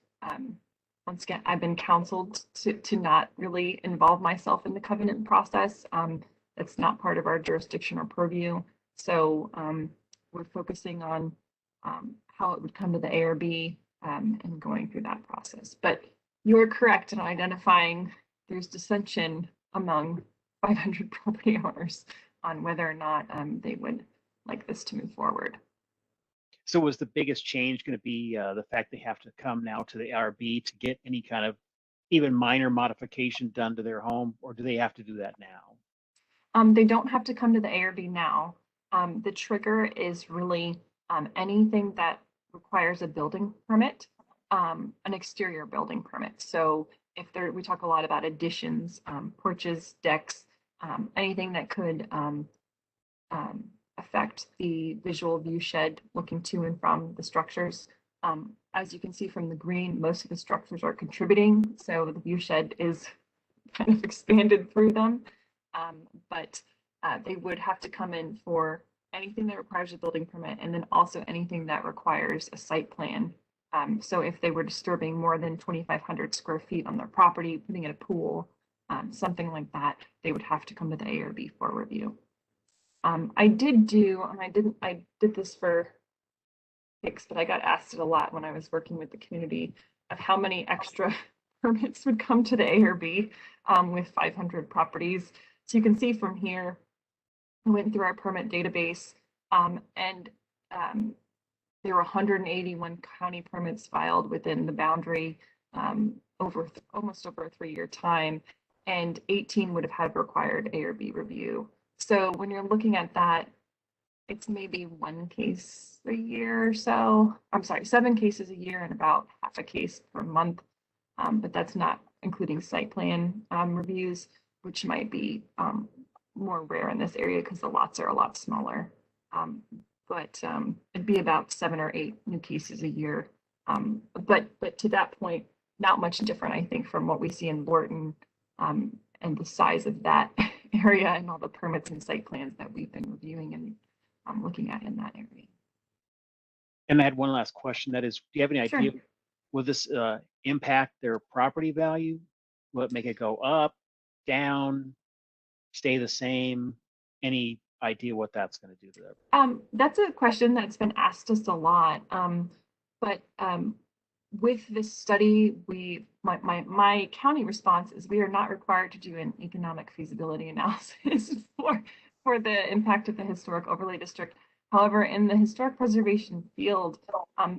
once again, I've been counseled to not really involve myself in the covenant process. That's not part of our jurisdiction or purview. So we're focusing on how it would come to the ARB and going through that process. But you're correct in identifying there's dissension among 500 property owners on whether or not they would like this to move forward. So was the biggest change going to be the fact they have to come now to the ARB to get any kind of even minor modification done to their home, or do they have to do that now? They don't have to come to the ARB now. The trigger is really anything that requires a building permit, an exterior building permit. So if there, we talk a lot about additions, porches, decks, anything that could affect the visual view shed looking to and from the structures. As you can see from the green, most of the structures are contributing, so the view shed is kind of expanded through them. But they would have to come in for anything that requires a building permit, and then also anything that requires a site plan. So if they were disturbing more than 2,500 square feet on their property, putting in a pool, something like that, they would have to come to the ARB for review. I did this for Hicks, but I got asked it a lot when I was working with the community of how many extra permits would come to the ARB with 500 properties. So you can see from here, we went through our permit database, and there were 181 county permits filed within the boundary almost over a 3-year time, and 18 would have had required ARB review. So when you're looking at that, it's maybe 1 case a year or so. I'm sorry, 7 cases a year and about half a case per month. But that's not including site plan reviews, which might be more rare in this area because the lots are a lot smaller. But it'd be about 7 or 8 new cases a year. But to that point, not much different, I think, from what we see in Lorton and the size of that area and all the permits and site plans that we've been reviewing and looking at in that area. And I had one last question. That is, do you have any Sure. idea, will this impact their property value? Will it make it go up, down, stay the same? Any idea what that's going to do to them? That's a question that's been asked us a lot. But with this study, my county response is we are not required to do an economic feasibility analysis for the impact of the historic overlay district. However, in the historic preservation field,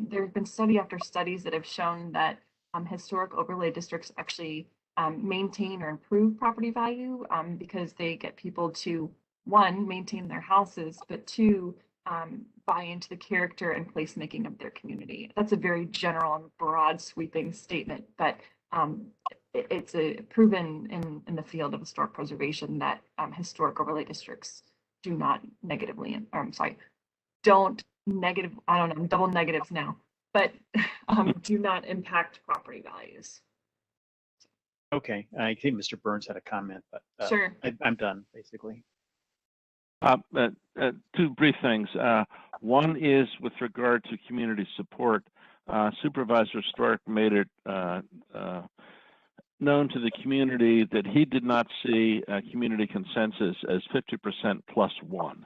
there have been study after studies that have shown that historic overlay districts actually maintain or improve property value because they get people to, 1, maintain their houses, but 2, buy into the character and placemaking of their community. That's a very general and broad sweeping statement, but it's proven in the field of historic preservation that historic overlay districts do not negatively, or I'm sorry, don't negative, I don't know, double negatives now, but do not impact property values. Okay, I think Mr. Burns had a comment, but Sure. I'm done, basically. 2 brief things. One is with regard to community support. Supervisor Stark made it known to the community that he did not see a community consensus as 50% plus 1.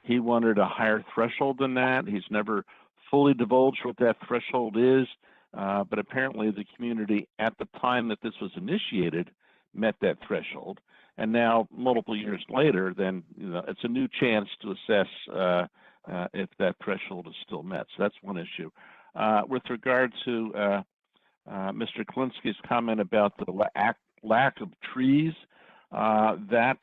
He wanted a higher threshold than that. He's never fully divulged what that threshold is, but apparently the community at the time that this was initiated met that threshold. And now, multiple years later, then it's a new chance to assess if that threshold is still met. So that's one issue. With regard to Mr. Klinsky's comment about the lack of trees, that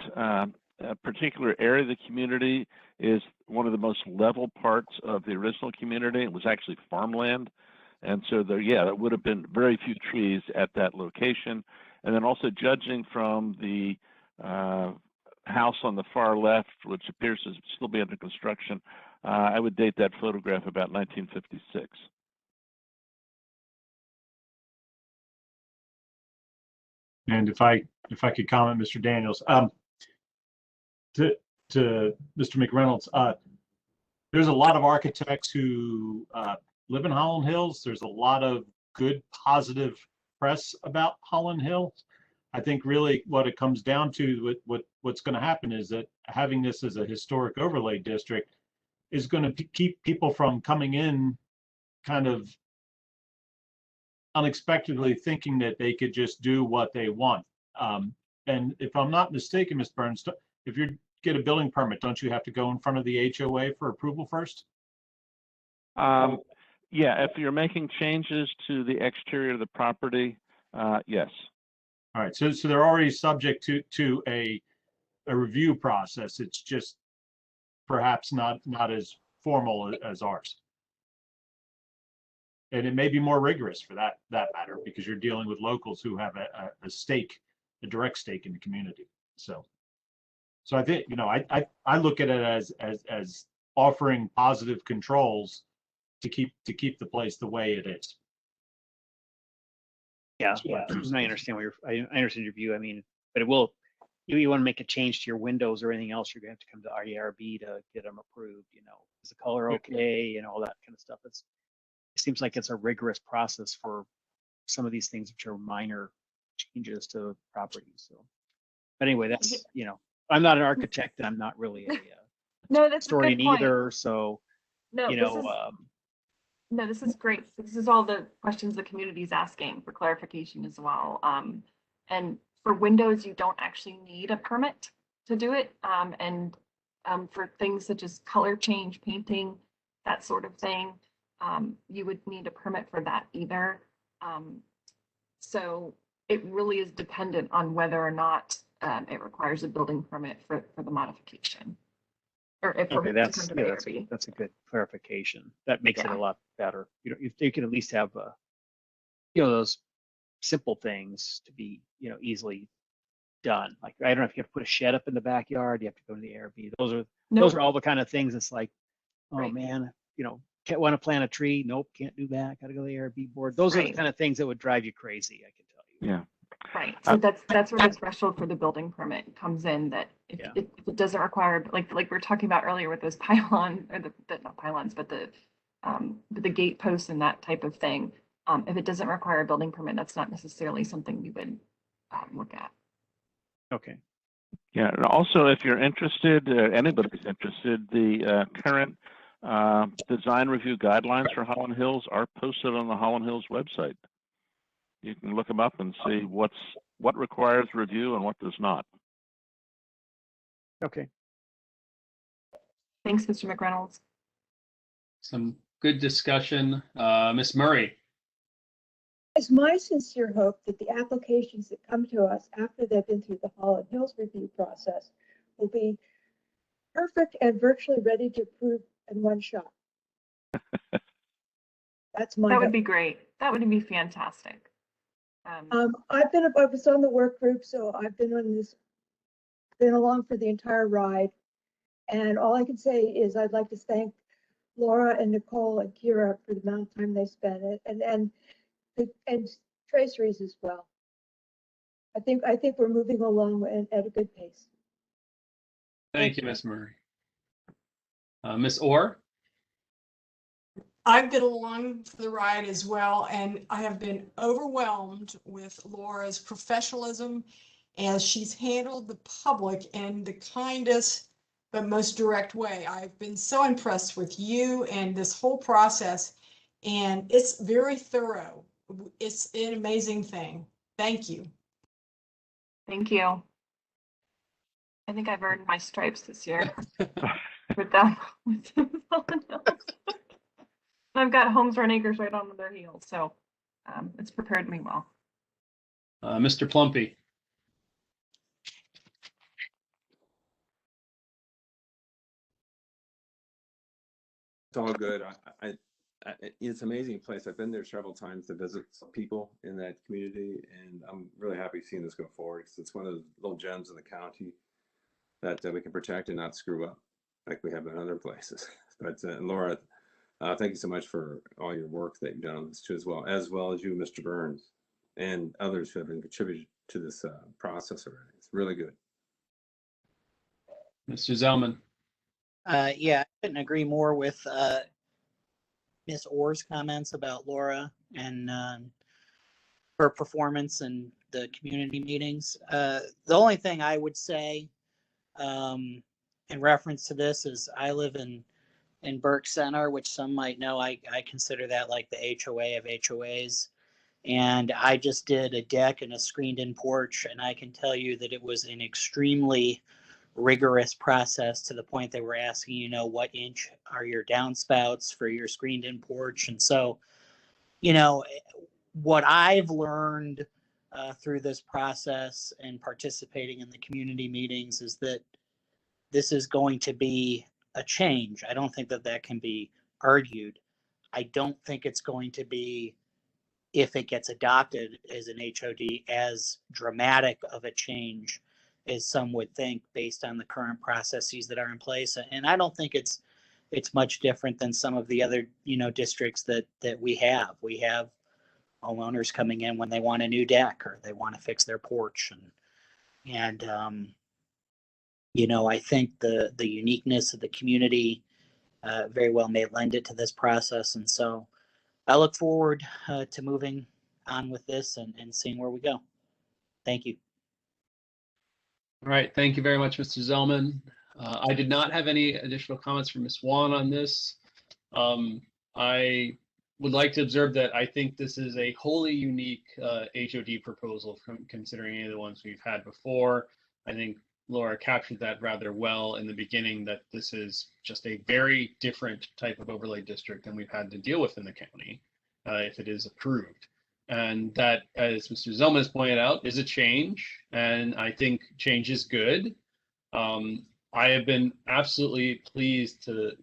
particular area of the community is one of the most level parts of the original community. It was actually farmland. And so there would have been very few trees at that location. And then also judging from the house on the far left, which appears to still be under construction, I would date that photograph about 1956. And if I could comment, Mr. Daniels, to Mr. McReynolds, there's a lot of architects who live in Holland Hills. There's a lot of good, positive press about Holland Hills. I think really what it comes down to, what's going to happen is that having this as a historic overlay district is going to keep people from coming in kind of unexpectedly thinking that they could just do what they want. And if I'm not mistaken, Ms. Burns, if you get a building permit, don't you have to go in front of the HOA for approval first? Yeah, if you're making changes to the exterior of the property, yes. All right, so they're already subject to a review process. It's just perhaps not as formal as ours. And it may be more rigorous for that matter, because you're dealing with locals who have a stake, a direct stake in the community. So I think, you know, I look at it as offering positive controls to keep the place the way it is. Yeah, I understand I understand your view. I mean, but it will, you want to make a change to your windows or anything else, you're gonna have to come to ARB to get them approved, you know, is the color okay and all that kind of stuff. It seems like it's a rigorous process for some of these things, which are minor changes to properties. So, but anyway, that's, you know, I'm not an architect and I'm not really a No, that's a good historian point. either. So, No, you know, no, this is great. This is all the questions the community is asking for clarification as well. And for windows, you don't actually need a permit to do it. And for things such as color change, painting, that sort of thing, you would need a permit for that either. So it really is dependent on whether or not it requires a building permit for the modification. Or if okay, that's to come to that's a good clarification. That makes it a lot better. You know, if you can at least have you know, those simple things to be, you know, easily done. Like, I don't know if you have to put a shed up in the backyard, you have to go to the ARB. Those are all the kind of things. It's like, oh man, you know, can't want to plant a tree. Nope, can't do that. Got to go to the ARB board. Those are the kind of things that would drive you crazy, I can tell you. Yeah. Right. So that's where the threshold for the building permit comes in, that if it doesn't require, like we were talking about earlier with those pylon, or not pylons, but the gate posts and that type of thing. If it doesn't require a building permit, that's not necessarily something we would look at. Okay. Yeah, and also if you're interested, anybody's interested, the current design review guidelines for Holland Hills are posted on the Holland Hills website. You can look them up and see what requires review and what does not. Okay. Thanks, Mr. McReynolds. Some good discussion. Ms. Murray. It's my sincere hope that the applications that come to us after they've been through the Holland Hills review process will be perfect and virtually ready to approve in one shot. That's my That would hope. be great. That would be fantastic. I was on the work group, so I've been along for the entire ride. And all I can say is I'd like to thank Laura and Nicole and Kira for the amount of time they spent, and Traceries as well. I think we're moving along at a good pace. Thank you, Ms. Murray. Ms. Orr. I've been along for the ride as well, and I have been overwhelmed with Laura's professionalism as she's handled the public in the kindest but most direct way. I've been so impressed with you and this whole process, and it's very thorough. It's an amazing thing. Thank you. Thank you. I think I've earned my stripes this year with that. I've got Homes Run Acres right on their heels, so it's prepared me well. Mr. Plumpy. It's all good. It's an amazing place. I've been there several times to visit people in that community, and I'm really happy seeing this go forward. It's one of the little gems in the county that we can protect and not screw up like we have in other places. But Laura, thank you so much for all your work that you've done on this too, as well as you, Mr. Burns, and others who have been contributed to this process already. It's really good. Mr. Zellman. Yeah, I couldn't agree more with Ms. Orr's comments about Laura and her performance in the community meetings. The only thing I would say in reference to this is I live in Burke Center, which some might know. I consider that like the HOA of HOAs. And I just did a deck and a screened-in porch, and I can tell you that it was an extremely rigorous process, to the point they were asking, you know, what inch are your downspouts for your screened-in porch. And so, you know, what I've learned through this process and participating in the community meetings is that this is going to be a change. I don't think that that can be argued. I don't think it's going to be, if it gets adopted as an HOD, as dramatic of a change as some would think based on the current processes that are in place. And I don't think it's much different than some of the other, districts that we have. We have homeowners coming in when they want a new deck or they want to fix their porch. And I think the uniqueness of the community very well may lend it to this process. And so I look forward to moving on with this and seeing where we go. Thank you. All right, thank you very much, Mr. Zellman. I did not have any additional comments from Ms. Wan on this. I would like to observe that I think this is a wholly unique HOD proposal considering any of the ones we've had before. I think Laura captured that rather well in the beginning, that this is just a very different type of overlay district than we've had to deal with in the county if it is approved. And that, as Mr. Zellman has pointed out, is a change, and I think change is good. I have been absolutely pleased to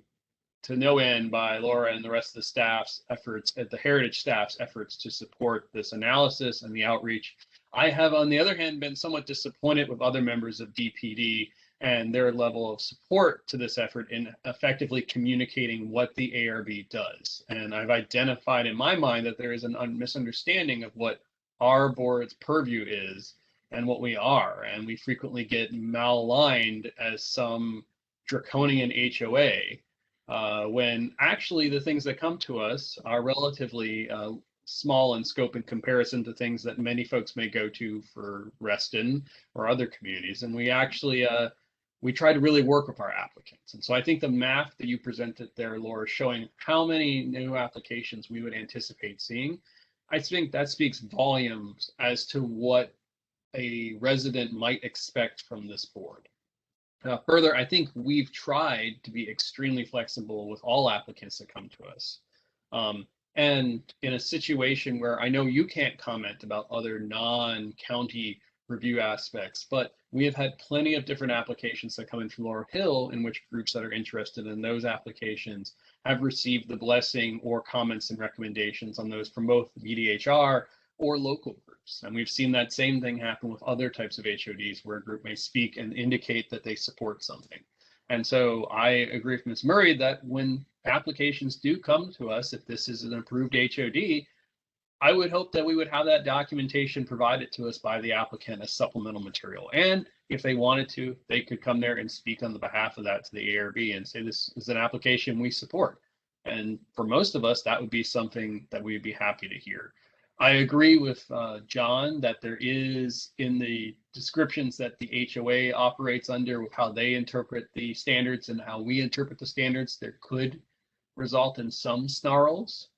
no end by Laura and the rest of the staff's efforts, the Heritage staff's efforts to support this analysis and the outreach. I have, on the other hand, been somewhat disappointed with other members of DPD and their level of support to this effort in effectively communicating what the ARB does. And I've identified in my mind that there is a misunderstanding of what our board's purview is and what we are. And we frequently get malaligned as some draconian HOA when actually the things that come to us are relatively small in scope in comparison to things that many folks may go to for Reston or other communities. And we actually, we try to really work with our applicants. And so I think the map that you presented there, Laura, showing how many new applications we would anticipate seeing, I think that speaks volumes as to what a resident might expect from this board. Further, I think we've tried to be extremely flexible with all applicants that come to us. And in a situation where I know you can't comment about other non-county review aspects, but we have had plenty of different applications that come in from Laurel Hill in which groups that are interested in those applications have received the blessing or comments and recommendations on those from both VDHR or local groups. And we've seen that same thing happen with other types of HODs where a group may speak and indicate that they support something. And so I agree with Ms. Murray that when applications do come to us, if this is an approved HOD, I would hope that we would have that documentation provided to us by the applicant as supplemental material. And if they wanted to, they could come there and speak on the behalf of that to the ARB and say, this is an application we support. And for most of us, that would be something that we'd be happy to hear. I agree with John that there is in the descriptions that the HOA operates under with how they interpret the standards and how we interpret the standards, there could result in some snarls.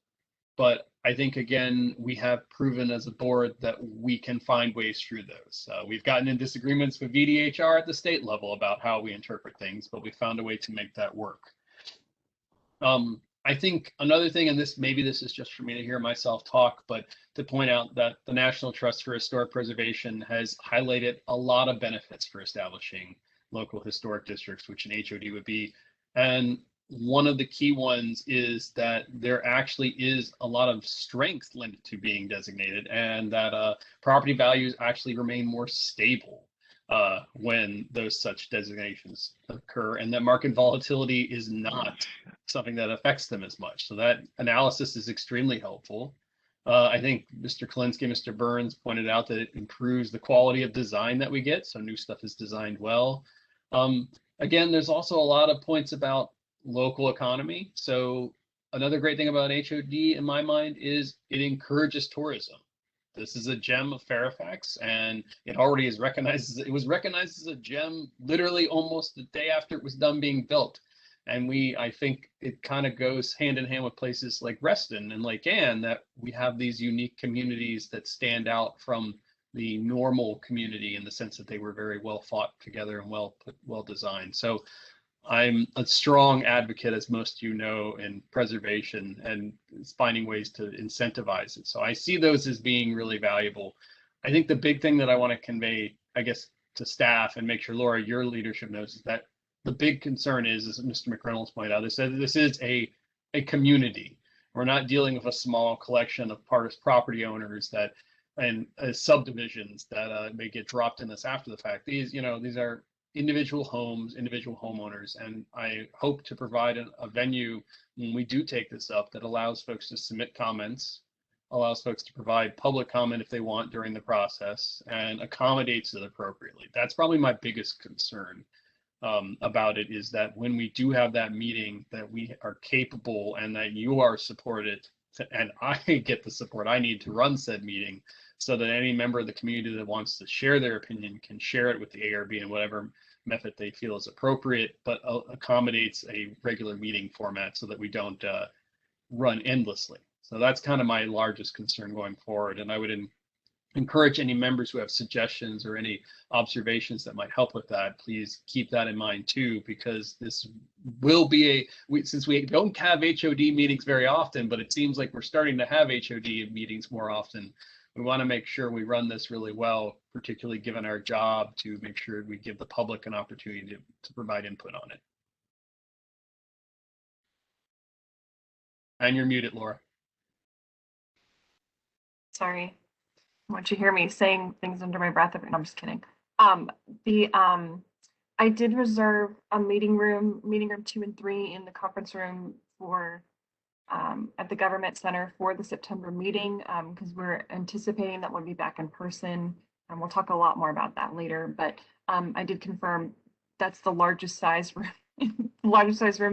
But I think, again, we have proven as a board that we can find ways through those. We've gotten in disagreements with VDHR at the state level about how we interpret things, but we found a way to make that work. I think another thing, and maybe this is just for me to hear myself talk, but to point out that the National Trust for Historic Preservation has highlighted a lot of benefits for establishing local historic districts, which an HOD would be. And one of the key ones is that there actually is a lot of strength lent to being designated, and that property values actually remain more stable when those such designations occur, and that market volatility is not something that affects them as much. So that analysis is extremely helpful. I think Mr. Kalinsky, Mr. Burns pointed out that it improves the quality of design that we get, so new stuff is designed well. Again, there's also a lot of points about local economy. So another great thing about HOD in my mind is it encourages tourism. This is a gem of Fairfax, and it already is recognized. It was recognized as a gem literally almost the day after it was done being built. And I think it kind of goes hand in hand with places like Reston and Lake Anne, that we have these unique communities that stand out from the normal community in the sense that they were very well thought together and well designed. So I'm a strong advocate, as most of you know, in preservation and finding ways to incentivize it. So I see those as being really valuable. I think the big thing that I want to convey, I guess, to staff and make sure, Laura, your leadership knows, is that the big concern is, as Mr. McReynolds pointed out, this is a community. We're not dealing with a small collection of property owners that and subdivisions that may get dropped in this after the fact. These are individual homes, individual homeowners, and I hope to provide a venue when we do take this up that allows folks to submit comments, allows folks to provide public comment if they want during the process, and accommodates it appropriately. That's probably my biggest concern about it, is that when we do have that meeting, that we are capable and that you are supported and I get the support I need to run said meeting, so that any member of the community that wants to share their opinion can share it with the ARB in whatever method they feel is appropriate, but accommodates a regular meeting format so that we don't run endlessly. So that's kind of my largest concern going forward. And I would encourage any members who have suggestions or any observations that might help with that, please keep that in mind too, because this will be since we don't have HOD meetings very often, but it seems like we're starting to have HOD meetings more often. We want to make sure we run this really well, particularly given our job, to make sure we give the public an opportunity to provide input on it. And you're muted, Laura. Sorry. I want you to hear me saying things under my breath. No, I'm just kidding. I did reserve a meeting room 2 and 3 in the conference room for at the government center for the September meeting, because we're anticipating that we'll be back in person, and we'll talk a lot more about that later. But I did confirm that's the largest size room,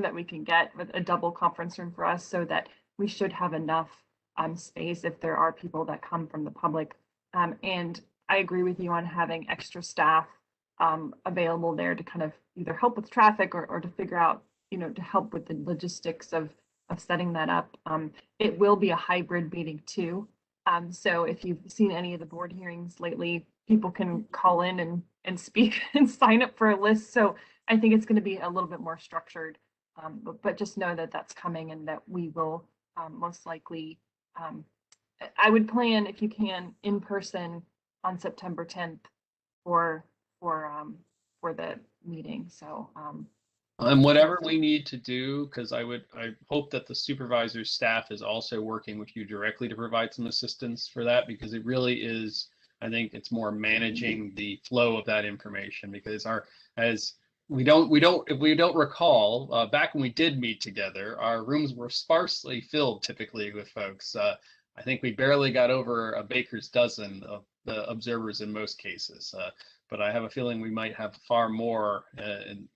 that we can get, with a double conference room for us, so that we should have enough space if there are people that come from the public. And I agree with you on having extra staff available there to kind of either help with traffic or to figure out, to help with the logistics of setting that up. It will be a hybrid meeting too. So if you've seen any of the board hearings lately, people can call in and speak and sign up for a list. So I think it's going to be a little bit more structured, but just know that that's coming, and that we will most likely, I would plan, if you can, in person on September 10th for the meeting. So and whatever we need to do, because I hope that the supervisor's staff is also working with you directly to provide some assistance for that, because it really is, I think it's more managing the flow of that information, because if we don't recall, back when we did meet together, our rooms were sparsely filled typically with folks. I think we barely got over a baker's dozen of the observers in most cases, but I have a feeling we might have far more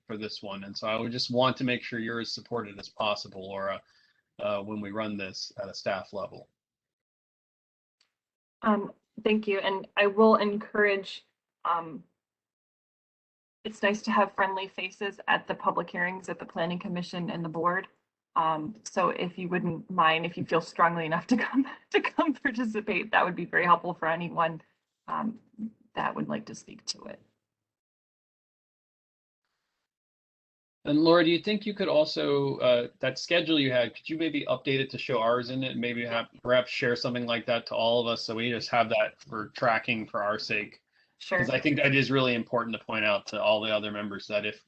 for this one. And so I would just want to make sure you're as supported as possible, Laura, when we run this at a staff level. Thank you. And I will encourage, it's nice to have friendly faces at the public hearings at the Planning Commission and the board. So if you wouldn't mind, if you feel strongly enough to come participate, that would be very helpful for anyone that would like to speak to it. And Laura, do you think you could also, that schedule you had, could you maybe update it to show ours in it, and maybe perhaps share something like that to all of us, so we just have that for tracking for our sake? Sure. Because I think that is really important to point out to all the other members, that if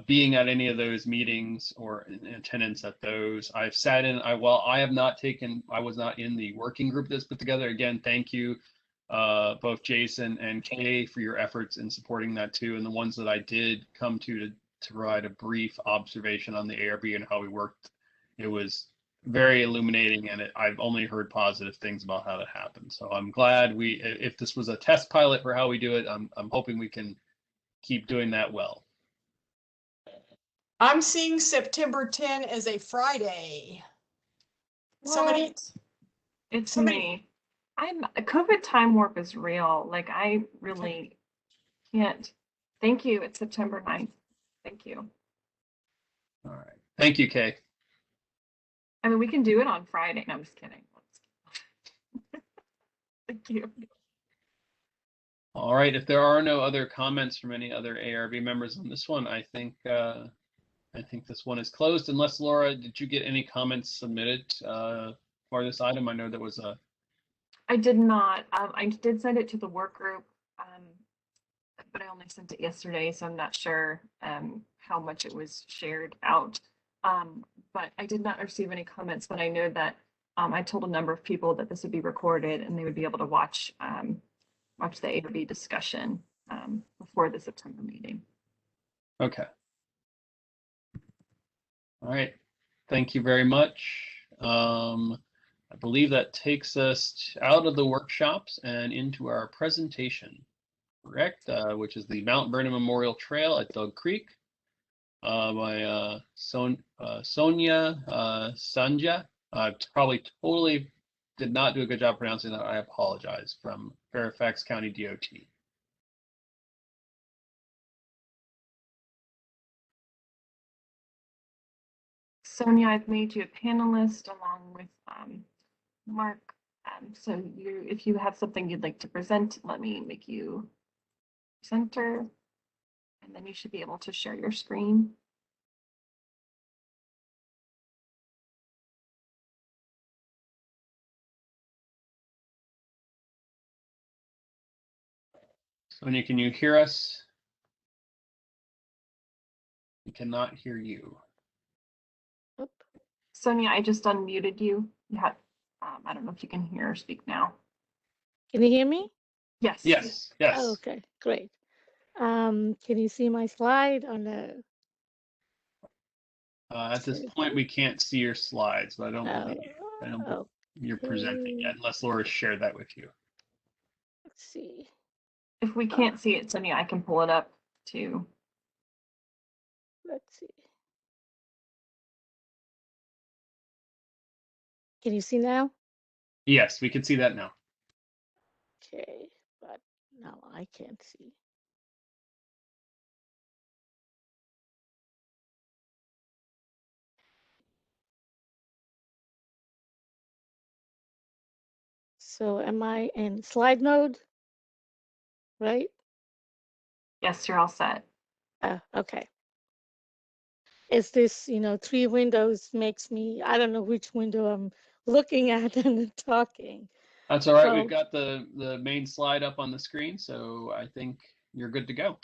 being at any of those meetings or in attendance at those, I've sat in, I was not in the working group that's put together. Again, thank you, both Jason and Kay, for your efforts in supporting that too. And the ones that I did come to provide a brief observation on the ARB and how we worked, it was very illuminating, and I've only heard positive things about how that happened. So I'm glad if this was a test pilot for how we do it, I'm hoping we can keep doing that well. I'm seeing September 10 as a Friday. Somebody. It's me. COVID time warp is real. Like, I really can't. Thank you. It's September 9th. Thank you. All right. Thank you, Kay. I mean, we can do it on Friday. No, I'm just kidding. Thank you. All right. If there are no other comments from any other ARB members on this one, I think this one is closed. Unless, Laura, did you get any comments submitted for this item? I know there was a. I did not. I did send it to the work group. but I only sent it yesterday, so I'm not sure how much it was shared out. But I did not receive any comments, but I know that I told a number of people that this would be recorded and they would be able to watch the ARB discussion before the September meeting. Okay. All right. Thank you very much. I believe that takes us out of the workshops and into our presentation, correct? Which is the Mount Vernon Memorial Trail at Dug Creek by Sonia Sanja. I probably totally did not do a good job pronouncing that. I apologize, from Fairfax County DOT. Sonia, I've made you a panelist along with Mark. So if you have something you'd like to present, let me make you presenter, and then you should be able to share your screen. Sonia, can you hear us? We cannot hear you. Sonia, I just unmuted you. You had, I don't know if you can hear or speak now. Can you hear me? Yes. Yes, yes. Oh, okay, great. Can you see my slide on the? At this point, we can't see your slides, but I don't believe Oh, you're presenting yet, unless Laura shared that with you. let's see. If we can't see it, Sonia, I can pull it up too. Let's see. Can you see now? Yes, we can see that now. Okay, but now I can't see. So am I in slide mode? Right? Yes, you're all set. Okay. Is this, 3 windows makes me, I don't know which window I'm looking at and talking. That's all right. So, We've got the main slide up on the screen, so I think you're good to go.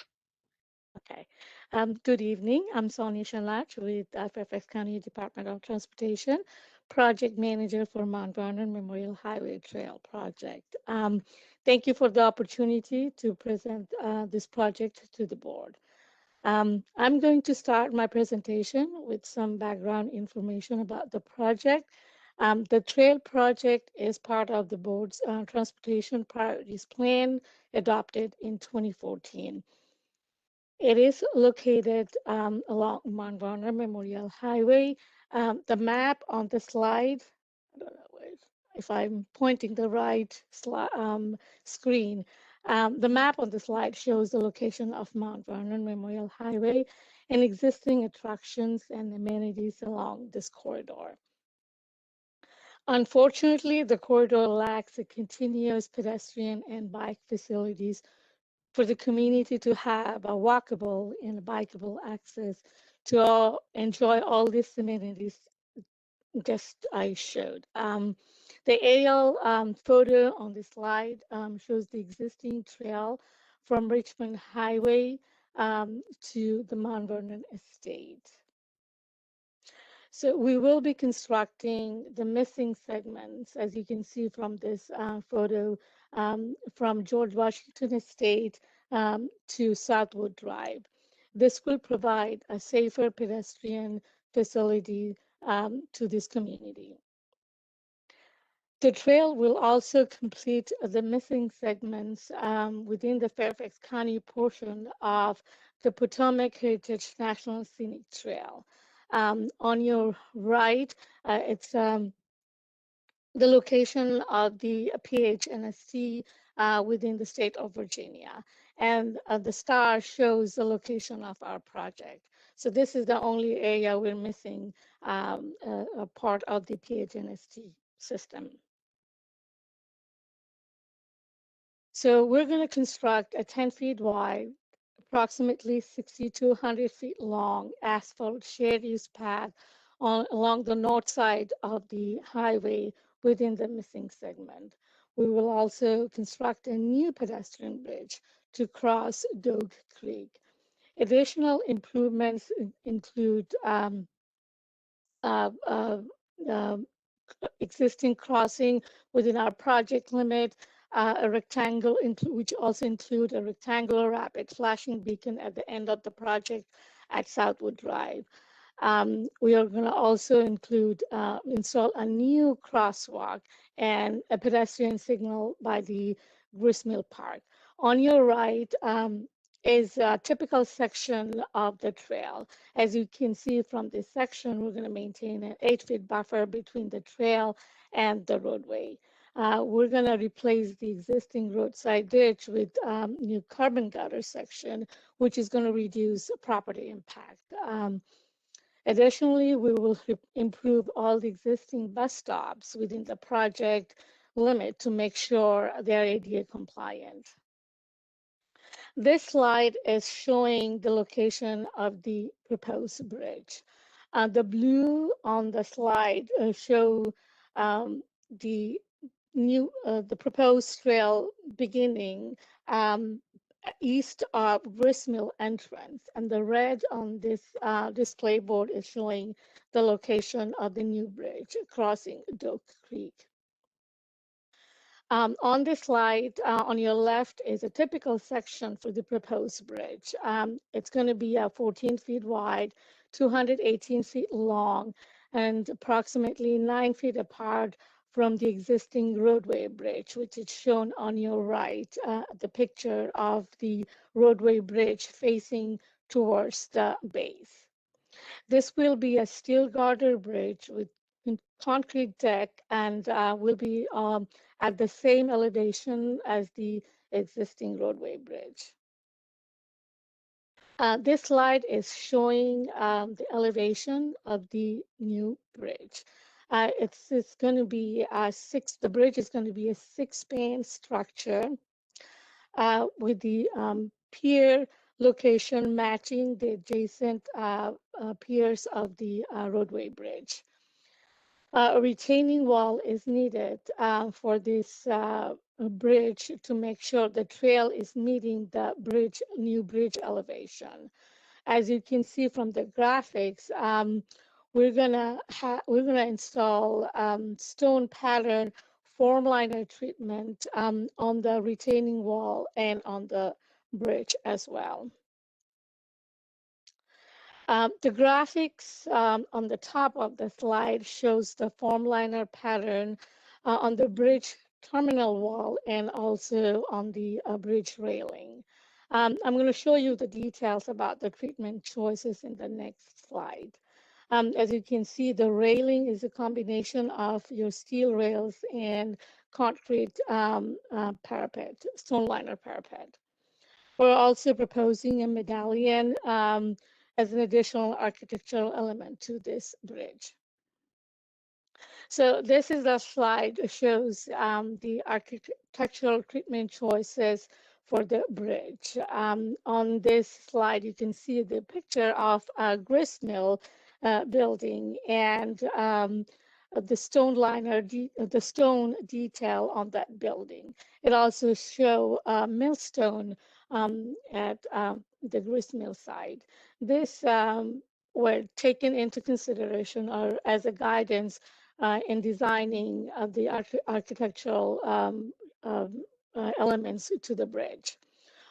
okay. Good evening. I'm Sonia Shanlach with Fairfax County Department of Transportation, project manager for Mount Vernon Memorial Highway Trail project. Thank you for the opportunity to present this project to the board. I'm going to start my presentation with some background information about the project. The trail project is part of the board's transportation priorities plan adopted in 2014. It is located along Mount Vernon Memorial Highway. The map on the slide, I don't know if I'm pointing the right screen. The map on the slide shows the location of Mount Vernon Memorial Highway and existing attractions and amenities along this corridor. Unfortunately, the corridor lacks a continuous pedestrian and bike facilities for the community to have a walkable and bikeable access to enjoy all these amenities just I showed. The aerial photo on the slide shows the existing trail from Richmond Highway to the Mount Vernon Estate. So we will be constructing the missing segments, as you can see from this photo, from George Washington Estate to Southwood Drive. This will provide a safer pedestrian facility to this community. The trail will also complete the missing segments within the Fairfax County portion of the Potomac Heritage National Scenic Trail. On your right, it's the location of the PHNST within the state of Virginia. And the star shows the location of our project. So this is the only area we're missing a part of the PHNST system. So we're going to construct a 10 feet wide, approximately 60 to 100 feet long asphalt shared use path along the north side of the highway within the missing segment. We will also construct a new pedestrian bridge to cross Doak Creek. Additional improvements include uh, uh, um, existing crossing within our project limit, a rectangle, which also include a rectangular rapid flashing beacon at the end of the project at Southwood Drive. We are going to also install a new crosswalk and a pedestrian signal by the Gristmill Park. On your right is a typical section of the trail. As you can see from this section, we're going to maintain an 8-foot buffer between the trail and the roadway. We're going to replace the existing roadside ditch with new carbon gutter section, which is going to reduce property impact. Additionally, we will improve all the existing bus stops within the project limit to make sure they're ADA compliant. This slide is showing the location of the proposed bridge. The blue on the slide show the proposed trail beginning east of Gristmill entrance, and the red on this display board is showing the location of the new bridge crossing Doak Creek. On this slide, on your left is a typical section for the proposed bridge. It's going to be 14 feet wide, 218 feet long, and approximately 9 feet apart from the existing roadway bridge, which is shown on your right, the picture of the roadway bridge facing towards the base. This will be a steel girder bridge with concrete deck and will be at the same elevation as the existing roadway bridge. This slide is showing the elevation of the new bridge. It's going to be the bridge is going to be a 6-span structure with the pier location matching the adjacent piers of the roadway bridge. A retaining wall is needed for this bridge to make sure the trail is meeting the new bridge elevation. As you can see from the graphics, we're gonna install stone pattern form liner treatment on the retaining wall and on the bridge as well. The graphics on the top of the slide shows the form liner pattern on the bridge terminal wall and also on the bridge railing. I'm going to show you the details about the treatment choices in the next slide. As you can see, the railing is a combination of your steel rails and concrete parapet, stone liner parapet. We're also proposing a medallion as an additional architectural element to this bridge. So this is a slide that shows the architectural treatment choices for the bridge. On this slide, you can see the picture of a gristmill building and the stone liner, the stone detail on that building. It also shows millstone at the gristmill side. This were taken into consideration or as a guidance in designing the architectural elements to the bridge.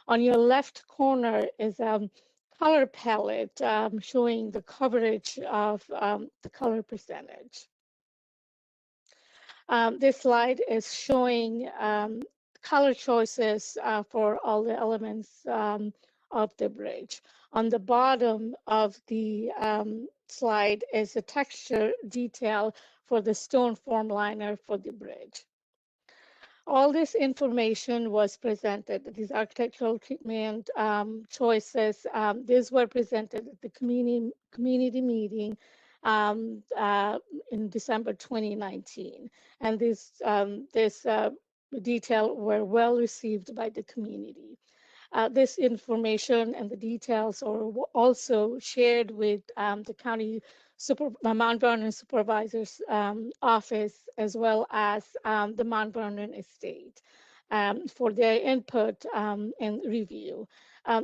On your left corner is a color palette showing the coverage of the color percentage. This slide is showing color choices for all the elements of the bridge. On the bottom of the slide is a texture detail for the stone form liner for the bridge. All this information was presented, these architectural treatment choices, these were presented at the community meeting in December 2019. And this detail were well received by the community. This information and the details are also shared with the county Mount Vernon Supervisor's office, as well as the Mount Vernon estate. for their input and review.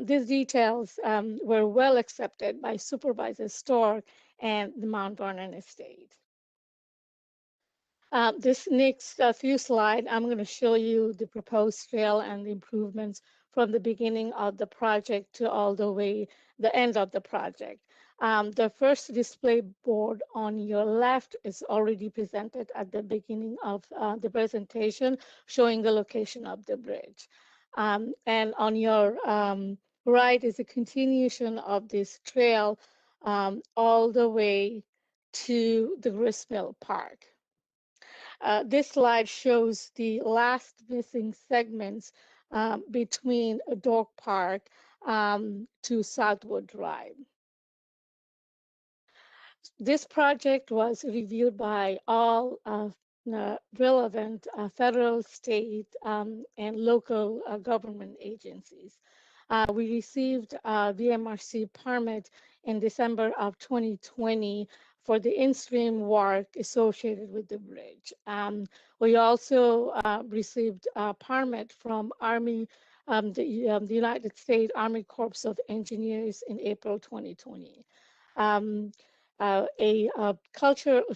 These details were well accepted by Supervisor Stork and the Mount Vernon Estate. This next few slides, I'm going to show you the proposed trail and the improvements from the beginning of the project to all the way the end of the project. The first display board on your left is already presented at the beginning of the presentation, showing the location of the bridge. And on your right is a continuation of this trail all the way to the Gristmill Park. This slide shows the last missing segments between Dork Park to Southwood Drive. This project was reviewed by all relevant federal, state, and local government agencies. We received a VMRC permit in December of 2020 for the in-stream work associated with the bridge. We also received a permit from Army, the United States Army Corps of Engineers in April 2020.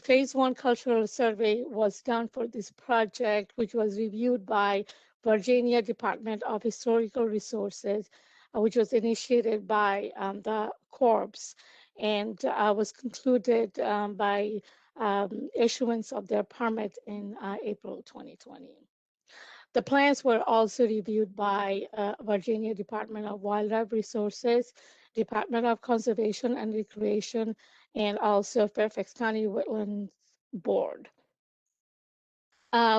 Phase 1 cultural survey was done for this project, which was reviewed by Virginia Department of Historical Resources, which was initiated by the Corps, and was concluded by issuance of their permit in April 2020. The plans were also reviewed by Virginia Department of Wildlife Resources, Department of Conservation and Recreation, and also Fairfax County Wetlands Board.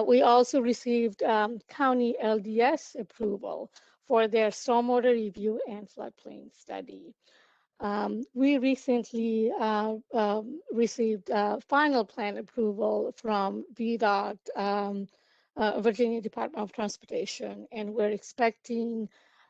We also received county LDS approval for their stormwater review and floodplain study. We recently received final plan approval from VDOT, Virginia Department of Transportation, and we're expecting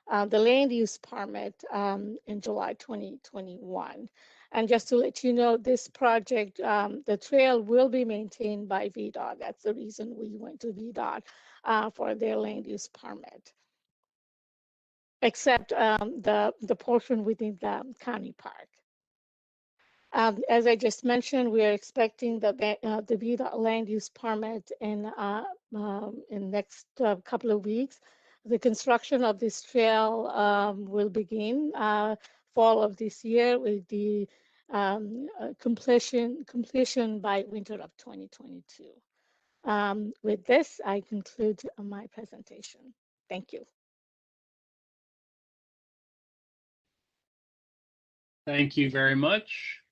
the land use permit in July 2021. And just to let you know, this project, the trail will be maintained by VDOT. That's the reason we went to VDOT for their land use permit, except the portion within the county park. As I just mentioned, we are expecting the VDOT land use permit in next couple of weeks. The construction of this trail will begin fall of this year with the completion by winter of 2022. With this, I conclude my presentation. Thank you. Thank you very much.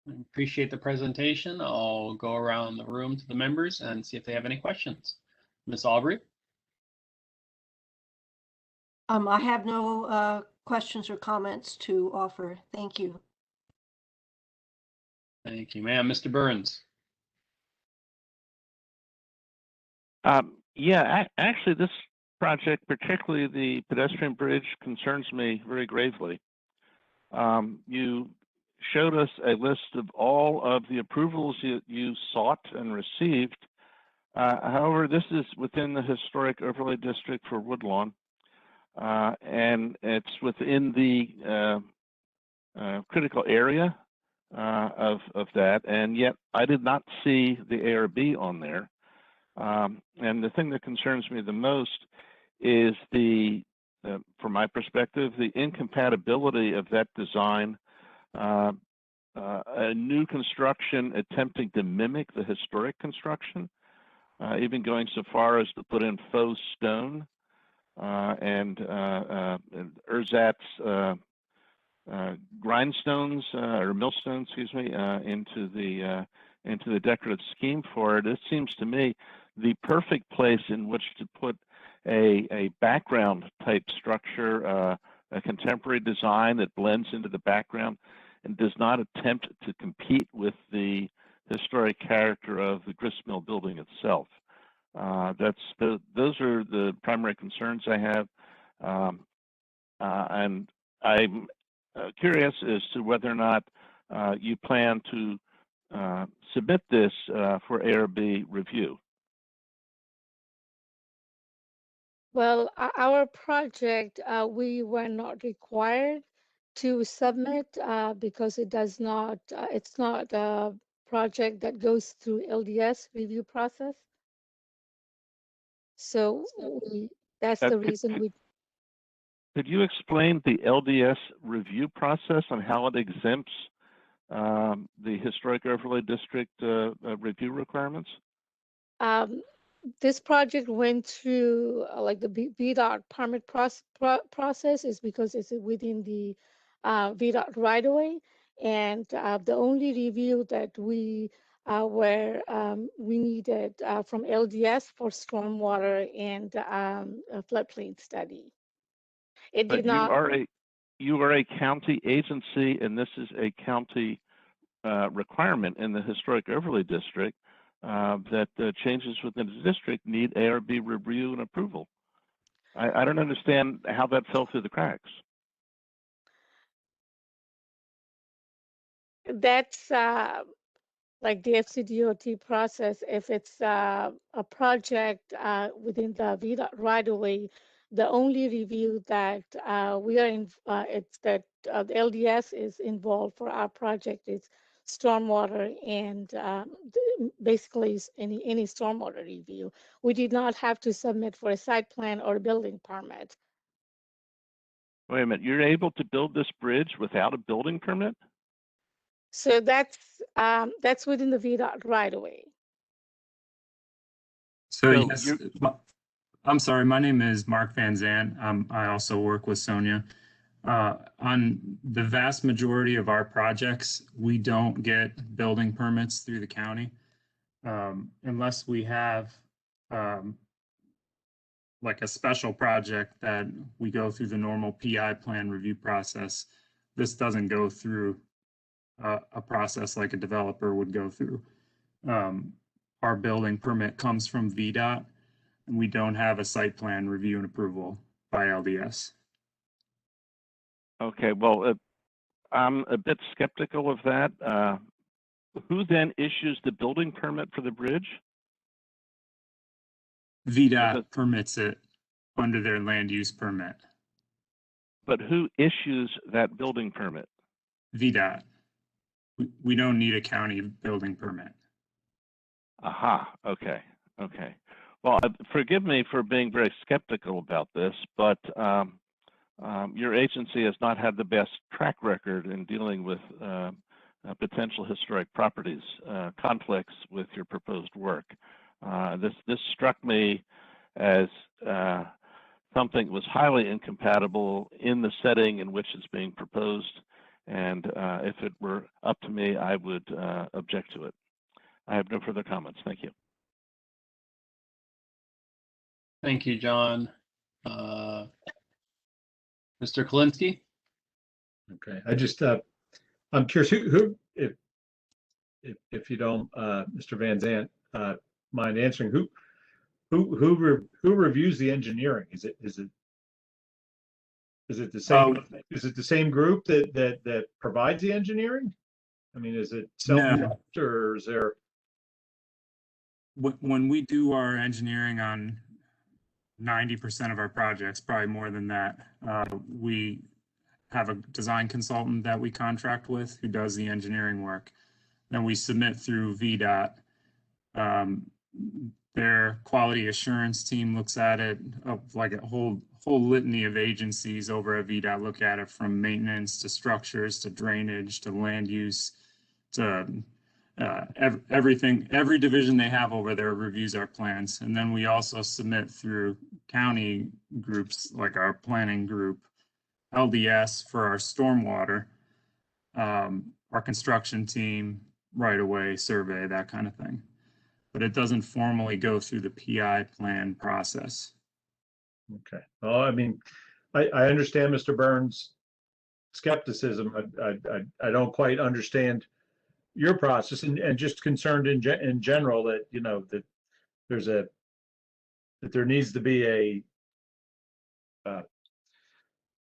I appreciate the presentation. I'll go around the room to the members and see if they have any questions. Ms. Aubrey? I have no questions or comments to offer. Thank you. Thank you, ma'am. Mr. Burns? Yeah, actually, this project, particularly the pedestrian bridge, concerns me very gravely. You showed us a list of all of the approvals you sought and received. However, this is within the historic overlay district for Woodlawn, and it's within the critical area of that, and yet I did not see the ARB on there. And the thing that concerns me the most is from my perspective, the incompatibility of that design. A new construction attempting to mimic the historic construction, even going so far as to put in faux stone and ersatz grindstones or millstones, excuse me, into the decorative scheme for it. It seems to me the perfect place in which to put a background type structure, a contemporary design that blends into the background and does not attempt to compete with the historic character of the gristmill building itself. Those are the primary concerns I have, and I'm curious as to whether or not you plan to submit this for ARB review. Well, our project, we were not required to submit because it does not, it's not a project that goes through LDS review process. So that's the reason we. Could you explain the LDS review process and how it exempts the Historic Overlay District review requirements? This project went through like the VDOT permit process is because it's within the VDOT right away. And the only review that we we needed from LDS for stormwater and a floodplain study. It But did not. You are a county agency, and this is a county requirement in the Historic Overlay District that changes within the district need ARB review and approval. I don't understand how that fell through the cracks. That's like the FCDOT process. If it's a project within the VDOT right away, the only review that we are in, it's that the LDS is involved for our project is stormwater and basically any stormwater review. We did not have to submit for a site plan or a building permit. Wait a minute, you're able to build this bridge without a building permit? So that's within the VDOT right away. So yes, I'm sorry, my name is Mark Van Zandt. I also work with Sonia. On the vast majority of our projects, we don't get building permits through the county unless we have like a special project that we go through the normal PI plan review process. This doesn't go through a process like a developer would go through. Our building permit comes from VDOT, and we don't have a site plan review and approval by LDS. Okay, well, I'm a bit skeptical of that. Who then issues the building permit for the bridge? VDOT permits it under their land use permit. But who issues that building permit? VDOT. We don't need a county building permit. Aha, okay, okay. Well, forgive me for being very skeptical about this, but your agency has not had the best track record in dealing with potential historic properties, conflicts with your proposed work. This struck me as something that was highly incompatible in the setting in which it's being proposed, and if it were up to me, I would object to it. I have no further comments. Thank you. Thank you, John. Mr. Kalinsky? Okay, I just, I'm curious who if you don't, Mr. Van Zandt, mind answering, who reviews the engineering? Is it the same is it the same group that provides the engineering? I mean, is it self or is there? When we do our engineering on 90% of our projects, probably more than that, we have a design consultant that we contract with who does the engineering work. Then we submit through VDOT. Their quality assurance team looks at it, like a whole litany of agencies over at VDOT look at it, from maintenance to structures to drainage to land use to everything. Every division they have over there reviews our plans. And then we also submit through county groups like our planning group, LDS for our stormwater, our construction team, right away survey, that kind of thing. But it doesn't formally go through the PI plan process. Okay. Well, I mean, I understand Mr. Burns' skepticism. I don't quite understand your process, and just concerned in general that, you know, that there needs to be a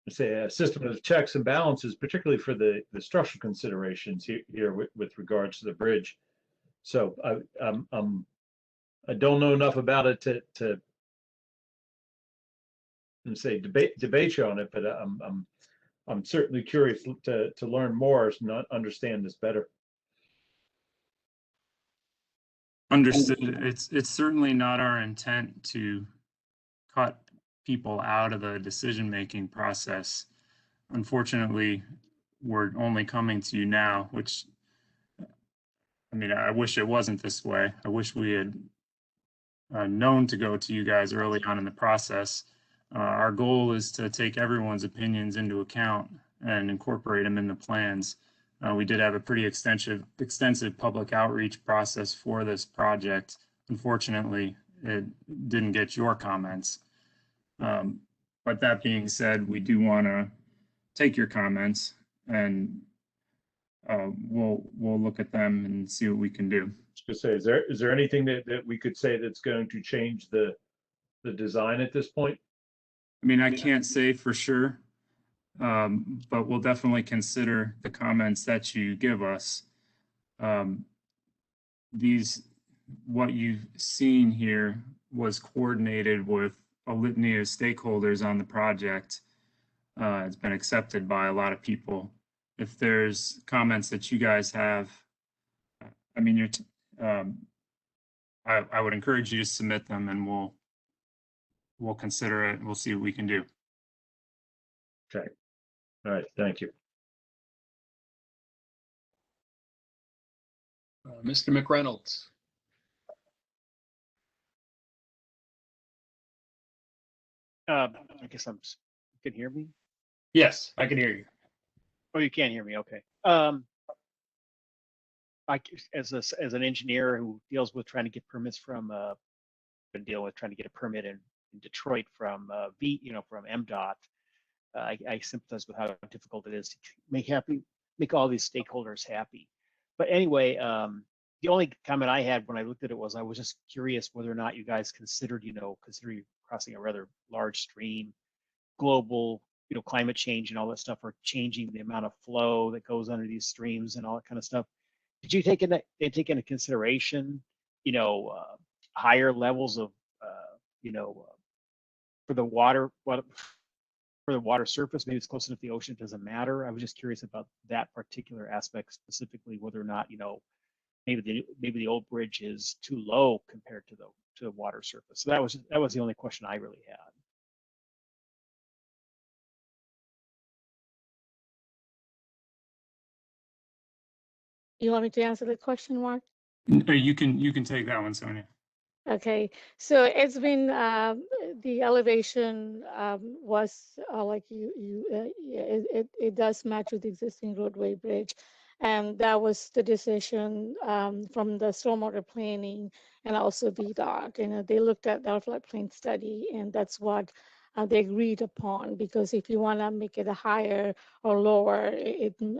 say a system of checks and balances, particularly for the structural considerations here with regards to the bridge. So I don't know enough about it to and say debate you on it, but I'm certainly curious to learn more, to understand this better. Understood. It's certainly not our intent to cut people out of the decision-making process. Unfortunately, we're only coming to you now, which, I mean, I wish it wasn't this way. I wish we had known to go to you guys early on in the process. Our goal is to take everyone's opinions into account and incorporate them in the plans. We did have a pretty extensive public outreach process for this project. Unfortunately, it didn't get your comments. But that being said, we do want to take your comments, and we'll look at them and see what we can do. Just say, is there anything that we could say that's going to change the design at this point? I mean, I can't say for sure, but we'll definitely consider the comments that you give us. What you've seen here was coordinated with a litany of stakeholders on the project. It's been accepted by a lot of people. If there's comments that you guys have, I mean, I would encourage you to submit them, and we'll consider it, and we'll see what we can do. Okay. All right. Thank you. Mr. McReynolds. I guess you can hear me? Yes, I can hear you. Oh, you can't hear me. Okay. As an engineer who deals with trying to get permits from, been dealing with trying to get a permit in Detroit from from MDOT. I sympathize with how difficult it is to make all these stakeholders happy. But anyway, the only comment I had when I looked at it was I was just curious whether or not you guys considered, considering crossing a rather large stream, global, climate change and all that stuff are changing the amount of flow that goes under these streams and all that kind of stuff. Did you take into consideration, higher levels of, for the water surface? Maybe it's close enough to the ocean, it doesn't matter. I was just curious about that particular aspect specifically, whether or not, maybe the old bridge is too low compared to the water surface. So that was the only question I really had. You want me to answer the question, Mark? You can take that one, Sonia. Okay, so it's been the elevation was like it does match with the existing roadway bridge, and that was the decision from the stormwater planning and also VDOT. And they looked at our floodplain study, and that's what they agreed upon. Because if you want to make it a higher or lower,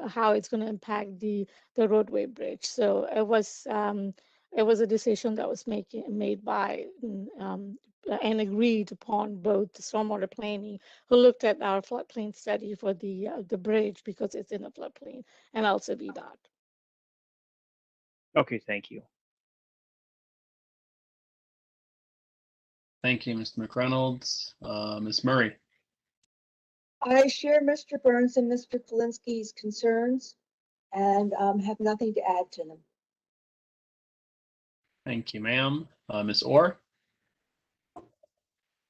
how it's going to impact the roadway bridge. So it was a decision that was made by and agreed upon both the stormwater planning, who looked at our floodplain study for the bridge because it's in a floodplain, and also VDOT. Okay, thank you. Thank you, Mr. McReynolds. Ms. Murray. I share Mr. Burns and Mr. Kalinsky's concerns and have nothing to add to them. Thank you, ma'am. Ms. Orr.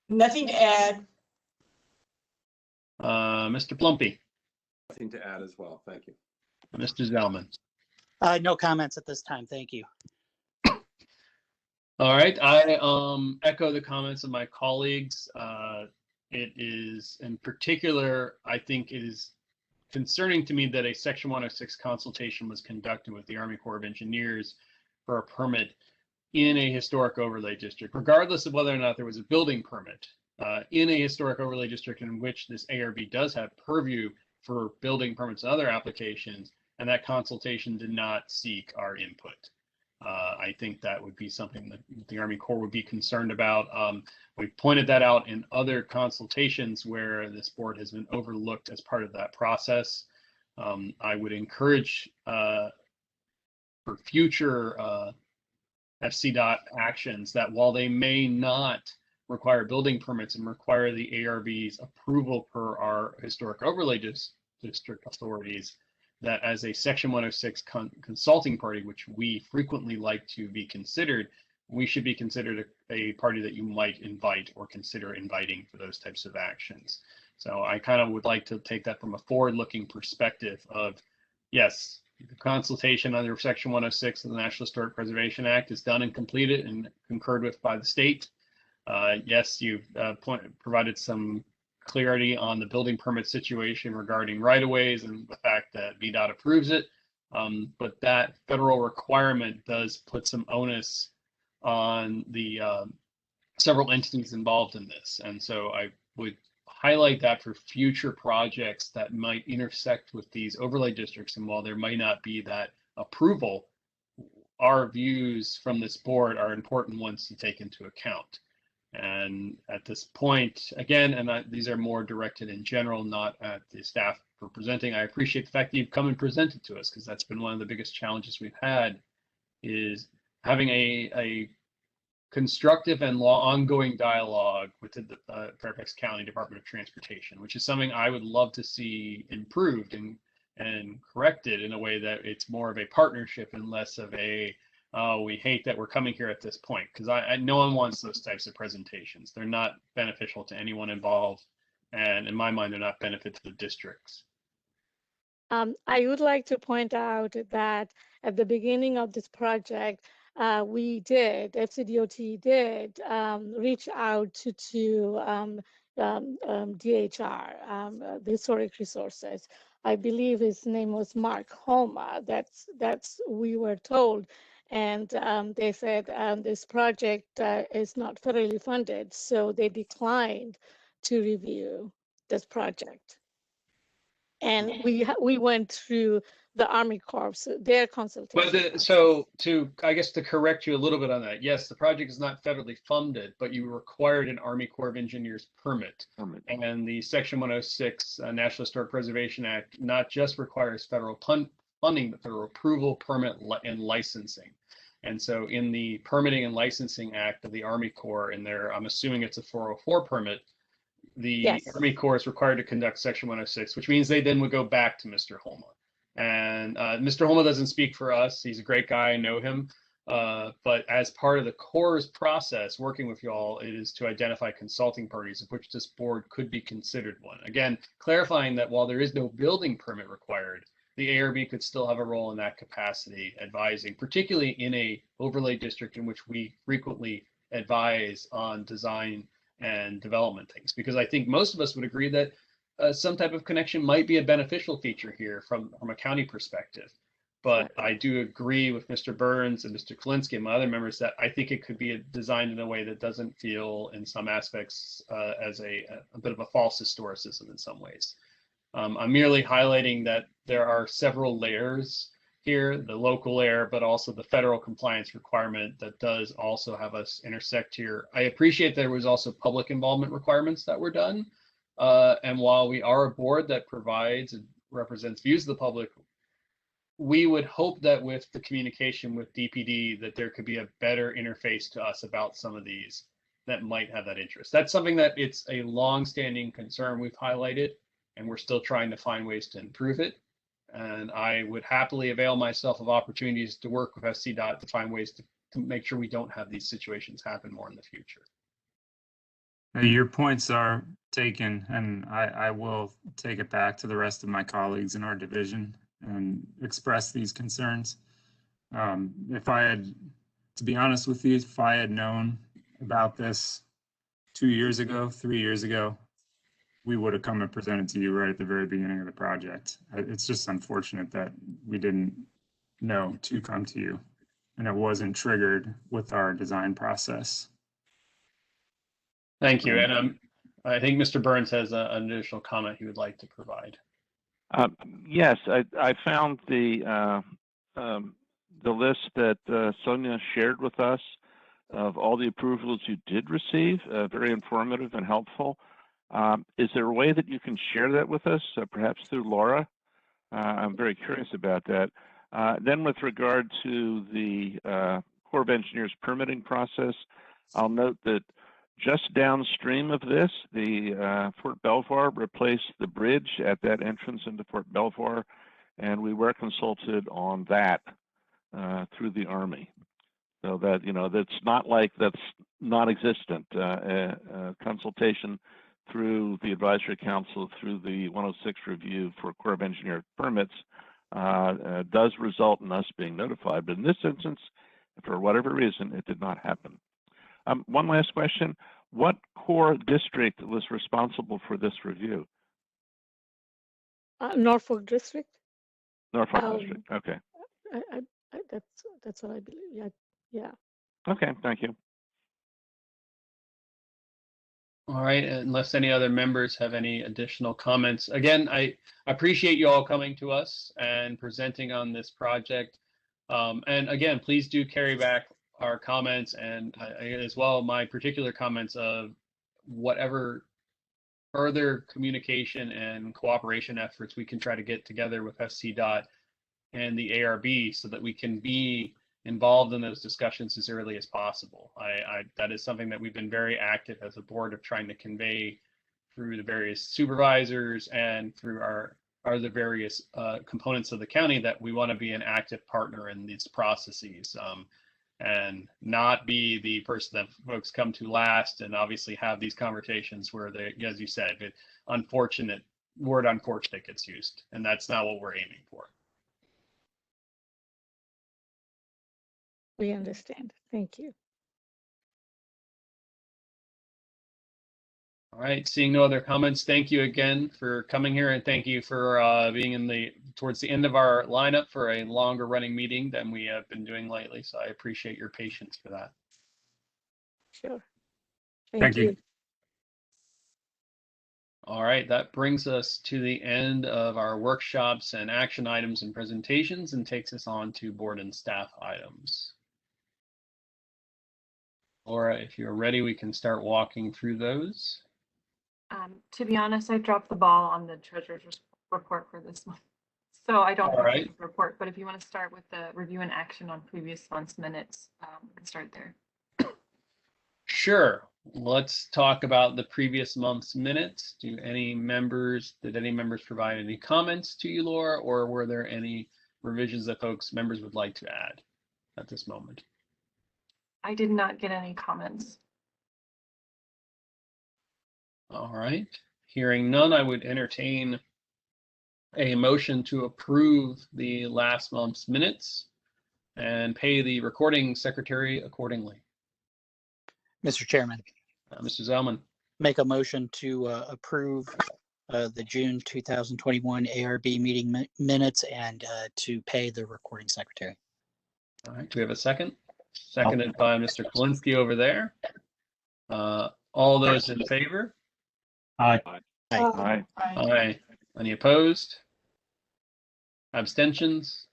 Nothing to add. Mr. Plumpy. Nothing to add as well. Thank you. Mr. Zellman. No comments at this time. Thank you. All right, I echo the comments of my colleagues. It is, in particular, I think it is concerning to me that a Section 106 consultation was conducted with the Army Corps of Engineers for a permit in a historic overlay district, regardless of whether or not there was a building permit in a historic overlay district in which this ARB does have purview for building permits and other applications, and that consultation did not seek our input. I think that would be something that the Army Corps would be concerned about. We've pointed that out in other consultations where this board has been overlooked as part of that process. I would encourage for future FCDOT actions that while they may not require building permits and require the ARB's approval per our historic overlay district authorities, that as a Section 106 consulting party, which we frequently like to be considered, we should be considered a party that you might invite or consider inviting for those types of actions. So I kind of would like to take that from a forward-looking perspective of, yes, the consultation under Section 106 of the National Historic Preservation Act is done and completed and concurred with by the state. Yes, you've provided some clarity on the building permit situation regarding right-of-ways and the fact that VDOT approves it. But that federal requirement does put some onus on the several entities involved in this. And so I would highlight that for future projects that might intersect with these overlay districts. And while there might not be that approval, our views from this board are important ones to take into account. And at this point, again, and these are more directed in general, not at the staff for presenting. I appreciate the fact that you've come and presented to us, because that's been one of the biggest challenges we've had, is having a constructive and ongoing dialogue with the Fairfax County Department of Transportation, which is something I would love to see improved and corrected in a way that it's more of a partnership and less of a, oh, we hate that we're coming here at this point, because no one wants those types of presentations. They're not beneficial to anyone involved, and in my mind, they're not benefit to the districts. I would like to point out that at the beginning of this project, FCDOT did reach out to DHR, the Historic Resources. I believe his name was Mark Homa. That's we were told. And they said this project is not federally funded, so they declined to review this project. And we went through the Army Corps, their consultation. But so I guess to correct you a little bit on that, yes, the project is not federally funded, but you required an Army Corps of Engineers permit. And the Section 106 National Historic Preservation Act not just requires federal funding, but federal approval, permit, and licensing. And so in the Permitting and Licensing Act of the Army Corps, in there, I'm assuming it's a 404 permit, the Army Corps is required to conduct Section 106, which means they then would go back to Mr. Homa. And Mr. Homa doesn't speak for us. He's a great guy. I know him. But as part of the Corps' process, working with you all, it is to identify consulting parties, of which this board could be considered one. Again, clarifying that while there is no building permit required, the ARB could still have a role in that capacity, advising, particularly in a overlay district in which we frequently advise on design and development things. Because I think most of us would agree that some type of connection might be a beneficial feature here from a county perspective. But I do agree with Mr. Burns and Mr. Kalinsky and my other members that I think it could be designed in a way that doesn't feel in some aspects as a bit of a false historicism in some ways. I'm merely highlighting that there are several layers here, the local layer, but also the federal compliance requirement that does also have us intersect here. I appreciate there was also public involvement requirements that were done. And while we are a board that provides and represents views of the public, we would hope that with the communication with DPD that there could be a better interface to us about some of these that might have that interest. That's something that it's a long-standing concern we've highlighted, and we're still trying to find ways to improve it. And I would happily avail myself of opportunities to work with SCDOT to find ways to make sure we don't have these situations happen more in the future. Your points are taken, and I will take it back to the rest of my colleagues in our division and express these concerns. If I had, to be honest with you, if I had known about this 2 years ago, 3 years ago, we would have come and presented to you right at the very beginning of the project. It's just unfortunate that we didn't know to come to you, and it wasn't triggered with our design process. Thank you. And I think Mr. Burns has an additional comment he would like to provide. Yes, I found the list that Sonia shared with us of all the approvals you did receive, very informative and helpful. Is there a way that you can share that with us, perhaps through Laura? I'm very curious about that. Then with regard to the Corps of Engineers permitting process, I'll note that just downstream of this, the Fort Belvoir replaced the bridge at that entrance into Fort Belvoir, and we were consulted on that through the Army. So that, that's not like that's non-existent. Consultation through the Advisory Council, through the 106 review for Corps of Engineer permits does result in us being notified. But in this instance, for whatever reason, it did not happen. One last question. What Corps district was responsible for this review? Norfolk District. Norfolk District, okay. That's what I believe, yeah. Okay, thank you. All right, unless any other members have any additional comments. Again, I appreciate you all coming to us and presenting on this project. And again, please do carry back our comments and as well my particular comments of whatever further communication and cooperation efforts we can try to get together with SCDOT and the ARB so that we can be involved in those discussions as early as possible. That is something that we've been very active as a board of trying to convey through the various supervisors and through our the various components of the county, that we want to be an active partner in these processes and not be the person that folks come to last, and obviously have these conversations where they, as you said, word unfortunate gets used, and that's not what we're aiming for. We understand. Thank you. All right, seeing no other comments, thank you again for coming here, and thank you for being towards the end of our lineup for a longer running meeting than we have been doing lately. So I appreciate your patience for that. Sure. Thank you. All right, that brings us to the end of our workshops and action items and presentations, and takes us on to board and staff items. Laura, if you're ready, we can start walking through those. To be honest, I dropped the ball on the treasurer's report for this month, so I don't have a report. But if you want to start with the review and action on previous month's minutes, we can start there. Sure. Let's talk about the previous month's minutes. Did any members provide any comments to you, Laura, or were there any revisions that members would like to add at this moment? I did not get any comments. All right. Hearing none, I would entertain a motion to approve the last month's minutes and pay the recording secretary accordingly. Mr. Chairman. Mr. Zellman. Make a motion to approve the June 2021 ARB meeting minutes and to pay the recording secretary. All right. Do we have a second? Seconded by Mr. Kalinsky over there. All those in favor? Aye. Aye. Aye. Any opposed? Abstentions?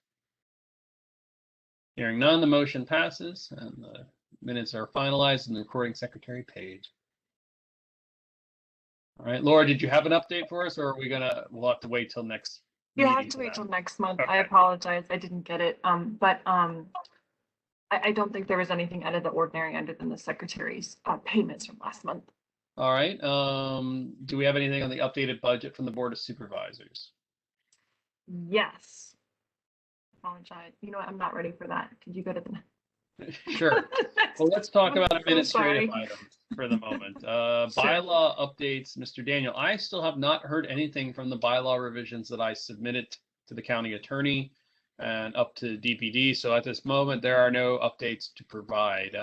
Hearing none, the motion passes and the minutes are finalized and the recording secretary paid. All right, Laura, did you have an update for us, or are we'll have to wait till next? You have to wait till next month. Okay. I apologize. I didn't get it. But I don't think there was anything out of the ordinary other than the secretary's payments from last month. All right. Do we have anything on the updated budget from the Board of Supervisors? Yes. Apologize. You know what? I'm not ready for that. Could you go to the Sure. Well, let's talk about administrative items for the moment. Bylaw updates, Mr. Daniel. I still have not heard anything from the bylaw revisions that I submitted to the county attorney and up to DPD. So at this moment, there are no updates to provide.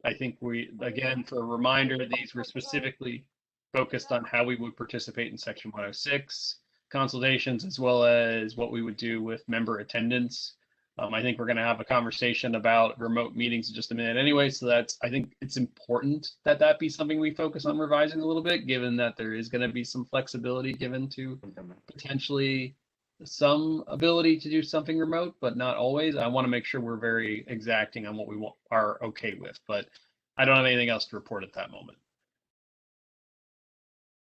I think again, for a reminder, these were specifically focused on how we would participate in Section 106 consultations, as well as what we would do with member attendance. I think we're going to have a conversation about remote meetings in just a minute anyway. So I think it's important that that be something we focus on revising a little bit, given that there is going to be some flexibility given to potentially some ability to do something remote, but not always. I want to make sure we're very exacting on what we are okay with, but I don't have anything else to report at that moment.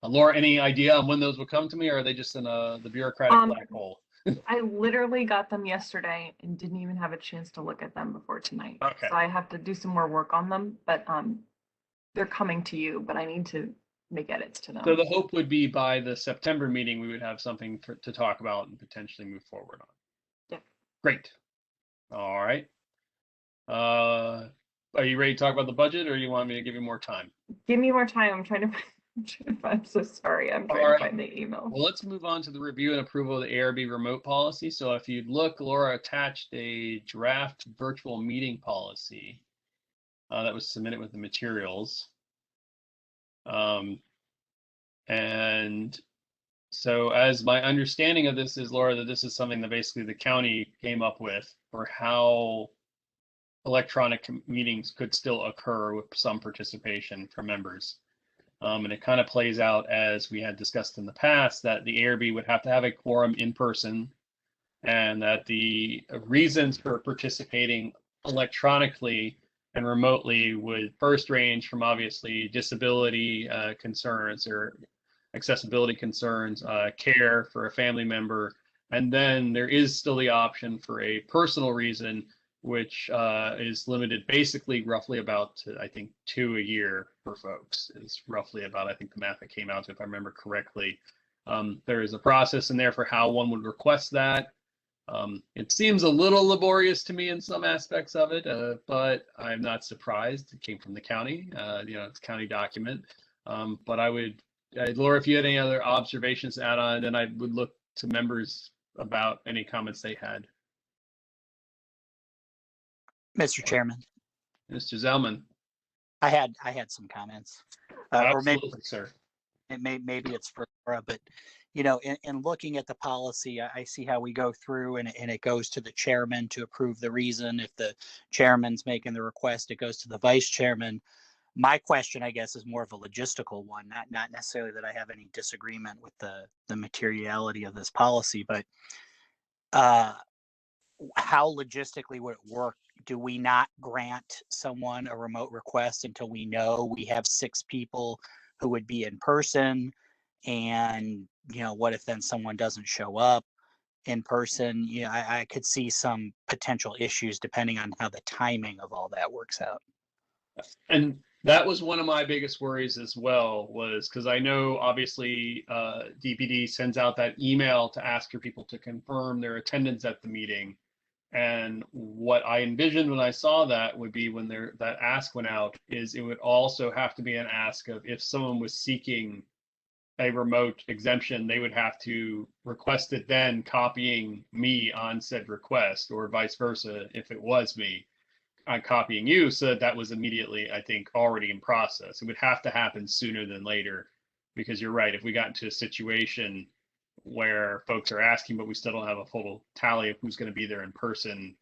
Laura, any idea on when those will come to me, or are they just in the bureaucratic black hole? I literally got them yesterday and didn't even have a chance to look at them before tonight. Okay. So I have to do some more work on them, but they're coming to you, but I need to make edits to them. So the hope would be by the September meeting, we would have something to talk about and potentially move forward on. Yeah. Great. All right. Are you ready to talk about the budget, or you want me to give you more time? Give me more time. I'm trying to find, I'm so sorry. I'm trying to find the email. Well, let's move on to the review and approval of the ARB remote policy. So if you look, Laura attached a draft virtual meeting policy that was submitted with the materials. And so as my understanding of this is, Laura, that this is something that basically the county came up with for how electronic meetings could still occur with some participation from members. And it kind of plays out as we had discussed in the past, that the ARB would have to have a quorum in person, and that the reasons for participating electronically and remotely would first range from obviously disability concerns or accessibility concerns, care for a family member, and then there is still the option for a personal reason, which is limited basically roughly about, I think, 2 a year for folks. Is roughly about, I think, the math that came out to, if I remember correctly. There is a process in there for how one would request that. It seems a little laborious to me in some aspects of it, but I'm not surprised. It came from the county, it's a county document. But I would, Laura, if you had any other observations to add on, then I would look to members about any comments they had. Mr. Chairman, Mr. Zellman. I had some comments, or maybe, sir. Maybe it's for Laura, but in looking at the policy, I see how we go through and it goes to the chairman to approve the reason. If the chairman's making the request, it goes to the vice chairman. My question, I guess, is more of a logistical one, not necessarily that I have any disagreement with the materiality of this policy, but how logistically would it work? Do we not grant someone a remote request until we know we have 6 people who would be in person? And, what if then someone doesn't show up in person? I could see some potential issues depending on how the timing of all that works out. And that was one of my biggest worries as well, was because I know obviously DPD sends out that email to ask for people to confirm their attendance at the meeting. And what I envisioned when I saw that would be when that ask went out, is it would also have to be an ask of, if someone was seeking a remote exemption, they would have to request it then, copying me on said request, or vice versa if it was me on copying you, so that was immediately, I think, already in process. It would have to happen sooner than later, because you're right, if we got into a situation where folks are asking but we still don't have a full tally of who's going to be there in person,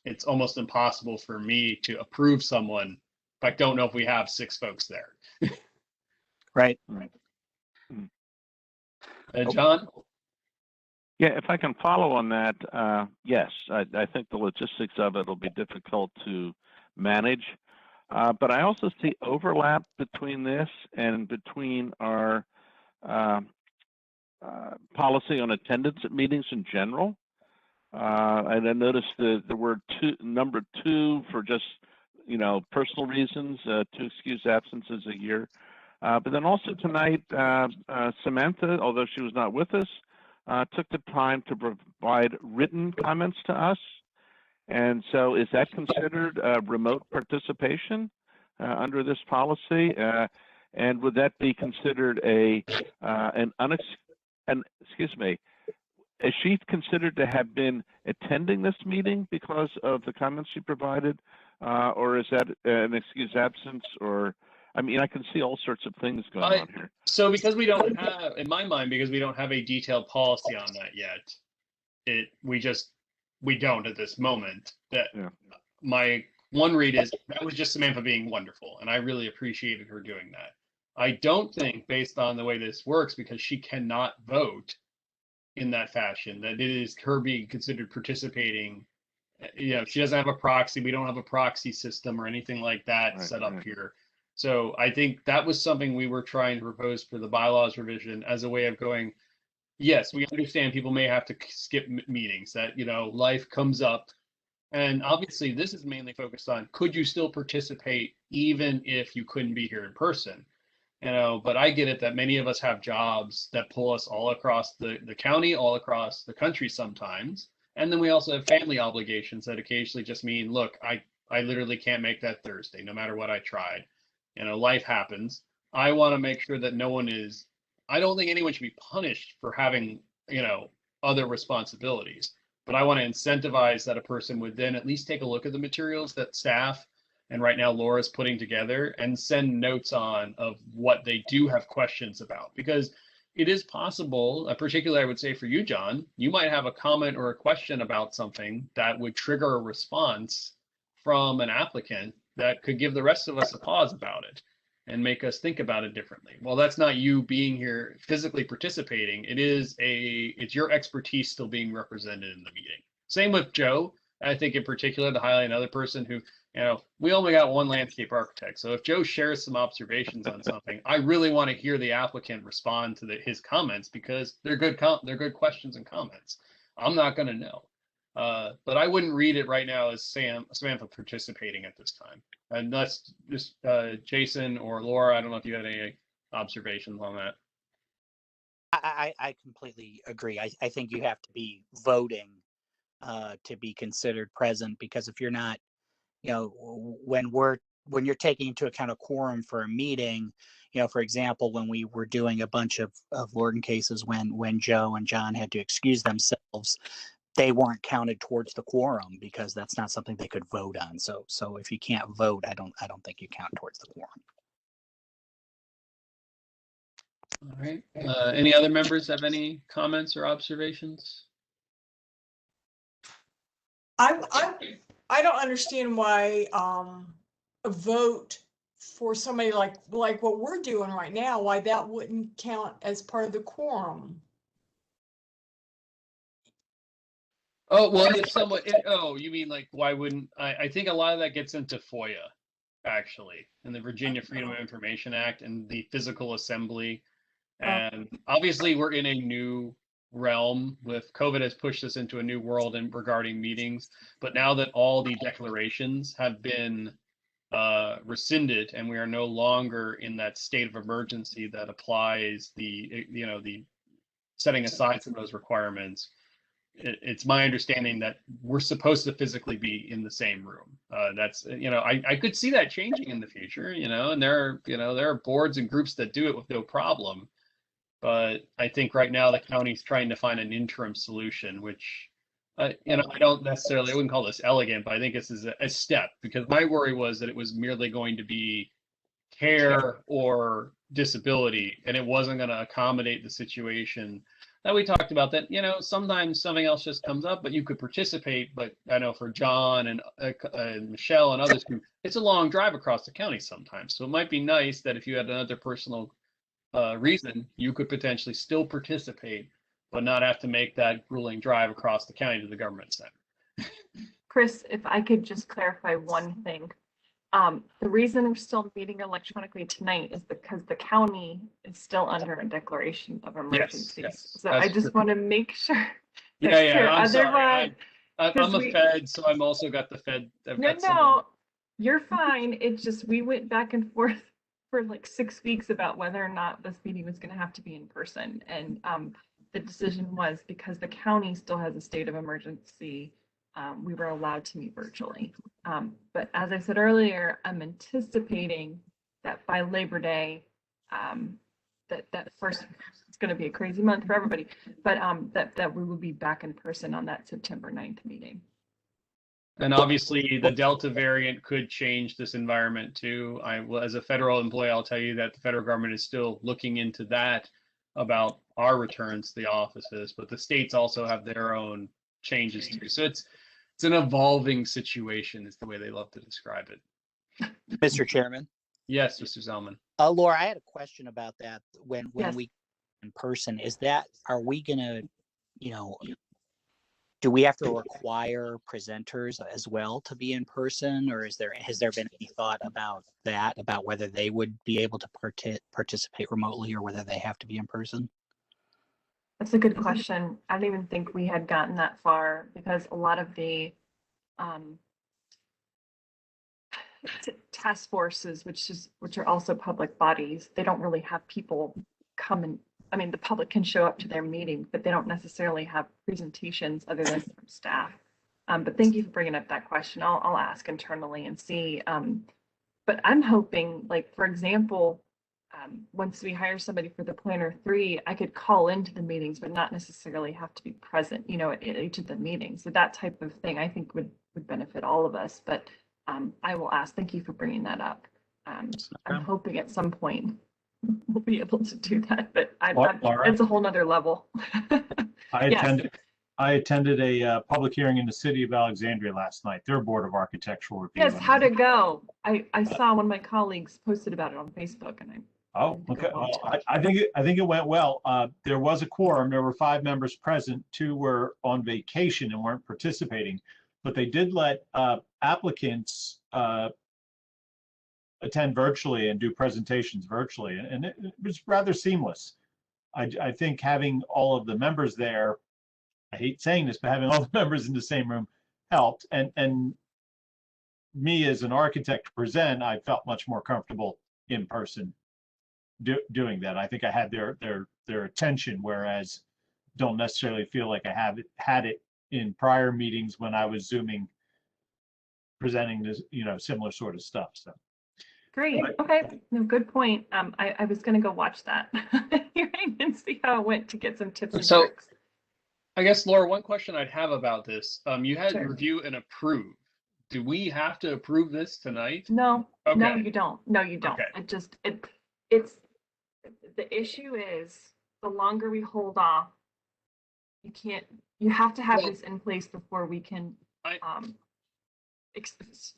it's almost impossible for me to approve someone if I don't know if we have 6 folks there. Right. John? Yeah, if I can follow on that, yes, I think the logistics of it will be difficult to manage. But I also see overlap between this and between our policy on attendance at meetings in general. And I noticed the word number 2 for just, personal reasons, 2 excused absences a year. But then also tonight, Samantha, although she was not with us, took the time to provide written comments to us. And so is that considered remote participation under this policy? And would that be considered is she considered to have been attending this meeting because of the comments she provided? Or is that an excused absence? Or, I can see all sorts of things going on here. So because we don't have, in my mind, because we don't have a detailed policy on that yet, we don't at this moment. My one read is that was just Samantha being wonderful, and I really appreciated her doing that. I don't think, based on the way this works, because she cannot vote in that fashion, that it is her being considered participating. She doesn't have a proxy. We don't have a proxy system or anything like that set up here. So I think that was something we were trying to propose for the bylaws revision as a way of going, yes, we understand people may have to skip meetings, that, life comes up And obviously, this is mainly focused on could you still participate even if you couldn't be here in person? But I get it that many of us have jobs that pull us all across the county, all across the country sometimes. And then we also have family obligations that occasionally just mean, look, I literally can't make that Thursday, no matter what I tried. Life happens. I want to make sure that no one is, I don't think anyone should be punished for having, other responsibilities. But I want to incentivize that a person would then at least take a look at the materials that staff and right now Laura's putting together and send notes on of what they do have questions about. Because it is possible, particularly I would say for you, John, you might have a comment or a question about something that would trigger a response from an applicant that could give the rest of us a pause about it and make us think about it differently. Well, that's not you being here physically participating. It's your expertise still being represented in the meeting. Same with Joe. I think in particular to highlight another person who, we only got one landscape architect. So if Joe shares some observations on something, I really want to hear the applicant respond to his comments because they're good questions and comments. I'm not going to know. But I wouldn't read it right now as Samantha participating at this time. Unless just Jason or Laura, I don't know if you had any observations on that. I completely agree. I think you have to be voting to be considered present, because if you're not, when you're taking into account a quorum for a meeting, for example, when we were doing a bunch of Lorgan cases, when Joe and John had to excuse themselves, they weren't counted towards the quorum because that's not something they could vote on. So if you can't vote, I don't think you count towards the quorum. All right. Any other members have any comments or observations? I don't understand why a vote for somebody like what we're doing right now, why that wouldn't count as part of the quorum. Oh, well, if someone, you mean like, why wouldn't, I think a lot of that gets into FOIA, actually, and the Virginia Freedom of Information Act and the physical assembly. And obviously we're in a new realm with COVID has pushed us into a new world regarding meetings. But now that all the declarations have been rescinded and we are no longer in that state of emergency that applies the setting aside from those requirements, it's my understanding that we're supposed to physically be in the same room. That's, I could see that changing in the future, and there are boards and groups that do it with no problem. But I think right now the county's trying to find an interim solution, which, I wouldn't call this elegant, but I think this is a step, because my worry was that it was merely going to be care or disability, and it wasn't going to accommodate the situation that we talked about, that, sometimes something else just comes up, but you could participate. But I know for John and Michelle and others, it's a long drive across the county sometimes. So it might be nice that if you had another personal reason, you could potentially still participate, but not have to make that grueling drive across the county to the government center. Chris, if I could just clarify one thing. The reason we're still meeting electronically tonight is because the county is still under a declaration of emergency. Yes, so I just want to make sure. I'm sorry. Otherwise, I'm a Fed, so I'm also got the Fed. No, you're fine. It's just we went back and forth for like 6 weeks about whether or not this meeting was going to have to be in person, and the decision was because the county still has a state of emergency. We were allowed to meet virtually. But as I said earlier, I'm anticipating that by Labor Day, that first, it's going to be a crazy month for everybody, but that we will be back in person on that September 9th meeting. And obviously the Delta variant could change this environment too. As a federal employee, I'll tell you that the federal government is still looking into that about our returns to the offices, but the states also have their own changes too. So it's an evolving situation, is the way they love to describe it. Mr. Chairman? Yes, Mr. Zellman. Laura, I had a question about that. When Yes. we in person, are we gonna, do we have to require presenters as well to be in person, or has there been any thought about that, about whether they would be able to participate remotely or whether they have to be in person? That's a good question. I don't even think we had gotten that far, because a lot of the task forces, which are also public bodies, they don't really have people come and, I mean, the public can show up to their meetings, but they don't necessarily have presentations other than from staff. But thank you for bringing up that question. I'll ask internally and see. But I'm hoping, like, for example, once we hire somebody for the Planner 3, I could call into the meetings, but not necessarily have to be present, you know, at each of the meetings. So that type of thing, I think would benefit all of us. But I will ask. Thank you for bringing that up. I'm hoping at some point we'll be able to do that, but it's a whole nother level. I attended a public hearing in the city of Alexandria last night. Their Board of Architectural Review. Yes, how'd it go? I saw one of my colleagues posted about it on Facebook, and okay. Well, I think it went well. There was a quorum. There were 5 members present. 2 were on vacation and weren't participating, but they did let applicants attend virtually and do presentations virtually, and it was rather seamless. I think having all of the members there, I hate saying this, but having all the members in the same room helped. And me as an architect to present, I felt much more comfortable in person doing that. I think I had their attention, whereas don't necessarily feel like I had it in prior meetings when I was Zooming, presenting this, you know, similar sort of stuff. So great. Okay. No, good point. I was going to go watch that hearing and see how it went to get some tips and tricks. I guess, Laura, one question I'd have about this, you had Sure. review and approve. Do we have to approve this tonight? No, okay. No, you don't. No, you don't. Okay. It's the issue is the longer we hold off, you have to have this in place before we can,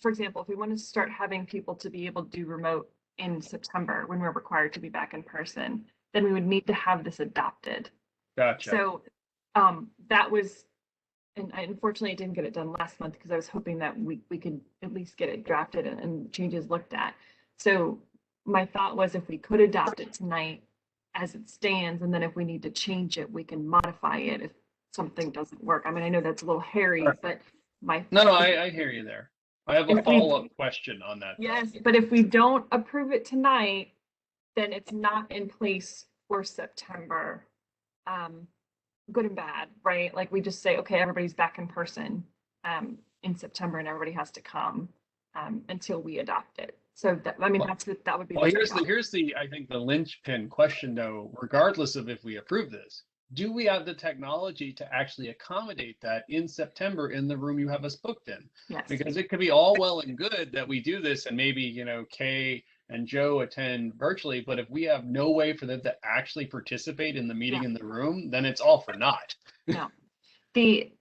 for example, if we wanted to start having people to be able to do remote in September when we're required to be back in person, then we would need to have this adopted. Gotcha. So that was, and I unfortunately didn't get it done last month because I was hoping that we could at least get it drafted and changes looked at. So my thought was if we could adopt it tonight as it stands, and then if we need to change it, we can modify it if something doesn't work. I mean, I know that's a little hairy, but I hear you there. I have a follow-up question on that. Yes, but if we don't approve it tonight, then it's not in place for September. Good and bad, right? Like we just say, okay, everybody's back in person in September, and everybody has to come until we adopt it. So that, I mean, that would be. Well, here's the I think the linchpin question though. Regardless of if we approve this, do we have the technology to actually accommodate that in September in the room you have us booked in? Yes. Because it could be all well and good that we do this, and maybe, you know, Kay and Joe attend virtually, but if we have no way for them to actually participate in the meeting in the room, then it's all for naught. No. The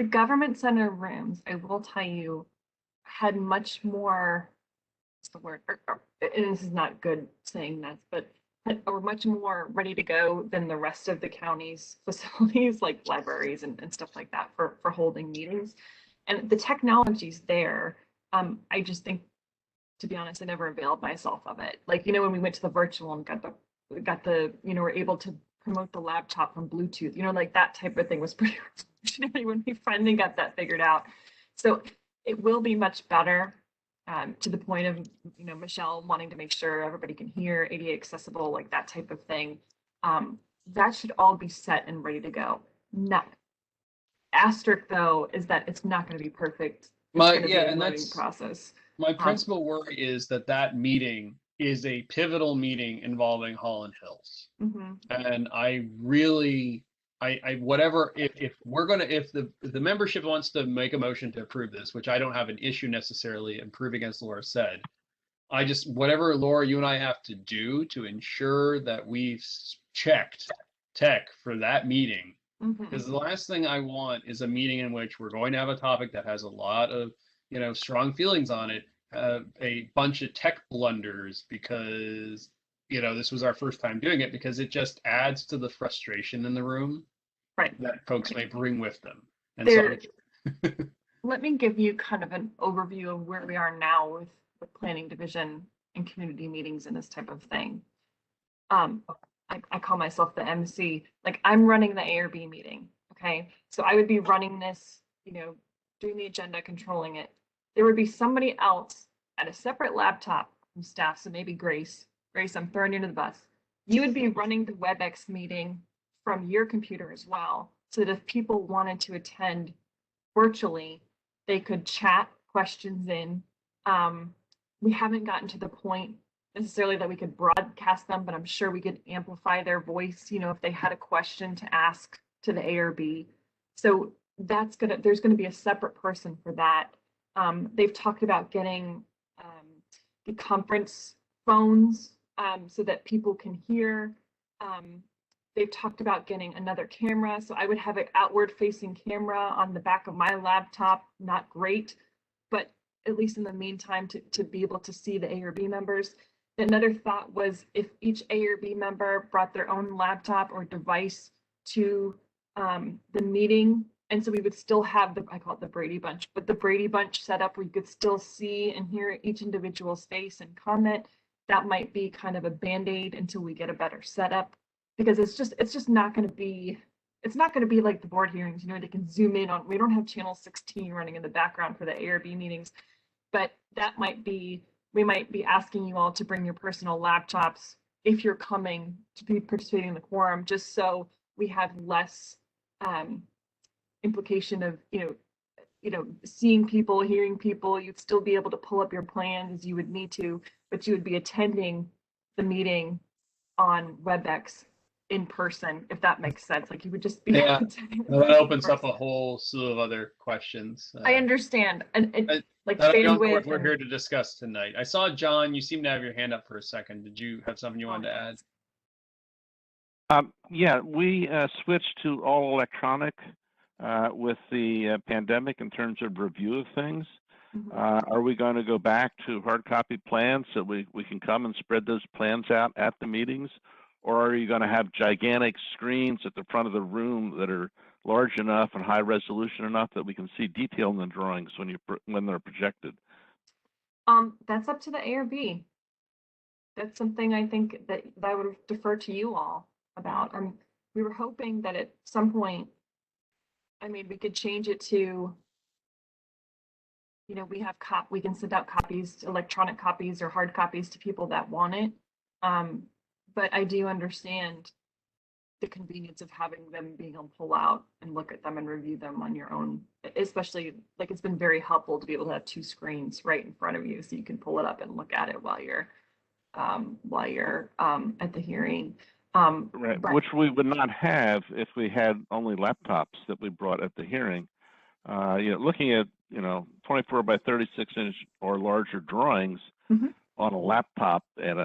government center rooms, I will tell you, had much more, what's the word, and this is not good saying this, but are much more ready to go than the rest of the county's facilities, like libraries and stuff like that for holding meetings. And the technology's there. I just think, to be honest, I never availed myself of it. Like, you know, when we went to the virtual and got the, you know, we're able to promote the laptop from Bluetooth, you know, like that type of thing was pretty revolutionary when we finally got that figured out. So it will be much better, to the point of, you know, Michelle wanting to make sure everybody can hear, ADA accessible, like that type of thing. That should all be set and ready to go. Asterisk though is that it's not going to be perfect. And that's process. My principal worry is that meeting is a pivotal meeting involving Holland Hills. Mm-hmm. And I really, whatever, if the membership wants to make a motion to approve this, which I don't have an issue necessarily approving, as Laura said, whatever, Laura, you and I have to do to ensure that we've checked tech for that meeting. Because the last thing I want is a meeting in which we're going to have a topic that has a lot of, you know, strong feelings on it, a bunch of tech blunders, because, you know, this was our first time doing it, because it just adds to the frustration in the room that folks may bring with them. And let me give you kind of an overview of where we are now with planning division and community meetings and this type of thing. I call myself the MC. Like, I'm running the ARB meeting. Okay, so I would be running this, you know, doing the agenda, controlling it, there would be somebody else at a separate laptop from staff. So maybe Grace, I'm throwing you under the bus. You would be running the Webex meeting from your computer as well, so that if people wanted to attend virtually, they could chat questions in. We haven't gotten to the point necessarily that we could broadcast them, but I'm sure we could amplify their voice, you know, if they had a question to ask to the ARB. So there's gonna be a separate person for that. They've talked about getting the conference phones so that people can hear. They've talked about getting another camera. So I would have an outward facing camera on the back of my laptop. Not great, but at least in the meantime to be able to see the ARB members. Another thought was if each ARB member brought their own laptop or device to the meeting, and so we would still have I call it the Brady Bunch, but the Brady Bunch set up where you could still see and hear each individual's face and comment. That might be kind of a Band-Aid until we get a better setup, because it's just not going to be, it's not going to be like the board hearings, you know, they can zoom in on, we don't have channel 16 running in the background for the ARB meetings, but that might be, we might be asking you all to bring your personal laptops if you're coming to be participating in the quorum, just so we have less implication of, you know, seeing people, hearing people. You'd still be able to pull up your plans as you would need to, but you would be attending the meeting on WebEx in person, if that makes sense. Like you would just be attending. Well, that opens up a whole slew of other questions. I understand, and like that bandwidth. We're here to discuss tonight. I saw John. You seem to have your hand up for a second. Did you have something you wanted to add? Yeah, we switched to all electronic with the pandemic in terms of review of things. Are we going to go back to hard copy plans so we can come and spread those plans out at the meetings? Or are you going to have gigantic screens at the front of the room that are large enough and high resolution enough that we can see detail in the drawings when they're projected? That's up to the ARB. That's something I think that I would defer to you all about. We were hoping that at some point, I mean, we could change it to, you know, we can send out copies, electronic copies or hard copies to people that want it. But I do understand the convenience of having them being able to pull out and look at them and review them on your own, especially like it's been very helpful to be able to have two screens right in front of you so you can pull it up and look at it while you're at the hearing. Right, which we would not have if we had only laptops that we brought at the hearing. You know, looking at 24 by 36 inch or larger drawings on a laptop at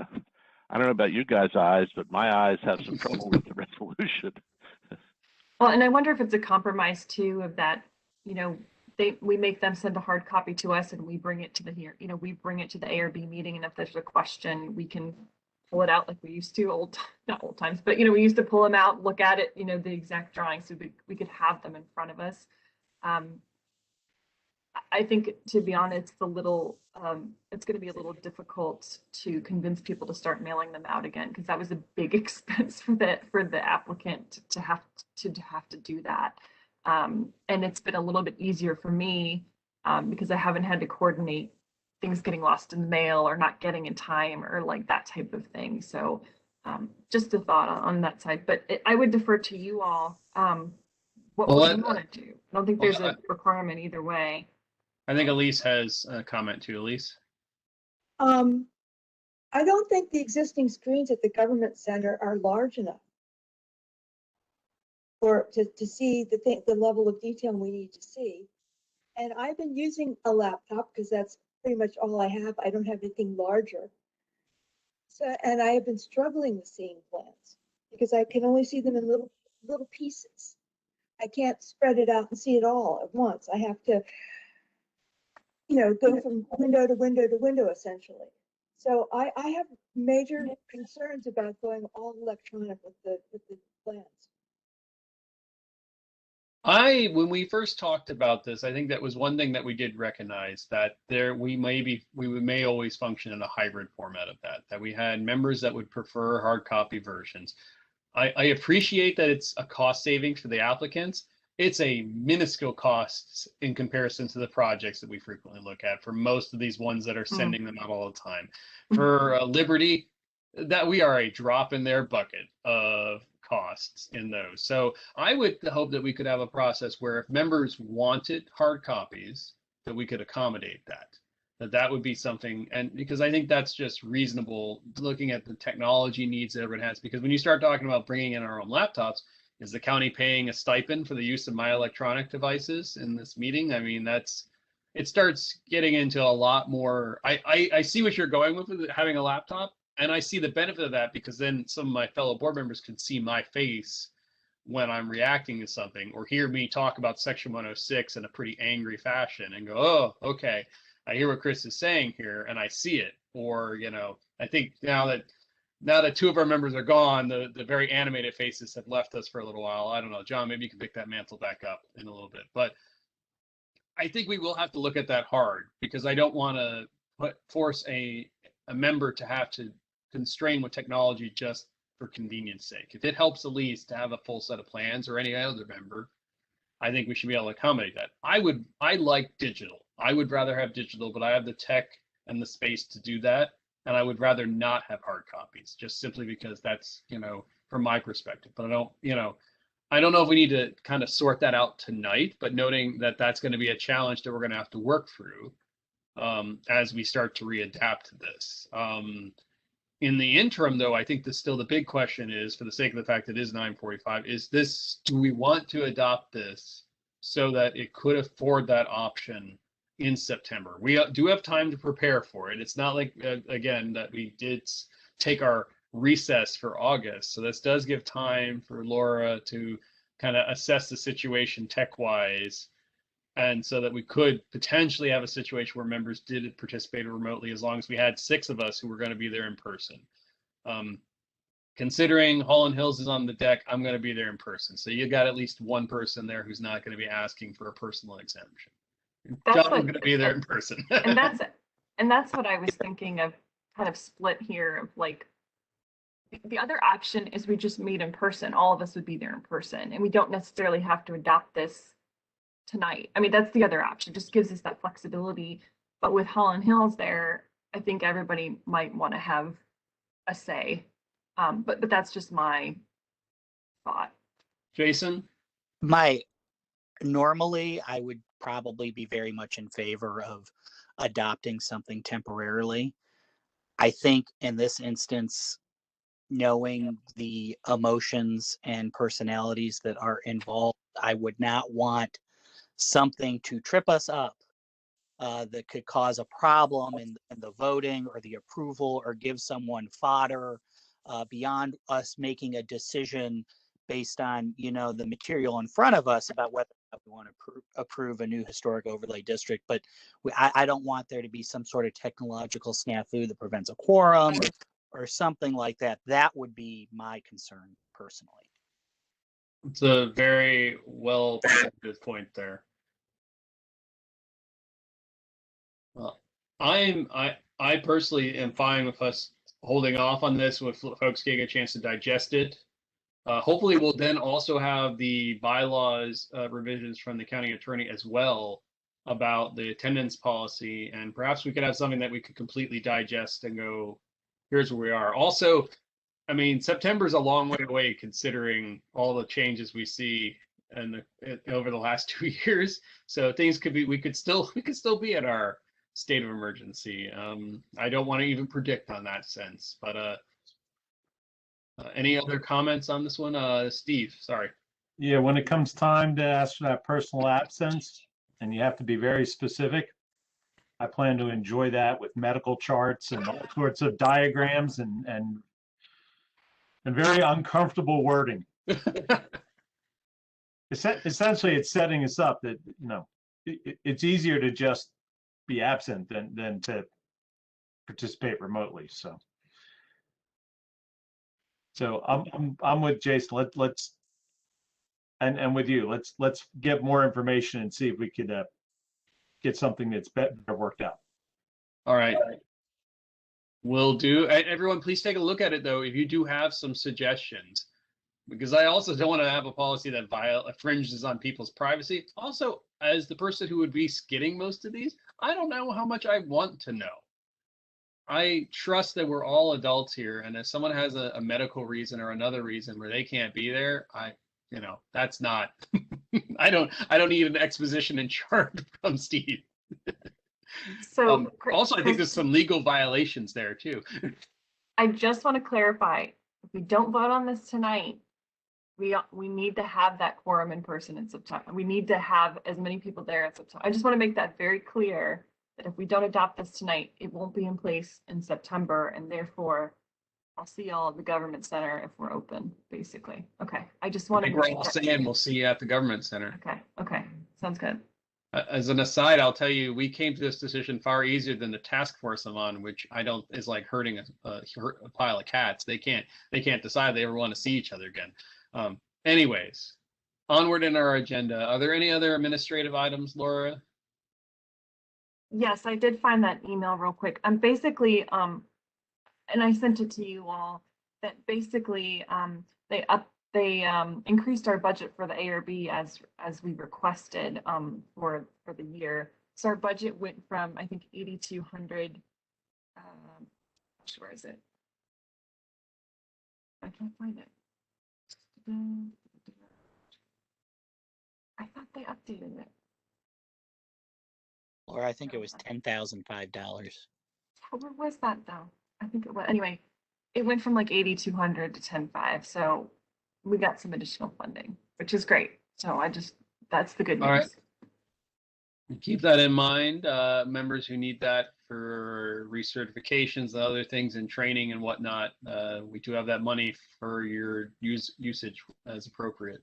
I don't know about you guys' eyes, but my eyes have some trouble with the resolution. Well, and I wonder if it's a compromise too of that, you know, we make them send a hard copy to us and we bring it to we bring it to the ARB meeting, and if there's a question, we can pull it out like we used to not old times, but we used to pull them out, look at it, the exact drawings, so we could have them in front of us. I think, to be honest, it's going to be a little difficult to convince people to start mailing them out again, because that was a big expense for the applicant to have to do that. And it's been a little bit easier for me because I haven't had to coordinate things getting lost in the mail or not getting in time or like that type of thing. So just a thought on that side, but I would defer to you all. What would you want to do? I don't think there's a requirement either way. I think Elise has a comment too. Elise? I don't think the existing screens at the government center are large enough to see the level of detail we need to see. And I've been using a laptop because that's pretty much all I have. I don't have anything larger. So, and I have been struggling with seeing plans because I can only see them in little pieces. I can't spread it out and see it all at once. I have to, go from window to window to window, essentially. So I have major concerns about going all electronic with the plans. When we first talked about this, I think that was one thing that we did recognize, that we may always function in a hybrid format of that we had members that would prefer hard copy versions. I appreciate that it's a cost savings for the applicants. it's a minuscule cost in comparison to the projects that we frequently look at for most of these ones that are sending them out all the time. For Liberty, that we are a drop in their bucket of costs in those. So I would hope that we could have a process where if members wanted hard copies, that we could accommodate that. That would be something, and because I think that's just reasonable looking at the technology needs that everyone has. Because when you start talking about bringing in our own laptops, is the county paying a stipend for the use of my electronic devices in this meeting? I mean, it starts getting into a lot more. I see what you're going with having a laptop, and I see the benefit of that because then some of my fellow board members can see my face when I'm reacting to something or hear me talk about Section 106 in a pretty angry fashion and go, oh, okay, I hear what Chris is saying here and I see it. Or, I think now that two of our members are gone, the very animated faces have left us for a little while. I don't know, John, maybe you can pick that mantle back up in a little bit. But I think we will have to look at that hard because I don't want to force a member to have to constrain with technology just for convenience sake. If it helps Elise to have a full set of plans or any other member, I think we should be able to accommodate that. I like digital. I would rather have digital, but I have the tech and the space to do that. And I would rather not have hard copies just simply because that's, from my perspective, but I don't know if we need to kind of sort that out tonight, but noting that that's going to be a challenge that we're going to have to work through as we start to readapt to this. In the interim, though, I think still the big question is, for the sake of the fact that it is 9:45, do we want to adopt this so that it could afford that option in September? We do have time to prepare for it. It's not like, again, that we did take our recess for August. So this does give time for Laura to kind of assess the situation tech-wise. And so that we could potentially have a situation where members did participate remotely as long as we had 6 of us who were going to be there in person. Considering Holland Hills is on the deck, I'm going to be there in person. So you got at least one person there who's not going to be asking for a personal exemption. John's going to be there in person. and that's what I was thinking of, kind of split here of like, the other option is we just meet in person. All of us would be there in person and we don't necessarily have to adopt this tonight. I mean, that's the other option, just gives us that flexibility. But with Holland Hills there, I think everybody might want to have a say. But that's just my thought. Jason? Normally, I would probably be very much in favor of adopting something temporarily. I think in this instance, knowing the emotions and personalities that are involved, I would not want something to trip us up that could cause a problem in the voting or the approval or give someone fodder beyond us making a decision based on, the material in front of us about whether we want to approve a new historic overlay district. But I don't want there to be some sort of technological snafu that prevents a quorum or something like that. That would be my concern personally. It's a very well presented point there. Well, I personally am fine with us holding off on this with folks getting a chance to digest it. Hopefully we'll then also have the bylaws revisions from the county attorney as well about the attendance policy, and perhaps we could have something that we could completely digest and go, here's where we are. Also, I mean, September is a long way away considering all the changes we see over the last 2 years. So things could be, we could still be at our state of emergency. I don't want to even predict on that sense, but any other comments on this one? Steve, sorry. Yeah, when it comes time to ask for that personal absence, and you have to be very specific, I plan to enjoy that with medical charts and all sorts of diagrams and very uncomfortable wording. Essentially, it's setting us up that, it's easier to just be absent than to participate remotely. So I'm with Jason. Let's and with you. Let's get more information and see if we could get something that's better worked out. All right. Will do. Everyone, please take a look at it though. If you do have some suggestions, because I also don't want to have a policy that infringes on people's privacy. Also, as the person who would be getting most of these, I don't know how much I want to know. I trust that we're all adults here, and if someone has a medical reason or another reason where they can't be there, that's not. I don't need an exposition in chart from Steve. So also, I think there's some legal violations there too. I just want to clarify: if we don't vote on this tonight, we need to have that quorum in person in September. We need to have as many people there in September. I just want to make that very clear that if we don't adopt this tonight, it won't be in place in September, and therefore I'll see y'all at the government center if we're open, basically. Okay, I just want to. We're all saying we'll see you at the government center. Okay, sounds good. As an aside, I'll tell you, we came to this decision far easier than the task force I'm on, which I don't is like herding a pile of cats. They can't decide they ever want to see each other again. Anyways, onward in our agenda. Are there any other administrative items, Laura? Yes, I did find that email real quick. Basically, and I sent it to you all, that basically they increased our budget for the ARB as we requested for the year. So our budget went from, I think, 8,200. Where is it? I can't find it. I thought they updated it. Or I think it was $10,005. Where was that though? I think it was, anyway, it went from like 8,200 to 10,500. So we got some additional funding, which is great. So that's the good news. All right. Keep that in mind, members who need that for recertifications and other things and training and whatnot. We do have that money for your usage as appropriate.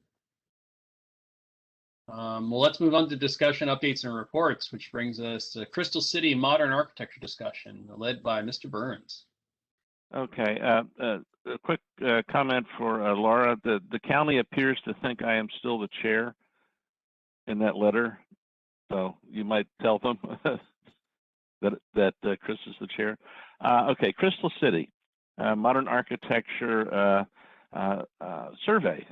Well, let's move on to discussion, updates, and reports, which brings us to Crystal City modern architecture discussion, led by Mr. Burns. Okay, a quick comment for Laura. The county appears to think I am still the chair in that letter, so you might tell them that Chris is the chair. Okay, Crystal City modern architecture survey.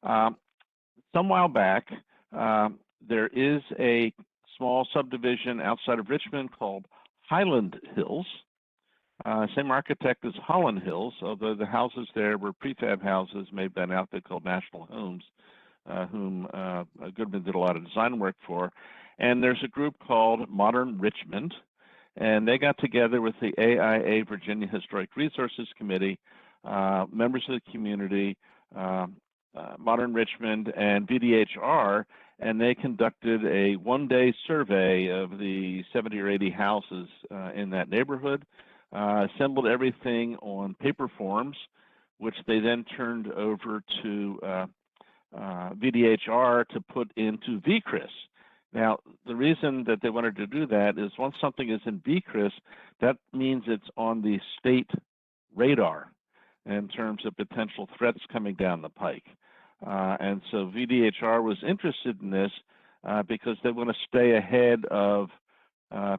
Some while back, there is a small subdivision outside of Richmond called Highland Hills. Same architect as Holland Hills, although the houses there were prefab houses made by an outfit called National Homes, whom Goodman did a lot of design work for. And there's a group called Modern Richmond, and they got together with the AIA Virginia Historic Resources Committee, members of the community, Modern Richmond, and VDHR, and they conducted a one-day survey of the 70 or 80 houses in that neighborhood, assembled everything on paper forms, which they then turned over to VDHR to put into VCRIS. Now, the reason that they wanted to do that is once something is in VCRIS, that means it's on the state radar in terms of potential threats coming down the pike. And so VDHR was interested in this because they want to stay ahead of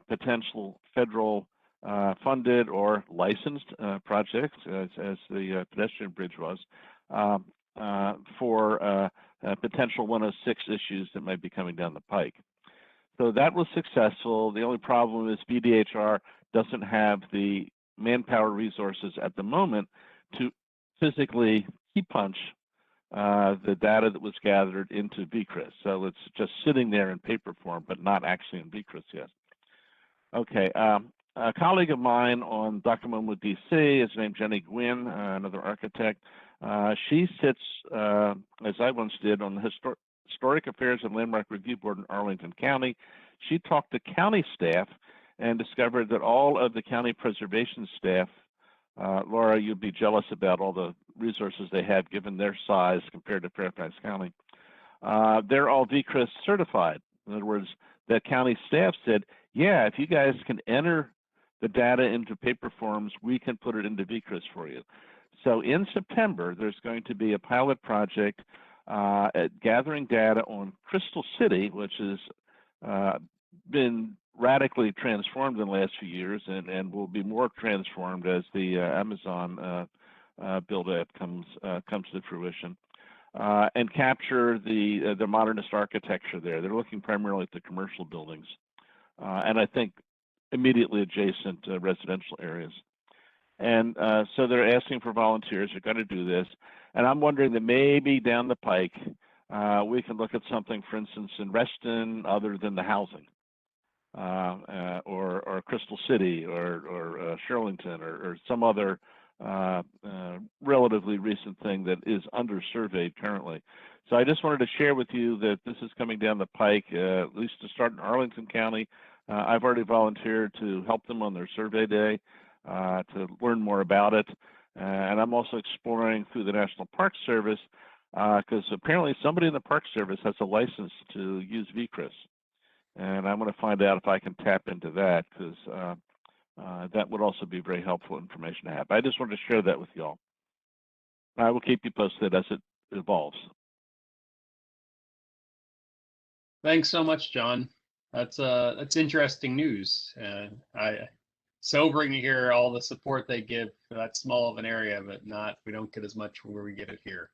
potential federal funded or licensed projects, as the pedestrian bridge was, for potential 106 issues that might be coming down the pike. So that was successful. The only problem is VDHR doesn't have the manpower resources at the moment to physically key punch the data that was gathered into VCRIS. So it's just sitting there in paper form, but not actually in VCRIS yet. Okay, a colleague of mine on Docomomo, DC, is named Jenny Gwynn, another architect. She sits, as I once did, on the Historic Affairs and Landmark Review Board in Arlington County. She talked to county staff and discovered that all of the county preservation staff, Laura, you'd be jealous about all the resources they have given their size compared to Fairfax County. They're all VCRIS certified. In other words, the county staff said, yeah, if you guys can enter the data into paper forms, we can put it into VCRIS for you. So in September, there's going to be a pilot project at gathering data on Crystal City, which has been radically transformed in the last few years and will be more transformed as the Amazon build-out comes to fruition. and capture the modernist architecture there. They're looking primarily at the commercial buildings, and I think immediately adjacent residential areas. And so they're asking for volunteers. They're going to do this, and I'm wondering that maybe down the pike we can look at something, for instance, in Reston, other than the housing, or Crystal City, or Shirlington, or some other relatively recent thing that is under-surveyed currently. So I just wanted to share with you that this is coming down the pike, at least to start in Arlington County. I've already volunteered to help them on their survey day to learn more about it. And I'm also exploring through the National Park Service, because apparently somebody in the Park Service has a license to use VCRIS. And I'm going to find out if I can tap into that, because that would also be very helpful information to have. I just wanted to share that with y'all. I will keep you posted as it evolves. Thanks so much, John. That's interesting news. Sobering to hear all the support they give for that small of an area, but we don't get as much where we get it here.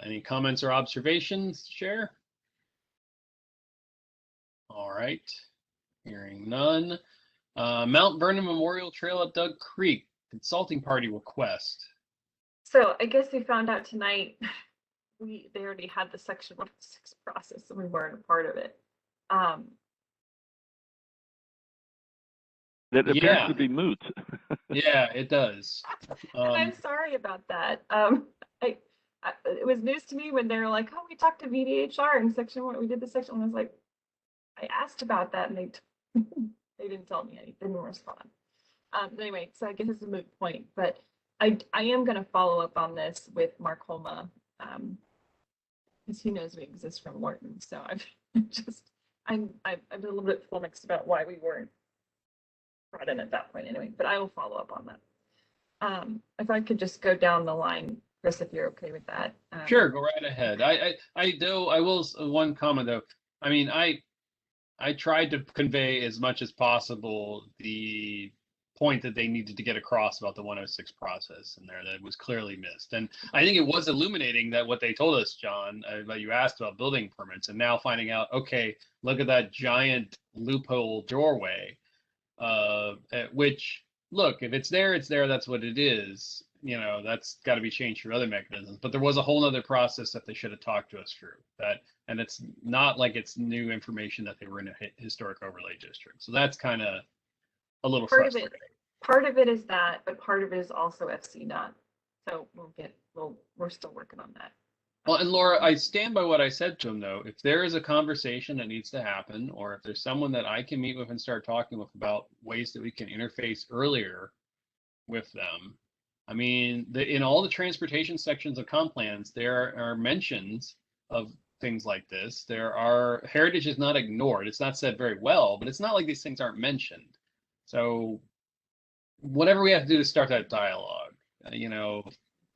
Any comments or observations to share? All right, hearing none. Mount Vernon Memorial Trail at Doug Creek, consulting party request. So I guess we found out tonight, they already had the Section 106 process and we weren't a part of it. That appears to be moot. Yeah, it does. And I'm sorry about that. It was news to me when they were like, "Oh, we talked to VDHR in Section 1. We did the Section 1." I was like, I asked about that, and they didn't tell me anything, didn't respond. Anyway, so I guess it's a moot point, but I am going to follow up on this with Mark Holma, because he knows we exist from Wharton. So I'm a little bit flummoxed about why we weren't brought in at that point anyway, but I will follow up on that. If I could just go down the line, Chris, if you're okay with that. Sure, go right ahead. I will, one comment though. I mean, I tried to convey as much as possible the point that they needed to get across about the 106 process in there that was clearly missed. And I think it was illuminating that what they told us, John, that you asked about building permits, and now finding out, okay, look at that giant loophole doorway, which, look, if it's there, it's there, that's what it is. You know, that's got to be changed through other mechanisms. But there was a whole other process that they should have talked to us through. And it's not like it's new information that they were in a historic overlay district. So that's kind of a little frustrating. Part of it is that, but part of it is also FC not. So we're still working on that. Well, and Laura, I stand by what I said to him, though. If there is a conversation that needs to happen, or if there's someone that I can meet with and start talking with about ways that we can interface earlier with them, I mean, in all the transportation sections of comp plans, there are mentions of things like this. Heritage is not ignored. It's not said very well, but it's not like these things aren't mentioned. So whatever we have to do to start that dialogue,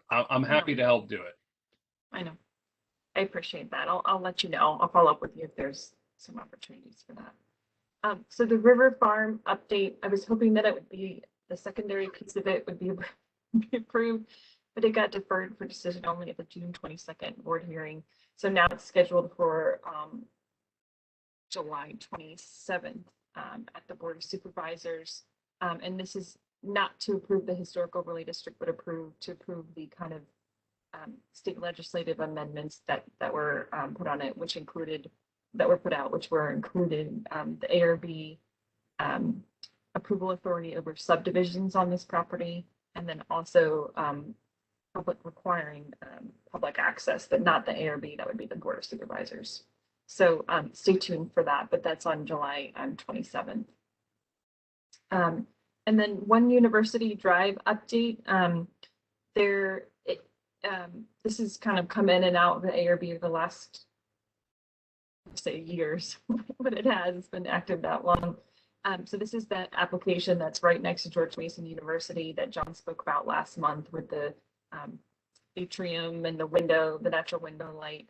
I'm happy to help do it. I know. I appreciate that. I'll let you know. I'll follow up with you if there's some opportunities for that. So the River Farm update, I was hoping that it would be the secondary piece of it would be approved, but it got deferred for decision only at the June 22nd board hearing. So now it's scheduled for July 27th at the Board of Supervisors. And this is not to approve the historic overlay district, but to approve the kind of state legislative amendments that were put on it, which included the ARB approval authority over subdivisions on this property, and then also requiring public access, but not the ARB. That would be the Board of Supervisors. So stay tuned for that, but that's on July 27th. And then One University Drive update. This has kind of come in and out of the ARB the last, say, years, but it's been active that long. So this is that application that's right next to George Mason University that John spoke about last month with the atrium and the natural window light.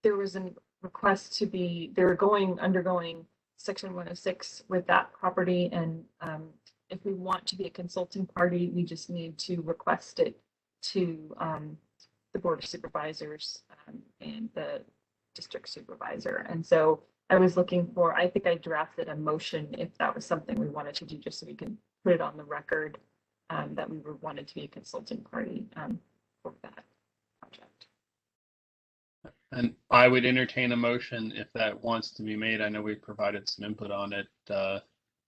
There was a request they were undergoing Section 106 with that property, and if we want to be a consulting party, we just need to request it to the Board of Supervisors and the district supervisor. And so I was looking for, I think I drafted a motion if that was something we wanted to do, just so we can put it on the record that we wanted to be a consulting party for that project. And I would entertain a motion if that wants to be made. I know we provided some input on it.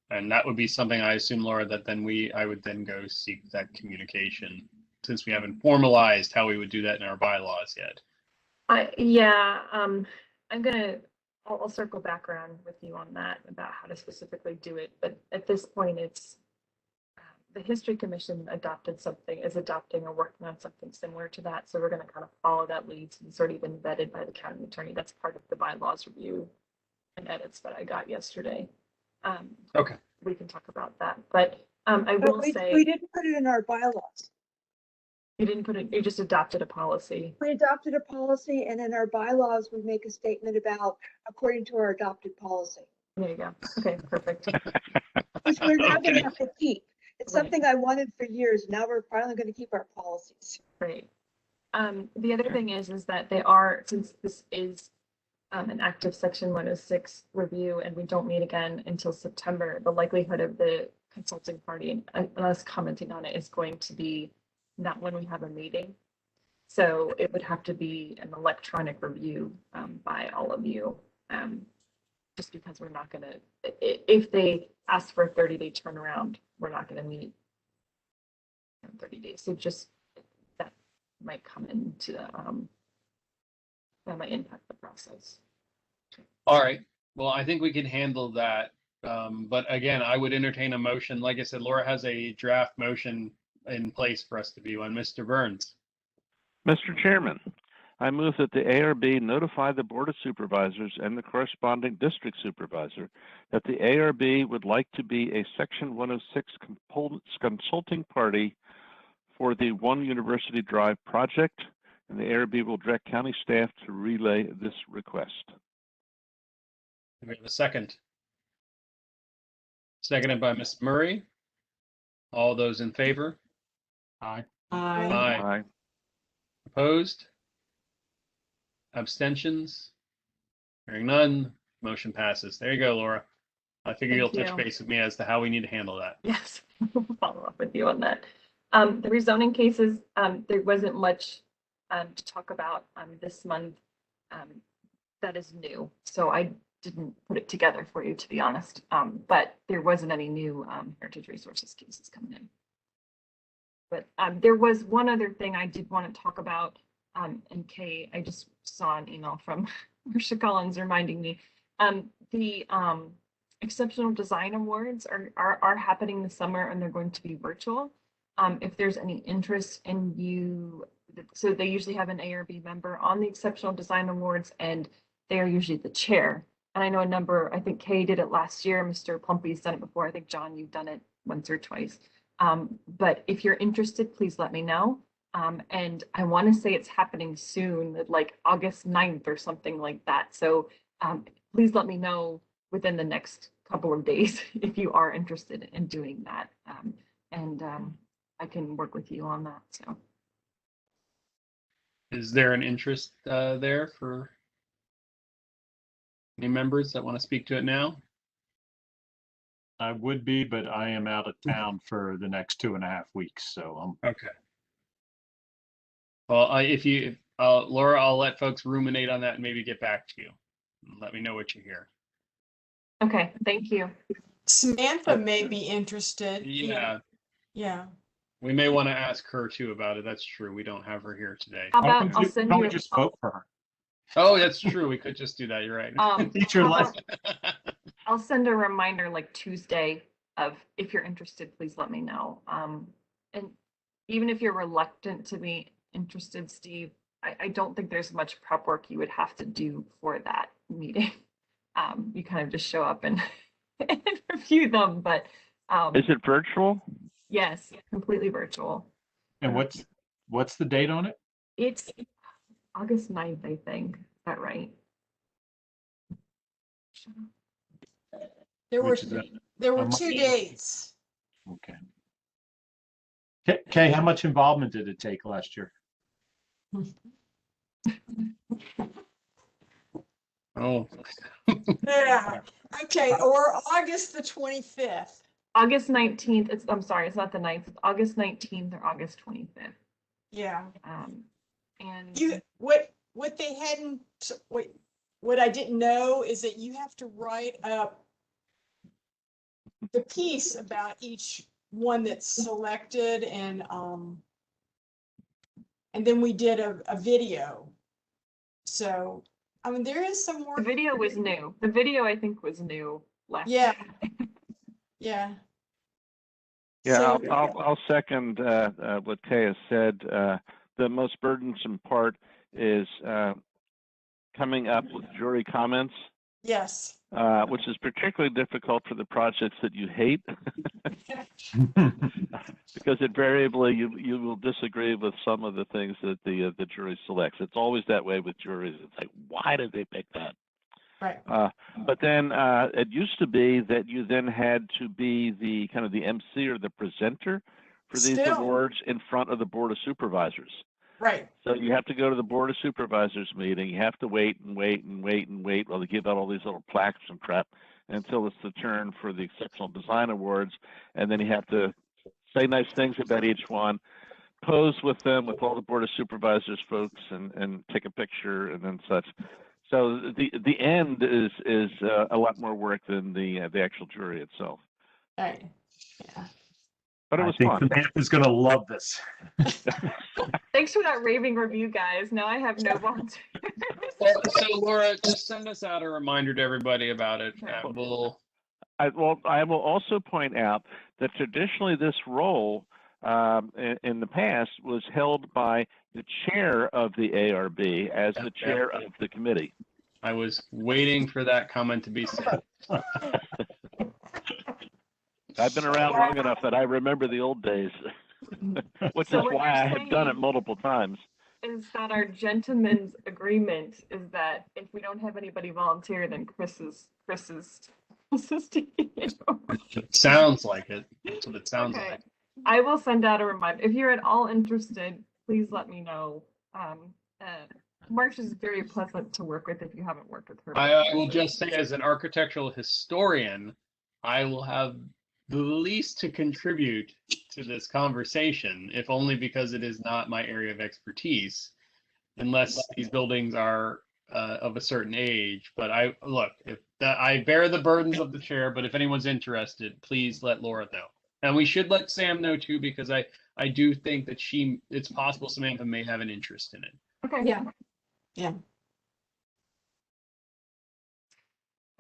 And that would be something, I assume, Laura, that then I would then go seek that communication, since we haven't formalized how we would do that in our bylaws yet. I'll circle back around with you on that about how to specifically do it. But at this point, it's the History Commission is adopting or working on something similar to that. So we're going to kind of follow that lead. It's already been vetted by the county attorney. That's part of the bylaws review and edits that I got yesterday. Okay. We can talk about that. But I will say we didn't put it in our bylaws. You didn't put it, you just adopted a policy. We adopted a policy, and in our bylaws, we make a statement about according to our adopted policy. There you go. Okay, perfect. Which we're now going Okay. to have to keep. It's something I wanted for years. Now we're finally going to keep our policies. Great. The other thing is that they are, since this is an active Section 106 review, and we don't meet again until September, the likelihood of the consulting party and us commenting on it is going to be not when we have a meeting. So it would have to be an electronic review by all of you, just because we're not going to, if they ask for a 30-day turnaround, we're not going to meet in 30 days. So just that might come into, that might impact the process. All right. Well, I think we can handle that. But again, I would entertain a motion. Like I said, Laura has a draft motion in place for us to view on. Mr. Burns. Mr. Chairman, I move that the ARB notify the Board of Supervisors and the corresponding district supervisor that the ARB would like to be a Section 106 consulting party for the One University Drive project, and the ARB will direct county staff to relay this request. We have a second. Seconded by Ms. Murray. All those in favor? Aye. Aye. Opposed? Abstentions? Hearing none, motion passes. There you go, Laura. I figure you'll Thank touch you. base with me as to how we need to handle that. Yes, we'll follow up with you on that. The rezoning cases, there wasn't much to talk about this month. That is new, so I didn't put it together for you, to be honest. But there wasn't any new Heritage Resources cases coming in. But there was one other thing I did want to talk about, and Kay, I just saw an email from Marsha Collins reminding me. The Exceptional Design Awards are happening this summer, and they're going to be virtual. If there's any interest in you, so they usually have an ARB member on the Exceptional Design Awards, and they are usually the chair. And I know I think Kay did it last year. Mr. Plumpy's done it before. I think, John, you've done it once or twice. But if you're interested, please let me know. And I want to say it's happening soon, like August 9th or something like that. So please let me know within the next couple of days if you are interested in doing that. And I can work with you on that. So, Is there an interest there for any members that want to speak to it now? I would be, but I am out of town for the next 2.5 weeks, so I'm Okay. Well, Laura, I'll let folks ruminate on that and maybe get back to you. Let me know what you hear. okay, thank you. Samantha may be interested. Yeah, Yeah. we may want to ask her too about it. That's true. We don't have her here today. How Why about don't I'll you- send why don't you. we just vote for her. Oh, that's true. We could just do that. You're right. Teach her How lesson. about I'll send a reminder like Tuesday of if you're interested, please let me know. And even if you're reluctant to be interested, Steve, I don't think there's much prep work you would have to do for that meeting. You kind of just show up and, and review them, but Is it virtual? yes, completely virtual. And what's the date on it? It's August 9th, I think. Is that right? There were Which is there were a two Monday. dates. Okay. Kay, how much involvement did it take last year? Oh, Yeah. Okay, or August the 25th. August 19th, I'm sorry, it's not the 9th, it's August 19th or August 25th. Yeah. And What they hadn't, what I didn't know is that you have to write up the piece about each one that's selected, and then we did a video. So, I mean, there is some more. the video was new. The video, I think, was new last Yeah. year. Yeah. Yeah, So- I'll second what Kay has said. The most burdensome part is coming up with jury comments. Yes. Which is particularly difficult for the projects that you hate, because invariably you will disagree with some of the things that the jury selects. It's always that way with juries. It's like, why did they pick that? Right. But then it used to be that you then had to be the kind of the MC or the presenter for these awards in front of the Board of Supervisors. Right. So you have to go to the Board of Supervisors meeting. You have to wait and wait and wait and wait while they give out all these little plaques and crap until it's the turn for the Exceptional Design Awards. And then you have to say nice things about each one, pose with them, with all the Board of Supervisors folks, and take a picture and then such. So the end is a lot more work than the actual jury itself. Right. Yeah. But it was I fun. think Samantha is going to love this. Thanks for that raving review, guys. Now I have no volunteers. well, so Laura, just send us out a reminder to everybody about it. And I will also point out that traditionally this role in the past was held by the chair of the ARB as the chair of the committee. I was waiting for that comment to be said. I've been around long enough that I remember the old days, which is why I had done it multiple times. Is that our gentleman's agreement is that if we don't have anybody volunteer, then Chris is taking it over. Sounds like it. That's what it sounds Okay. like. I will send out a reminder. If you're at all interested, please let me know. Marsh is very pleasant to work with if you haven't worked with her. I will just say, as an architectural historian, I will have the least to contribute to this conversation, if only because it is not my area of expertise, unless these buildings are of a certain age. But I bear the burdens of the chair, but if anyone's interested, please let Laura know. And we should let Sam know too, because I do think that it's possible Samantha may have an interest in it. Okay. Yeah. Yeah.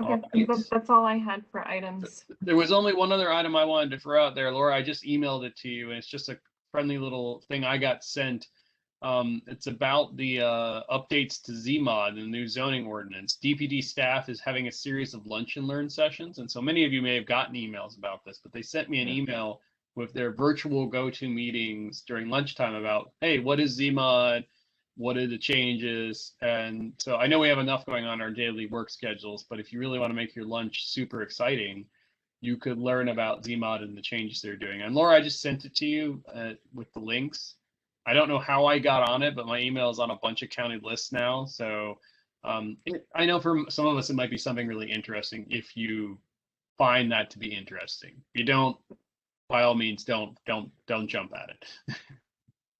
Okay, that's all I had for items. There was only one other item I wanted to throw out there, Laura. I just emailed it to you, and it's just a friendly little thing I got sent. It's about the updates to ZMOD, the new zoning ordinance. DPD staff is having a series of lunch and learn sessions, and so many of you may have gotten emails about this, but they sent me an email with their virtual go-to meetings during lunchtime about, hey, what is ZMOD? What are the changes? And so I know we have enough going on in our daily work schedules, but if you really want to make your lunch super exciting, you could learn about ZMOD and the changes they're doing. And Laura, I just sent it to you with the links. I don't know how I got on it, but my email is on a bunch of county lists now. So I know for some of us, it might be something really interesting if you find that to be interesting. If you don't, by all means, don't jump at it.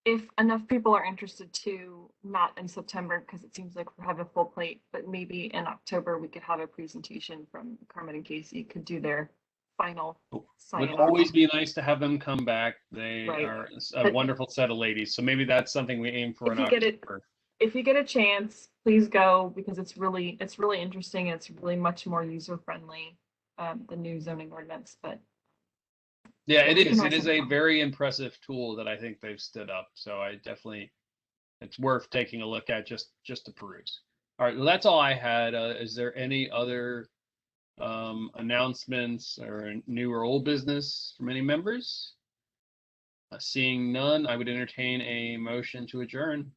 If enough people are interested to, not in September, because it seems like we have a full plate, but maybe in October, we could have a presentation from Carmen and Casey could do their final sign Would off. always be nice to have them come back. They are a wonderful set of ladies. So maybe that's something we aim for in October. If you get a chance, please go, because it's really interesting. And it's really much more user friendly, the new zoning ordinance. But yeah, it is. It is a very impressive tool that I think they've stood up. So it's worth taking a look at just to peruse. All right, well, that's all I had. Is there any other announcements or new or old business from any members? Seeing none, I would entertain a motion to adjourn.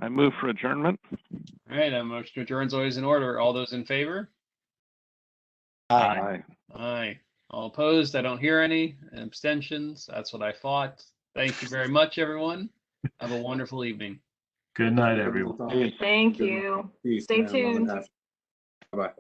I move for adjournment. All right, a motion to adjourn is always in order. All those in favor? Aye. Aye. All opposed? I don't hear any. Abstentions? That's what I thought. Thank you very much, everyone. Have a wonderful evening. Good night, everyone. Thank you. Peace, Stay man. Love and tuned. happiness. Bye-bye.